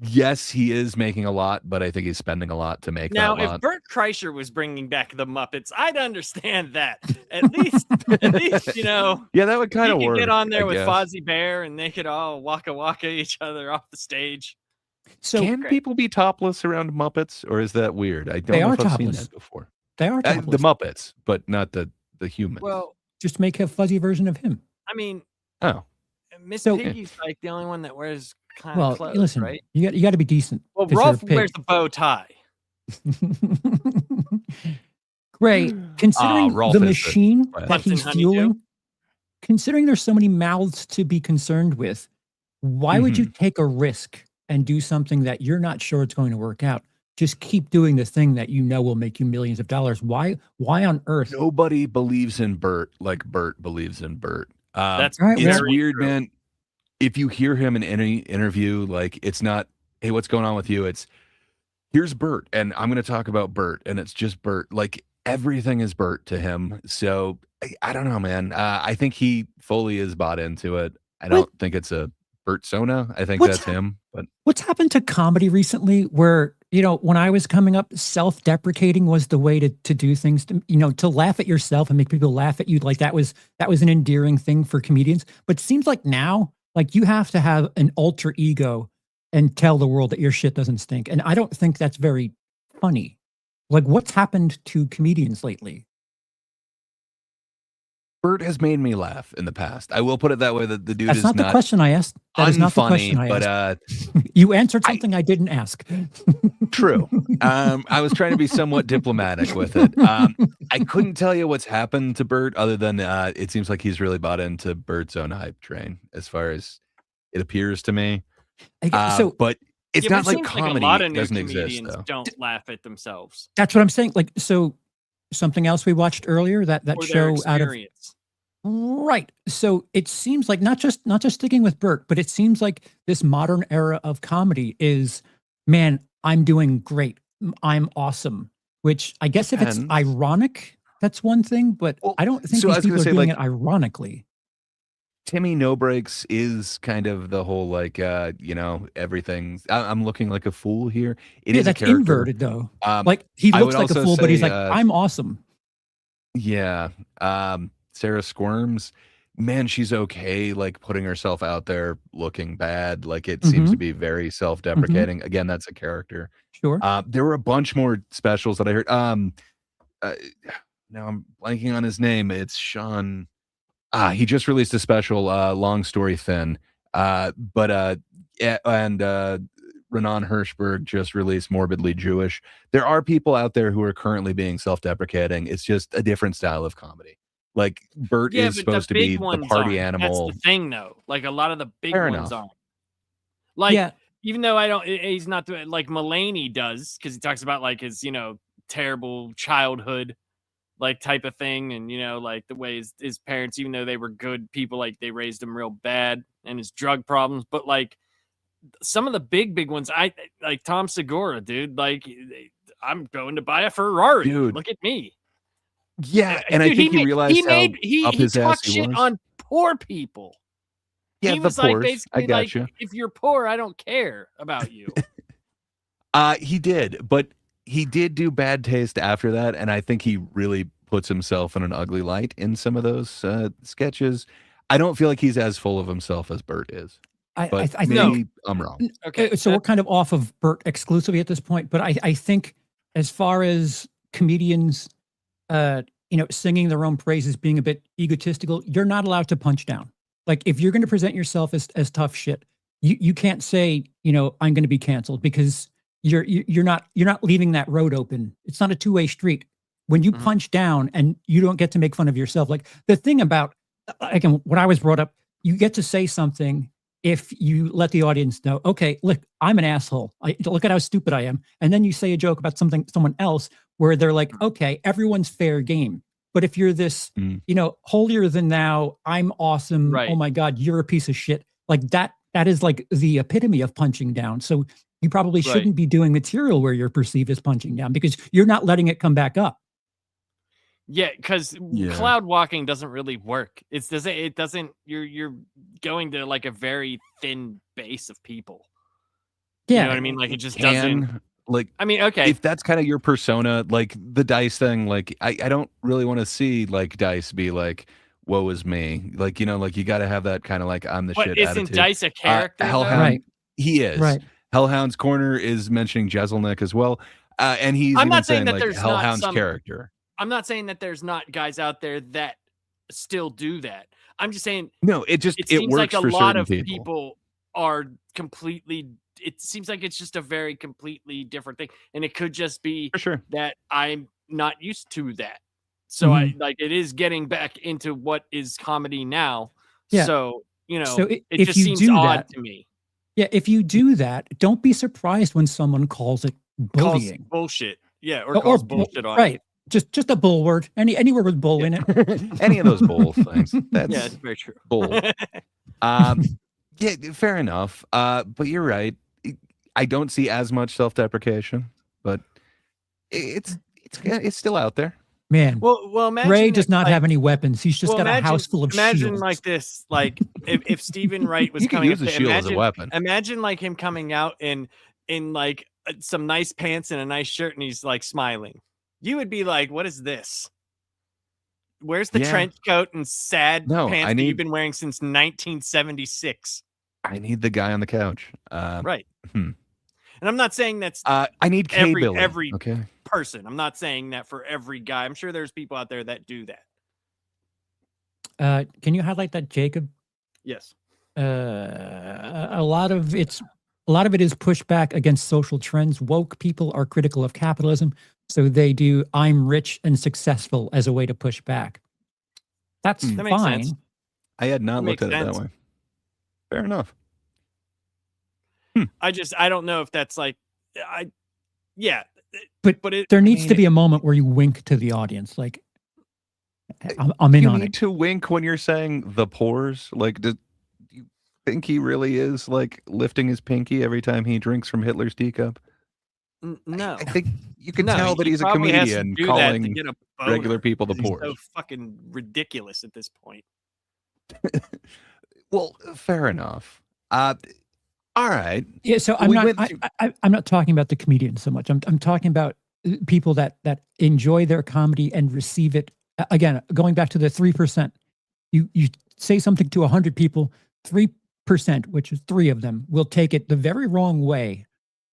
yes, he is making a lot, but I think he's spending a lot to make Now, that if lot. Bert Kreischer was bringing back the Muppets, I'd understand that. At least, you know, Yeah, that would kind he of could work. get on there I with guess. Fozzie Bear, and they could all waka each other off the stage. So Can people be topless around Muppets, or is that weird? I don't They know are if I've topless. seen that before. they are The topless. Muppets, but not the humans. Well, Just make a fuzzy version of him. I mean, oh, Miss So- Piggy's like the only one that wears kind Well, of clothes, listen, right? you got to be decent. Well, 'cause you're a Rolf pig. wears the bow tie. Gray, considering Rolf the is the machine Well, that he's Bunsen honeydew. fueling, considering there's so many mouths to be concerned with, why would you take a risk and do something that you're not sure it's going to work out? Just keep doing the thing that you know will make you millions of dollars. Why on earth? nobody believes in Bert like Bert believes in Bert. That's All right, It's very weird, true. man. If you hear him in any interview, like it's not, hey, what's going on with you? It's here's Bert, and I'm going to talk about Bert, and it's just Bert. Like everything is Bert to him. So I don't know, man. I think he fully is bought into it. I don't think it's a Bert Sona. I think What's that's him. But What's happened to comedy recently where, when I was coming up, self-deprecating was the way to do things, to laugh at yourself and make people laugh at you. Like that was an endearing thing for comedians. But it seems like now, like you have to have an alter ego and tell the world that your shit doesn't stink. And I don't think that's very funny. Like what's happened to comedians lately? Bert has made me laugh in the past. I will put it that way. That the dude That's is not the question I asked. That is not the unfunny, question I but asked. You answered something I didn't ask. true. I was trying to be somewhat diplomatic with it. I couldn't tell you what's happened to Bert other than it seems like he's really bought into Bert's own hype train, as far as it appears to me. So But it's Yeah, not but it like seems comedy a lot of new doesn't exist, comedians though. don't laugh at themselves that's what I'm saying. Like, so something else we watched earlier, that or their show out of experience. right. So it seems like not just sticking with Bert, but it seems like this modern era of comedy is, man, I'm doing great. I'm awesome. Which I guess if it's Depends. ironic, that's one thing, but Well, I don't think so I these was people gonna are say, doing like- it ironically. Timmy No Breaks is kind of the whole like everything. I'm looking like a fool here. It Yeah, is a that's character. inverted though. Um, Like he I looks would like a also fool, but he's say, like, I'm awesome. Yeah. Sarah Squirms, man, she's okay, like putting herself out there looking bad. Like it seems to be very self-deprecating. Again, that's a character. Sure. There were a bunch more specials that I heard. Now I'm blanking on his name. It's Sean. He just released a special, Long Story Thin. Renan Hirschberg just released Morbidly Jewish. There are people out there who are currently being self-deprecating. It's just a different style of comedy. Like Bert is but supposed the to be big the ones party aren't. animal. That's the thing, though. Like a lot of the big Fair ones enough. aren't. Like, Yeah. even though he's not doing like Mulaney does, because he talks about like his, terrible childhood, like type of thing, and like the way his parents, even though they were good people, like they raised him real bad, and his drug problems. But like some of the big ones, I like Tom Segura, dude. Like, I'm going to buy a Ferrari. Dude. Look at me. Yeah, and I Dude, think he realized how he up his ass talked he shit was. on poor people. Yeah, He the was like, pores. I basically, like, gotcha. if you're poor, I don't care about you. He did, but he did do Bad Taste after that, and I think he really puts himself in an ugly light in some of those sketches. I don't feel like he's as full of himself as Bert is, but I No. maybe I'm wrong. Okay, so we're kind of off of Bert exclusively at this point, but I think as far as comedians, singing their own praises, being a bit egotistical, you're not allowed to punch down. Like if you're going to present yourself as tough shit, you can't say, I'm going to be canceled, because you're not leaving that road open. It's not a two-way street. When you punch down and you don't get to make fun of yourself, like the thing about, again, what I was brought up, you get to say something if you let the audience know, okay, look, I'm an asshole. Look at how stupid I am. And then you say a joke about someone else where they're like, okay, everyone's fair game. But if you're this, holier than thou, I'm awesome. Right. Oh my God, you're a piece of shit. Like that is like the epitome of punching down. So you probably shouldn't be doing material where you're perceived as punching down, because you're not letting it come back up. Yeah, because cloud walking doesn't really work. It doesn't. You're going to like a very thin base of people. Yeah, you know what I mean. Like it just doesn't. Like, I mean, okay, if that's kind of your persona, like the Dice thing, like I don't really want to see like Dice be like, "Woe is me," like like you got to have that kind of like I'm the but shit isn't attitude. Dice a character? Hellhound, Right. he is. Right. Hellhound's Corner is mentioning Jeselnik as well, and he's I'm even not saying that like there's not Hellhound's some- character. I'm not saying that there's not guys out there that still do that. I'm just saying No, it seems works like a for lot certain of people. people are completely. It seems like it's just a very completely different thing, and it could just be For sure. that I'm not used to that. So I like it is getting back into what is comedy now. Yeah. So So it if just you seems do odd that- to me. Yeah, if you do that, don't be surprised when someone calls it Calls bullying. bullshit. Yeah, or calls bullshit on right. it. Just a bull word. Any word with bull in it. Any of those bull things. That's Yeah, it's very true. bull. Yeah, fair enough. But you're right. I don't see as much self-deprecation, but it's still out there. Man, Well, imagine Ray does if, not like- have any weapons. He's just well, got a house full of imagine shields. like this, like if Stephen Wright was You can coming use up a to- shield as a weapon. Imagine like him coming out in like some nice pants and a nice shirt, and he's like smiling. You would be like, "What is this? Where's the Yeah. trench coat and sad No, pants I that you've need- been wearing since 1976?" I need the guy on the couch. Right. hmm. And I'm not saying that's I need K Billy. every okay. person. I'm not saying that for every guy. I'm sure there's people out there that do that. Can you highlight that, Jacob? Yes. A lot of it is pushback against social trends. Woke people are critical of capitalism, so they do "I'm rich and successful" as a way to push back. That's That makes fine. sense. I had not Makes looked at it sense. that way. Fair enough. I don't know if that's like yeah. But it, There I needs mean, to be a moment where you wink to the audience, like I'm in You on need it. to wink when you're saying the pores. Like, do you think he really is like lifting his pinky every time he drinks from Hitler's teacup? No. I think you can No, tell that he he's a probably has to comedian do that to calling get a boner, regular people the 'cause he's pores. so fucking ridiculous at this point. Well, fair enough. All right. Yeah, so I'm We not. went through- I'm not talking about the comedians so much. I'm talking about people that enjoy their comedy and receive it. Again, going back to the 3%. You say something to 100 people, 3%, which is 3 of them, will take it the very wrong way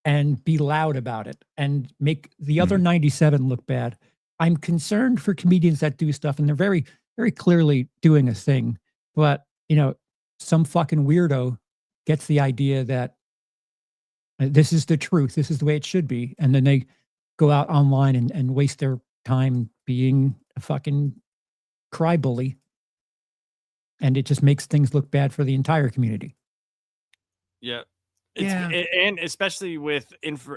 and be loud about it and make the other 97 look bad. I'm concerned for comedians that do stuff, and they're very, very clearly doing a thing, but some fucking weirdo gets the idea that this is the truth, this is the way it should be, and then they go out online and waste their time being a fucking cry bully, and it just makes things look bad for the entire community. Yeah. Yeah. And especially with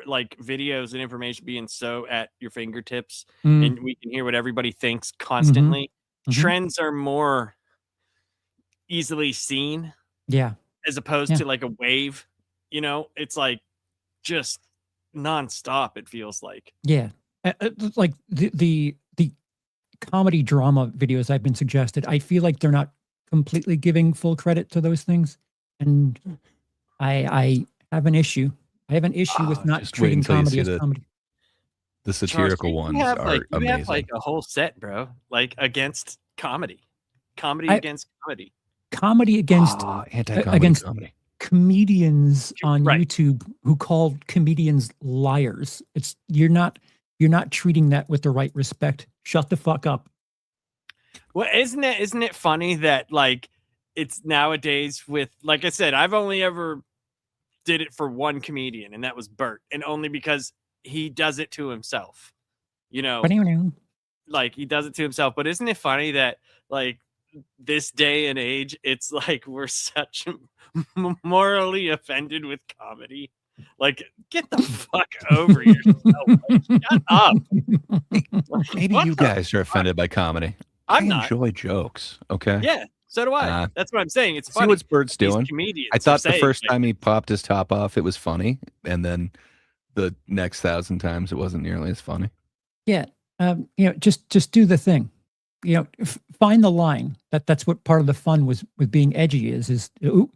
like videos and information being so at your fingertips, Mm. and we can hear what everybody thinks constantly. Mhm. Trends are more easily seen Yeah. as opposed Yeah. to like a wave. You know, it's like just nonstop. It feels like. Yeah. Like the comedy drama videos I've been suggested, I feel like they're not completely giving full credit to those things. And I have an issue. I have an issue with not just wait treating until you comedy see as comedy. the Charles, satirical you ones have are like you amazing. have like a whole set, bro. Like against comedy, comedy I- against comedy. Comedy against Anti-comedy against comedy. comedians on Right. YouTube who called comedians liars. It's you're not treating that with the right respect. Shut the fuck up. Well, isn't it funny that like it's nowadays with, like I said, I've only ever did it for one comedian, and that was Bert, and only because he does it to himself. You know, like he does it to himself. But isn't it funny that like this day and age, it's like we're such morally offended with comedy. Like, get the fuck over yourself. Like, shut up. Maybe What you the guys are offended by comedy. I'm I not. enjoy jokes. Okay. Yeah, so do I. That's what I'm saying. It's See funny. what Bert's These doing. comedians I are thought the saying, first like, time he popped his top off, it was funny, and then the next 1,000 times, it wasn't nearly as funny. Yeah. Just do the thing. Find the line. That's what part of the fun with being edgy is, ooh,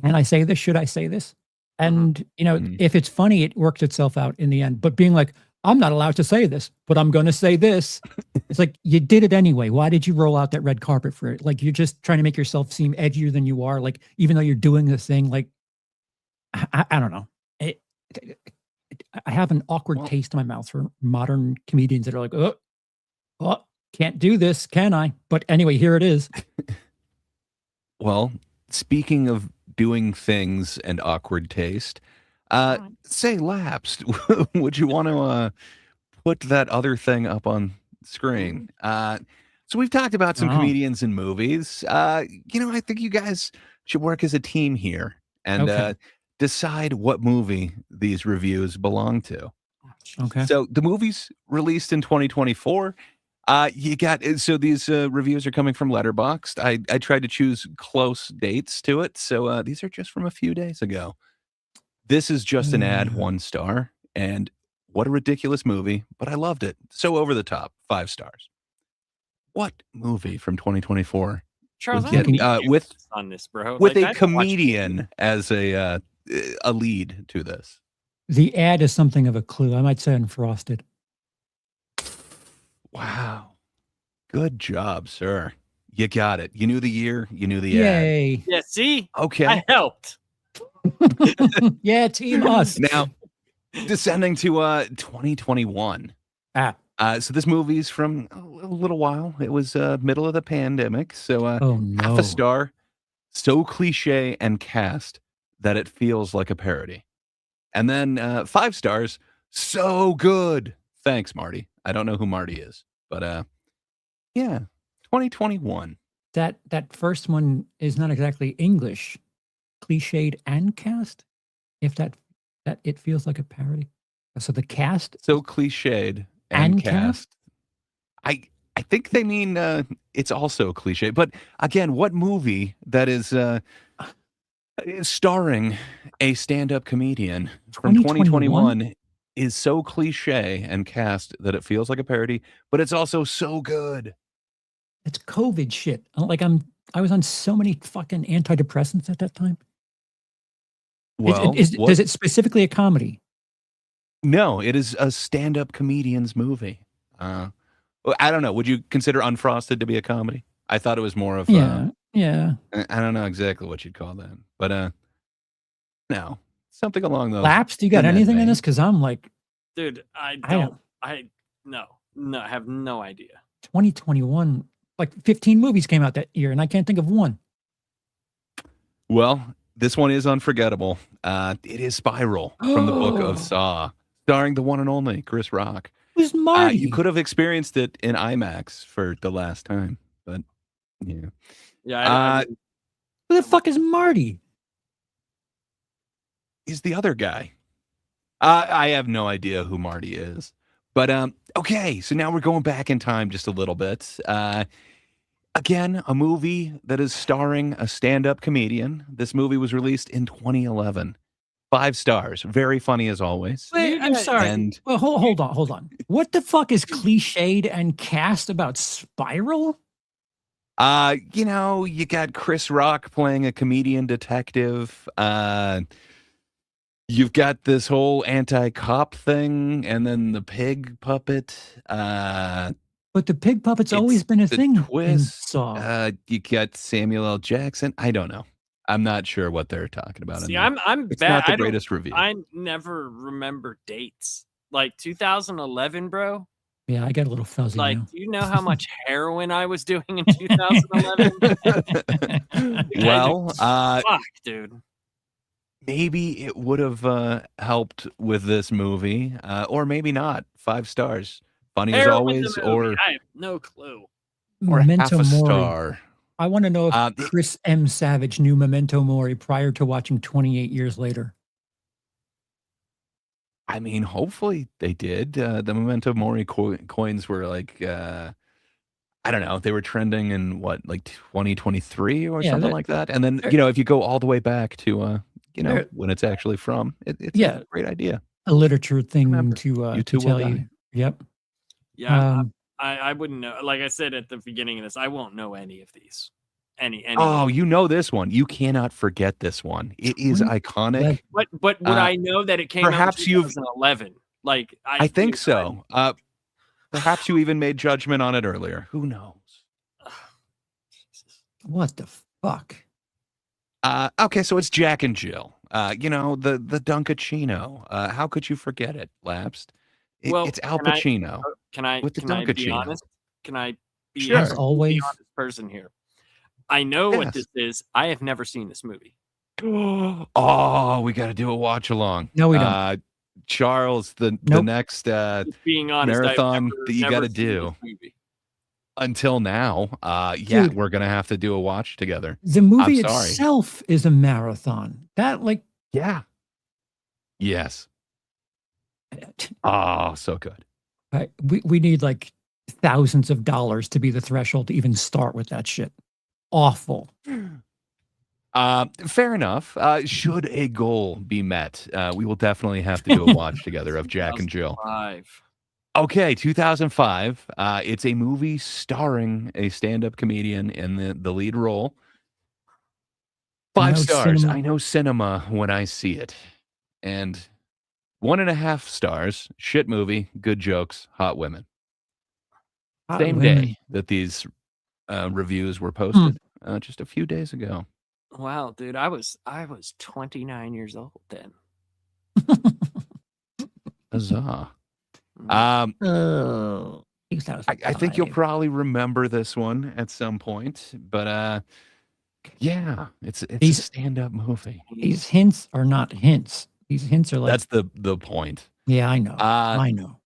can I say this? Should I say this? And, if it's funny, it works itself out in the end. But being like, I'm not allowed to say this, but I'm going to say this. It's like, you did it anyway. Why did you roll out that red carpet for it? Like, you're just trying to make yourself seem edgier than you are. Like, even though you're doing the thing, like, I don't know. I have an awkward taste in my mouth for modern comedians that are like, oh, can't do this, can I? But anyway, here it is. Well, speaking of doing things and awkward taste, say lapsed. Would you want to put that other thing up on screen? So we've talked about some comedians in movies. I think you guys should work as a team here and decide what movie these reviews belong to. Okay. So the movie's released in 2024. These reviews are coming from Letterboxd. I tried to choose close dates to it, so these are just from a few days ago. This is just an ad, 1 star, and what a ridiculous movie, but I loved it. So over the top, 5 stars. What movie from 2024 Charles, would get, with on this, bro. with Like, a comedian as a lead to this? The ad is something of a clue. I might say Unfrosted. Wow. Good job, sir. You got it. You knew the year. You knew the ad. Yay. Yeah, see? Okay. I helped. Yeah, team us. Now, descending to 2021. So this movie's from a little while. It was middle of the pandemic. So half a star. So cliche and cast that it feels like a parody. And then 5 stars. So good. Thanks, Marty. I don't know who Marty is, but yeah, 2021. That first one is not exactly English, cliched and cast. If that it feels like a parody. So the cast, so cliched and cast. I think they mean it's also cliche. But again, what movie that is starring a stand-up comedian from 2021 is so cliche and cast that it feels like a parody, but it's also so good? It's COVID shit. Like I was on so many fucking antidepressants at that time. Well, is it specifically a comedy? No, it is a stand-up comedian's movie. I don't know. Would you consider Unfrosted to be a comedy? I thought it was more of yeah. I don't know exactly what you'd call that, but no, something along those. Lapsed? You got anything in this? Because I'm like, dude, I have no idea. 2021, like 15 movies came out that year, and I can't think of one. Well, this one is unforgettable. It is Spiral from the Book of Saw, starring the one and only Chris Rock. Who's Marty? You could have experienced it in IMAX for the last time, but yeah. Yeah. Who the fuck is Marty? He's the other guy. I have no idea who Marty is. But okay, so now we're going back in time just a little bit. Again, a movie that is starring a stand-up comedian. This movie was released in 2011. 5 stars. Very funny as always. Wait, I'm sorry. And Well, hold on. What the fuck is cliched and cast about Spiral? you got Chris Rock playing a comedian detective. You've got this whole anti-cop thing, and then the pig puppet. But the pig puppet's always It's been a the thing in twist. Saw. You got Samuel L. Jackson. I don't know. I'm not sure what they're talking about. See, in there. I'm It's bad. not the I don't- greatest review. I never remember dates. Like 2011, bro. Yeah, I get a little fuzzy Like, now. do you know how much heroin I was doing in 2011? Well, Fuck, dude. maybe it would have helped with this movie, or maybe not. 5 stars. Funny as Heroin always, the movie. or I have no clue. half Memento a Mori. star. I want to know if Uh, Chris M. Savage knew Memento Mori prior to watching 28 years later. I mean, hopefully they did. The Memento Mori coins were like, I don't know, they were trending in what, like 2023 or Yeah, something they're- like that. And then, they're- if you go all the way back to, They're- when it's actually from, it's Yeah. a great idea. A literature thing Remember, to you too will tell die. you. Yep. Yeah, I wouldn't know. Like I said at the beginning of this, I won't know any of these. Any. Oh, you know this one. You cannot forget this one. It is 20 iconic. But would I know that it came perhaps out in you've- 2011? Like I think so. Perhaps you even made judgment on it earlier. Who knows? What the fuck? Okay, so it's Jack and Jill. The Dunkachino. How could you forget it, Lapsed? Well, It's Al can I- Pacino. Can I With the can I be Dunkachino. honest? Can I be Sure. a As always. honest person here? I know what Yes. this is. I have never seen this movie. Oh, we got to do a watch along. No, we don't. Charles, the Nope. next Just being honest, I've marathon never- that you never gotta seen do. this movie. until now, Dude. we're gonna have to do a watch together. The movie sorry. itself is a marathon. That like Yeah. Yes. Oh, so good. we need like thousands of dollars to be the threshold to even start with that shit. Awful. Fair enough. Should a goal be met, we will definitely have to do a watch together of Jack and Jill. 2005. Okay, 2005. It's a movie starring a stand-up comedian in the lead role. 5 know stars. cinema- I know cinema when I see it. And 1.5 stars. Shit movie. Good jokes. Hot women. Hot Same women. day that these reviews were posted. Just a few days ago. Wow, dude, I was 29 years old then. Huzzah. Mm. Oh, I think you'll 2005. probably remember this one at some point, but yeah, it's a These- stand-up movie. These hints are not hints. These hints are like That's the point. yeah, I know. I know.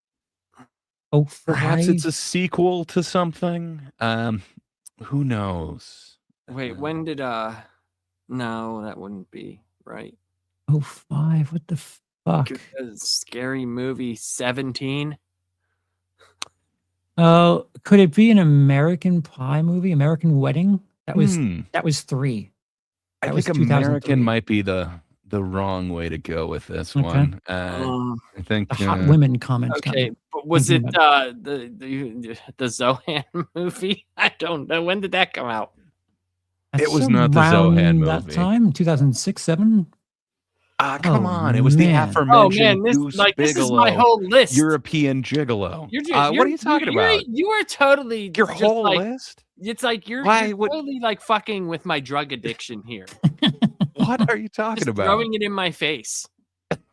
Oh, Perhaps it's a sequel to something. Who knows? Wait, when did no, that wouldn't be right. 05. What the fuck? Scary movie 17. Oh, could it be an American Pie movie? American Wedding? That was 3. I That was think American 2003. might be the wrong way to go with this Okay. one. Um, I think The hot women comments. got okay, me. but was it thinking the Zohan movie? I don't know. When did that come out? It was That's not the around Zohan That movie. time, 2006, 7. Come Oh, on, it was the man. Oh aforementioned man, Goose this is Bigelow, my whole list. European gigolo. You're, What are you talking about? You are totally Your just whole like, list? It's like you're Why would- totally like fucking with my drug addiction here. What are you talking Just about? throwing it in my face.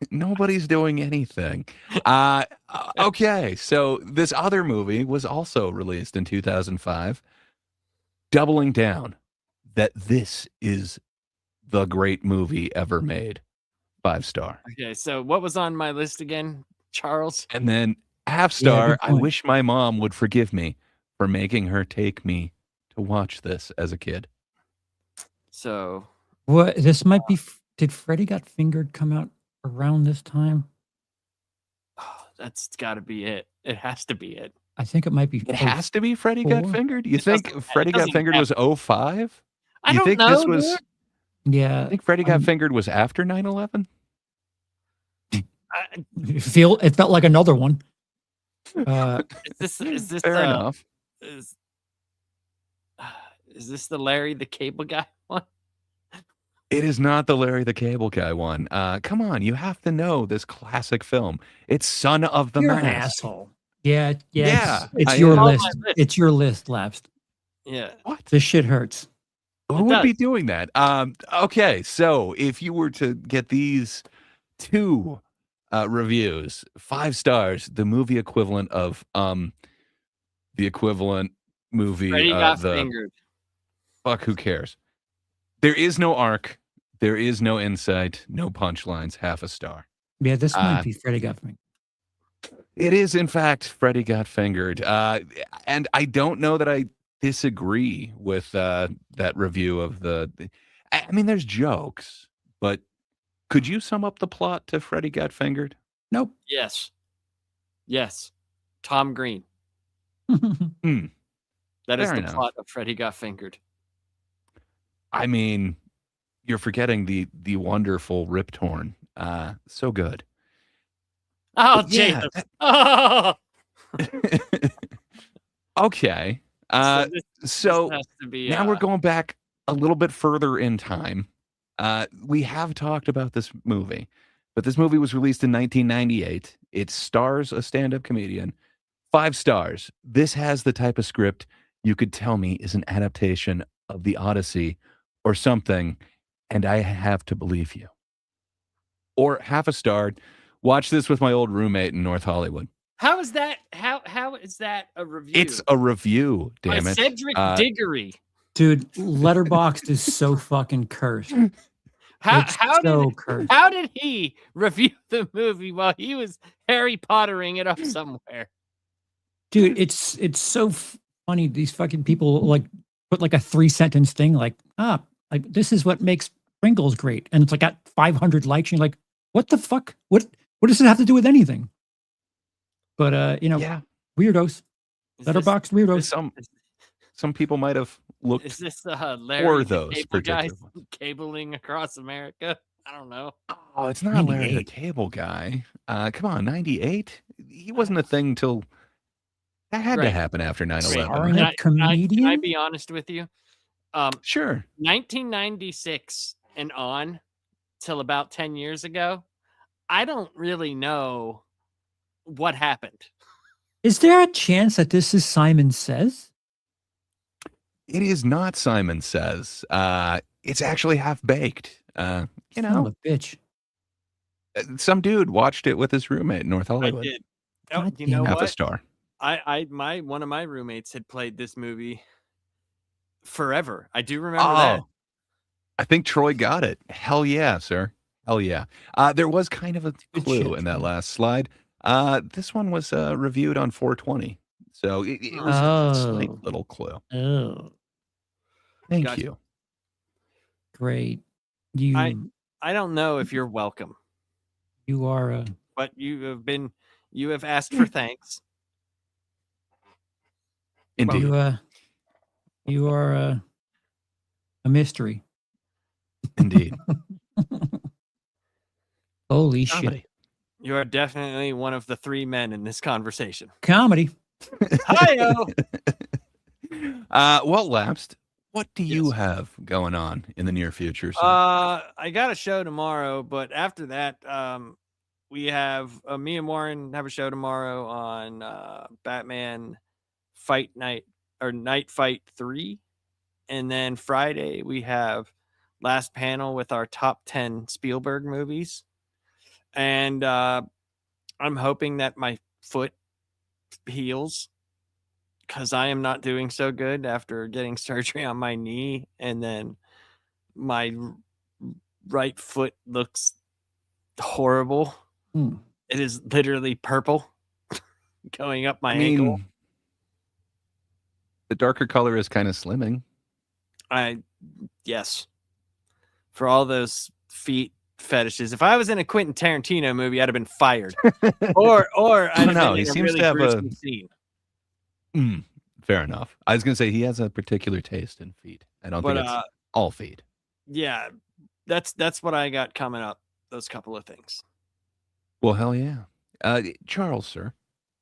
Nobody's doing anything. Okay, so this other movie was also released in 2005, doubling down that this is the great movie ever made. 5-star. Okay, so what was on my list again, Charles? And then half star, good I point. wish my mom would forgive me for making her take me to watch this as a kid. So What? This might be. Did Freddy Got Fingered come out around this time? that's got to be it. It has to be it. I think it might be. It has to be Freddy Got 04? Fingered? You It think doesn't- Freddy it Got doesn't Fingered was 05? I You don't think know. this was dude. Yeah. I think Freddy Got Um, Fingered was after 9/11? It felt like another one. Is this Fair enough. is is this the Larry the Cable Guy one? It is not the Larry the Cable Guy one. Come on, you have to know this classic film. It's Son of the You're an Mask. asshole. Yeah. Yeah, It's I your am. On my list. list. It's your list, Lapsed. Yeah. What? This shit hurts. Who It would be does. doing that? Okay, so if you were to get these two reviews, 5 stars, the movie equivalent of the equivalent movie, Freddy got the fingered. fuck, who cares? There is no arc, there is no insight, no punchlines, half a star. Yeah, this might be Freddy got me. It is, in fact, Freddy Got Fingered. And I don't know that I disagree with that review of I mean, there's jokes, but could you sum up the plot to Freddy Got Fingered? Nope. Yes. Yes. Tom Green. Hmm. That is Fair the enough. plot of Freddy Got Fingered. I mean, you're forgetting the wonderful Rip Torn. So good. Oh, But yeah, Jesus. Oh! okay. This So has to be now we're going back a little bit further in time. We have talked about this movie, but this movie was released in 1998. It stars a stand-up comedian. 5 stars. This has the type of script you could tell me is an adaptation of the Odyssey or something, and I have to believe you. Or half a star. Watch this with my old roommate in North Hollywood. How is that? How is that a review? It's a review, By damn it. Cedric Diggory. Dude, Letterboxd is so fucking cursed. It's cursed. How did he review the movie while he was Harry Pottering it up somewhere? Dude, it's so funny. These fucking people like put like a 3-sentence thing like this is what makes Pringles great, and it's like got 500 likes. And you're like, what the fuck? What does it have to do with anything? But Yeah. weirdos, Is Letterboxd weirdos. Some people might have looked This, is this Larry the those Cable Guy particular ones. cabling across America? I don't know. Oh, it's not Larry the 98. Cable Guy. Come on, 98? He wasn't a thing till that had to Right. happen after 9/11. Starring right? a Can I comedian? be honest with you? Sure. 1996 and on till about 10 years ago, I don't really know what happened. Is there a chance that this is Simon Says? It is not Simon Says. It's actually half baked. You Son of know, a bitch. some dude watched it with his roommate in North I Hollywood. did. Oh, God you know damn it. Half a what? star. One of my roommates had played this movie forever. I do remember that. Oh, I think Troy got it. Hell yeah, sir. Hell yeah. There was kind of a Good clue shit, in that Troy. last slide. This one was reviewed on 420. So it was a slight Oh. little clue. Oh, Thank Gotcha. you. great. You I don't know if you're welcome, you are a but you have asked for thanks. Indeed. you are a mystery. Indeed. Holy shit. Comedy. You are definitely one of the 3 men in this conversation. Comedy. Hi-yo! Well, Lapsed, what do you have going on in the near future, sir? I got a show tomorrow, but after that, we have me and Warren have a show tomorrow on Batman Fight Night or Night Fight 3. And then Friday we have last panel with our top 10 Spielberg movies. And I'm hoping that my foot heals because I am not doing so good after getting surgery on my knee. And then my right foot looks horrible. Hmm. It is literally purple going up my ankle. The darker color is kind of slimming. Yes. For all those feet fetishes. If I was in a Quentin Tarantino movie, I'd have been fired. or I'd have know, been he in a seems really to have a- gruesome scene. Fair enough. I was going to say he has a particular taste in feet. I don't think it's all feet. Yeah, that's what I got coming up. Those couple of things. Well, hell yeah. Charles, sir,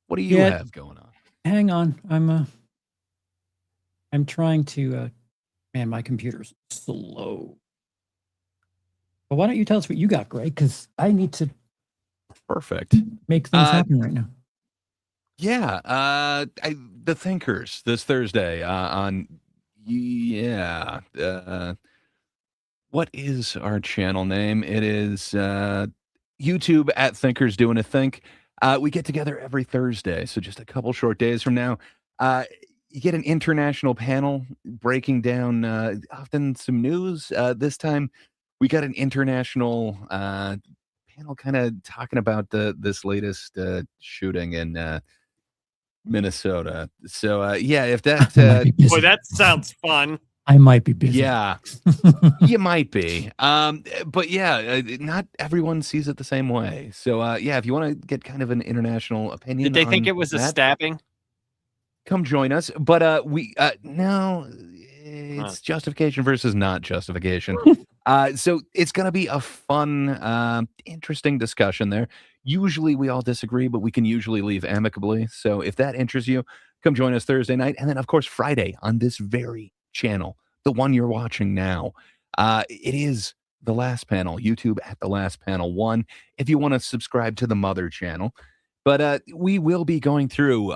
what do you Yeah. have going on? Hang on. I'm trying to man, my computer's slow. But why don't you tell us what you got, Greg? Because I need to Perfect. make things happen right now. Yeah, The Thinkers this Thursday on what is our channel name? It is YouTube at Thinkers Doing a Think. We get together every Thursday, so just a couple short days from now. You get an international panel breaking down often some news. This time, we got an international panel kind of talking about this latest shooting in Minnesota. So yeah, if that I might be busy. Boy, that sounds fun. I might be busy. yeah, you might be. But yeah, not everyone sees it the same way. So yeah, if you want to get kind of an international opinion, Did they think on it was a that, stabbing? come join us. But we no, it's justification versus not justification. So it's gonna be a fun, interesting discussion there. Usually we all disagree, but we can usually leave amicably. So if that interests you, come join us Thursday night, and then of course Friday on this very channel, the one you're watching now. It is the last panel, YouTube at the last panel 1. If you want to subscribe to the mother channel, but we will be going through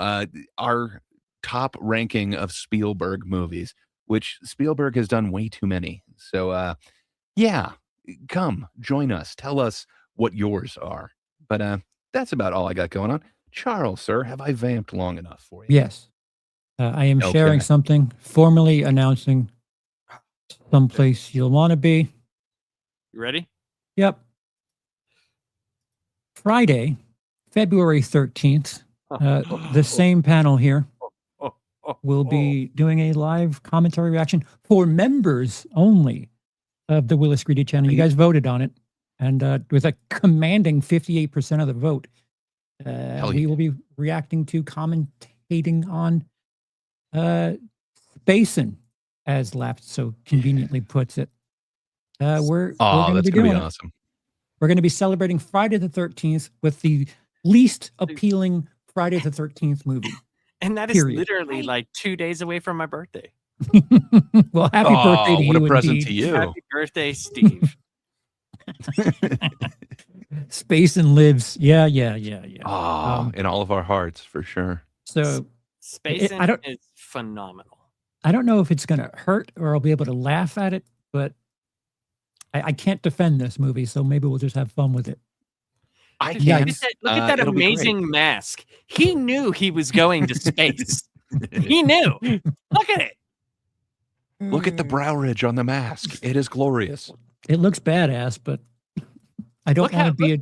our top ranking of Spielberg movies, which Spielberg has done way too many. So yeah, come join us. Tell us what yours are. But that's about all I got going on. Charles, sir, have I vamped long enough for you? Yes. I am sharing Okay. something, formally announcing someplace you'll want to be. You ready? Yep. Friday, February 13th, the same panel here will be doing a live commentary reaction for members only of the Willis Greedy channel. You guys voted on it, and with a commanding 58% of the vote, we will be reacting to, commentating on Basin, as Lapt so conveniently puts it. We're going to that's be gonna doing be it. awesome. We're going to be celebrating Friday the 13th with the least appealing Friday the 13th movie. And that is Period. literally like 2 days away from my birthday. Well, happy birthday to what you a present indeed. to you. Happy birthday, Steve. Space and lives. Yeah. In all of our hearts, for sure. So Space I don't- is phenomenal. I don't know if it's going to hurt or I'll be able to laugh at it, but I can't defend this movie, so maybe we'll just have fun with it. I Look can. at that It'll be great. amazing mask. He knew he was going to space. He knew. Look at it. Look at the brow ridge on the mask. It is glorious. It looks badass, but I don't Look want how- to be a.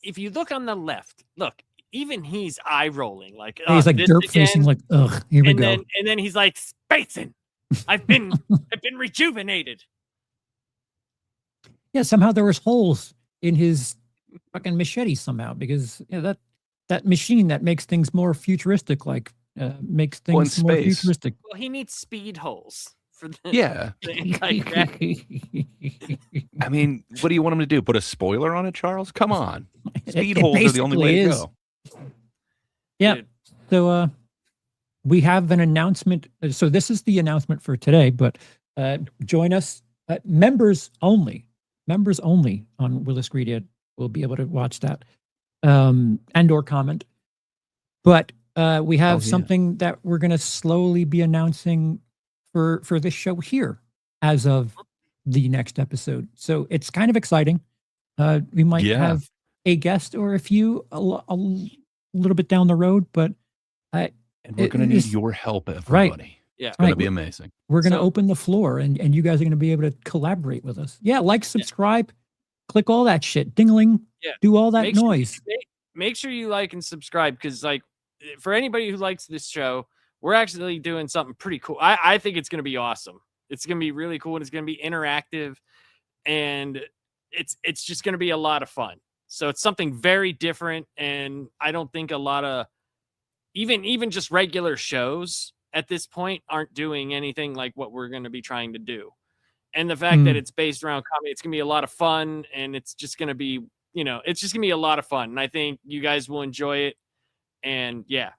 If you look on the left, look, even he's eye rolling. Like He's like this derp again. facing, like, ugh, here we and go. then he's like, spacing. I've been rejuvenated. Yeah, somehow there was holes in his fucking machete somehow, because that machine that makes things more futuristic, like makes Well, in things more space. futuristic. Well, he needs speed holes for the Yeah. the anti-gravity. I mean, what do you want him to do? Put a spoiler on it, Charles? Come on. Speed It holes are the only way to basically go. Yeah. Dude, So we have an announcement. So this is the announcement for today, but join us, members only on Willis Greedy will be able to watch that and or comment. But we have yeah. something that we're going to slowly be announcing for this show here as of the next episode. So it's kind of exciting. We might Yeah. have a guest or a few a little bit down the road, but And we're going to need it's- your help, everybody. Yeah. It's going to Right. be amazing. we're going to So- open the floor and you guys are going to be able to collaborate with us. Yeah, like, subscribe, click all that shit, dingling, Yeah. do all that Make sure- noise. make sure you like and subscribe, because like for anybody who likes this show, we're actually doing something pretty cool. I think it's going to be awesome. It's going to be really cool, and it's going to be interactive, and it's just going to be a lot of fun. So it's something very different, and I don't think a lot of even just regular shows at this point aren't doing anything like what we're going to be trying to do. And the fact that it's based around comedy, it's going to be a lot of fun, and it's just going to be, it's just gonna be a lot of fun, and I think you guys will enjoy it. And yeah,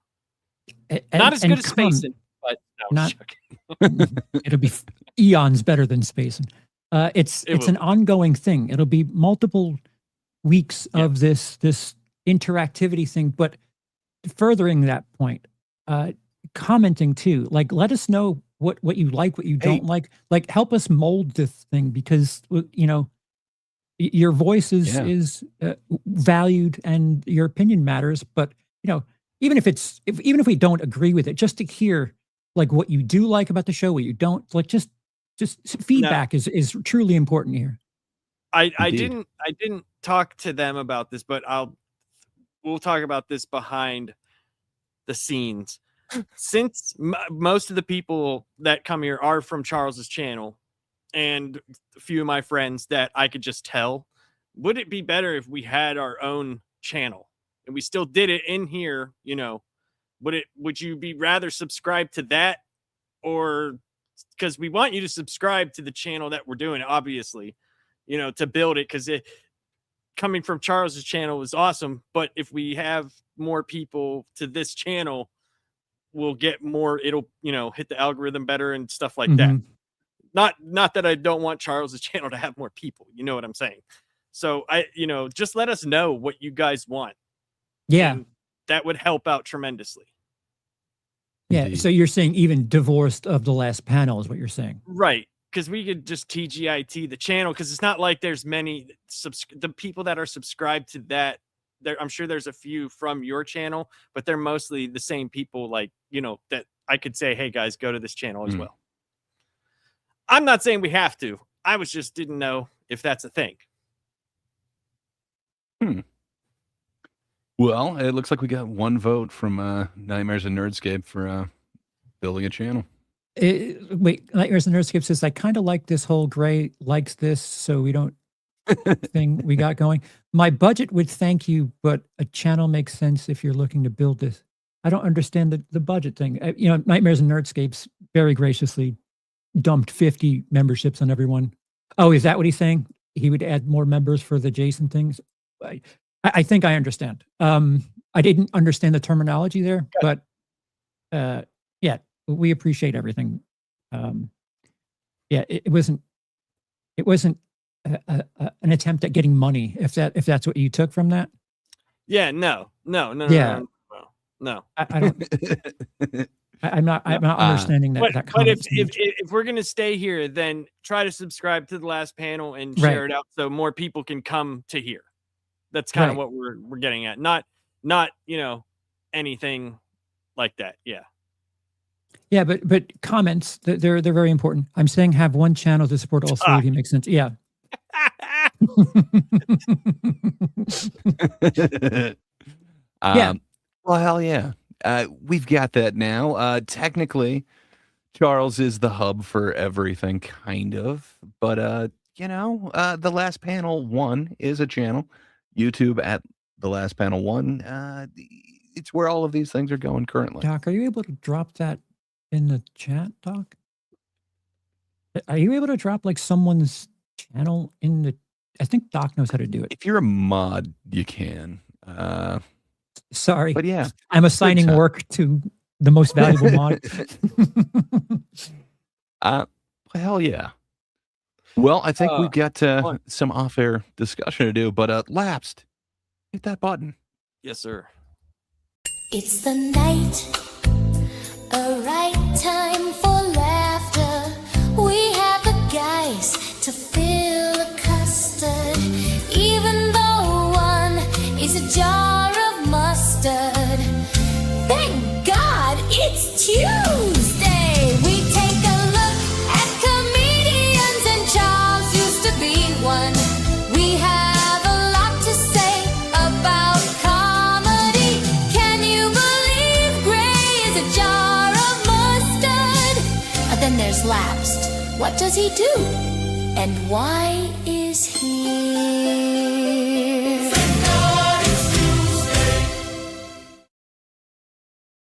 not as good as Spacing, but no, it'll be eons better than Spacing. It's an ongoing thing. It'll be multiple weeks of this interactivity thing, but furthering that point, commenting too. Like, let us know what you like, what you don't like. Like, help us mold this thing, because your voice is valued and your opinion matters. But even if we don't agree with it, just to hear like what you do like about the show, what you don't like, just feedback is truly important here. I didn't talk to them about this, but we'll talk about this behind the scenes. Since most of the people that come here are from Charles's channel, and a few of my friends that I could just tell, would it be better if we had our own channel and we still did it in here? Would you be rather subscribe to that, or because we want you to subscribe to the channel that we're doing, obviously, to build it, because it coming from Charles's channel is awesome. But if we have more people to this channel, we'll get more, it'll, hit the algorithm better and stuff like that. Not that I don't want Charles's channel to have more people, you know what I'm saying? So just let us know what you guys want. Yeah. And that would help out tremendously. Yeah. Indeed. So you're saying even divorced of the last panel is what you're saying. Right. Because we could just TGIT the channel, because it's not like there's many the people that are subscribed to that. I'm sure there's a few from your channel, but they're mostly the same people, like, that I could say, hey guys, go to this channel as well. I'm not saying we have to. I just didn't know if that's a thing. Well, it looks like we got one vote from Nightmares and Nerdscape for building a channel. Wait, Nightmares and Nerdscape says, I kind of like this whole Gray likes this, so we don't thing we got going. My budget would thank you, but a channel makes sense if you're looking to build this. I don't understand the budget thing. Nightmares and Nerdscapes very graciously dumped 50 memberships on everyone. Oh, is that what he's saying? He would add more members for the Jason things? I think I understand. I didn't understand the terminology there, but yeah, we appreciate everything. Yeah, it wasn't an attempt at getting money, if that's what you took from that. Yeah, no. I don't. I'm not understanding that. But if we're gonna stay here, then try to subscribe to the last panel and share it out so more people can come to here. That's kind of what we're getting at. Not anything like that. Yeah. Yeah, but comments, they're very important. I'm saying have one channel to support all three of you. Makes sense. Yeah. Yeah. Well, hell yeah. We've got that now. Technically, Charles is the hub for everything, kind of. But, the Last Panel 1 is a channel. YouTube at the Last Panel 1. It's where all of these things are going currently. Doc, are you able to drop that in the chat, Doc? Are you able to drop like someone's channel in the... I think Doc knows how to do it. If you're a mod, you can. Sorry. But yeah. I'm assigning work to the most valuable mod. Hell yeah. Well, I think we've got some off-air discussion to do, but Lapsed, hit that button. Yes, sir. It's the night, a right time for laughter. We have the guys to fill a custard, even though one is a jar of mustard. Thank God it's Tuesday. We take a look at comedians, and Charles used to be one. We have a lot to say about comedy. Can you believe Gray is a jar of mustard? Then there's Lapsed. What does he do? And why is he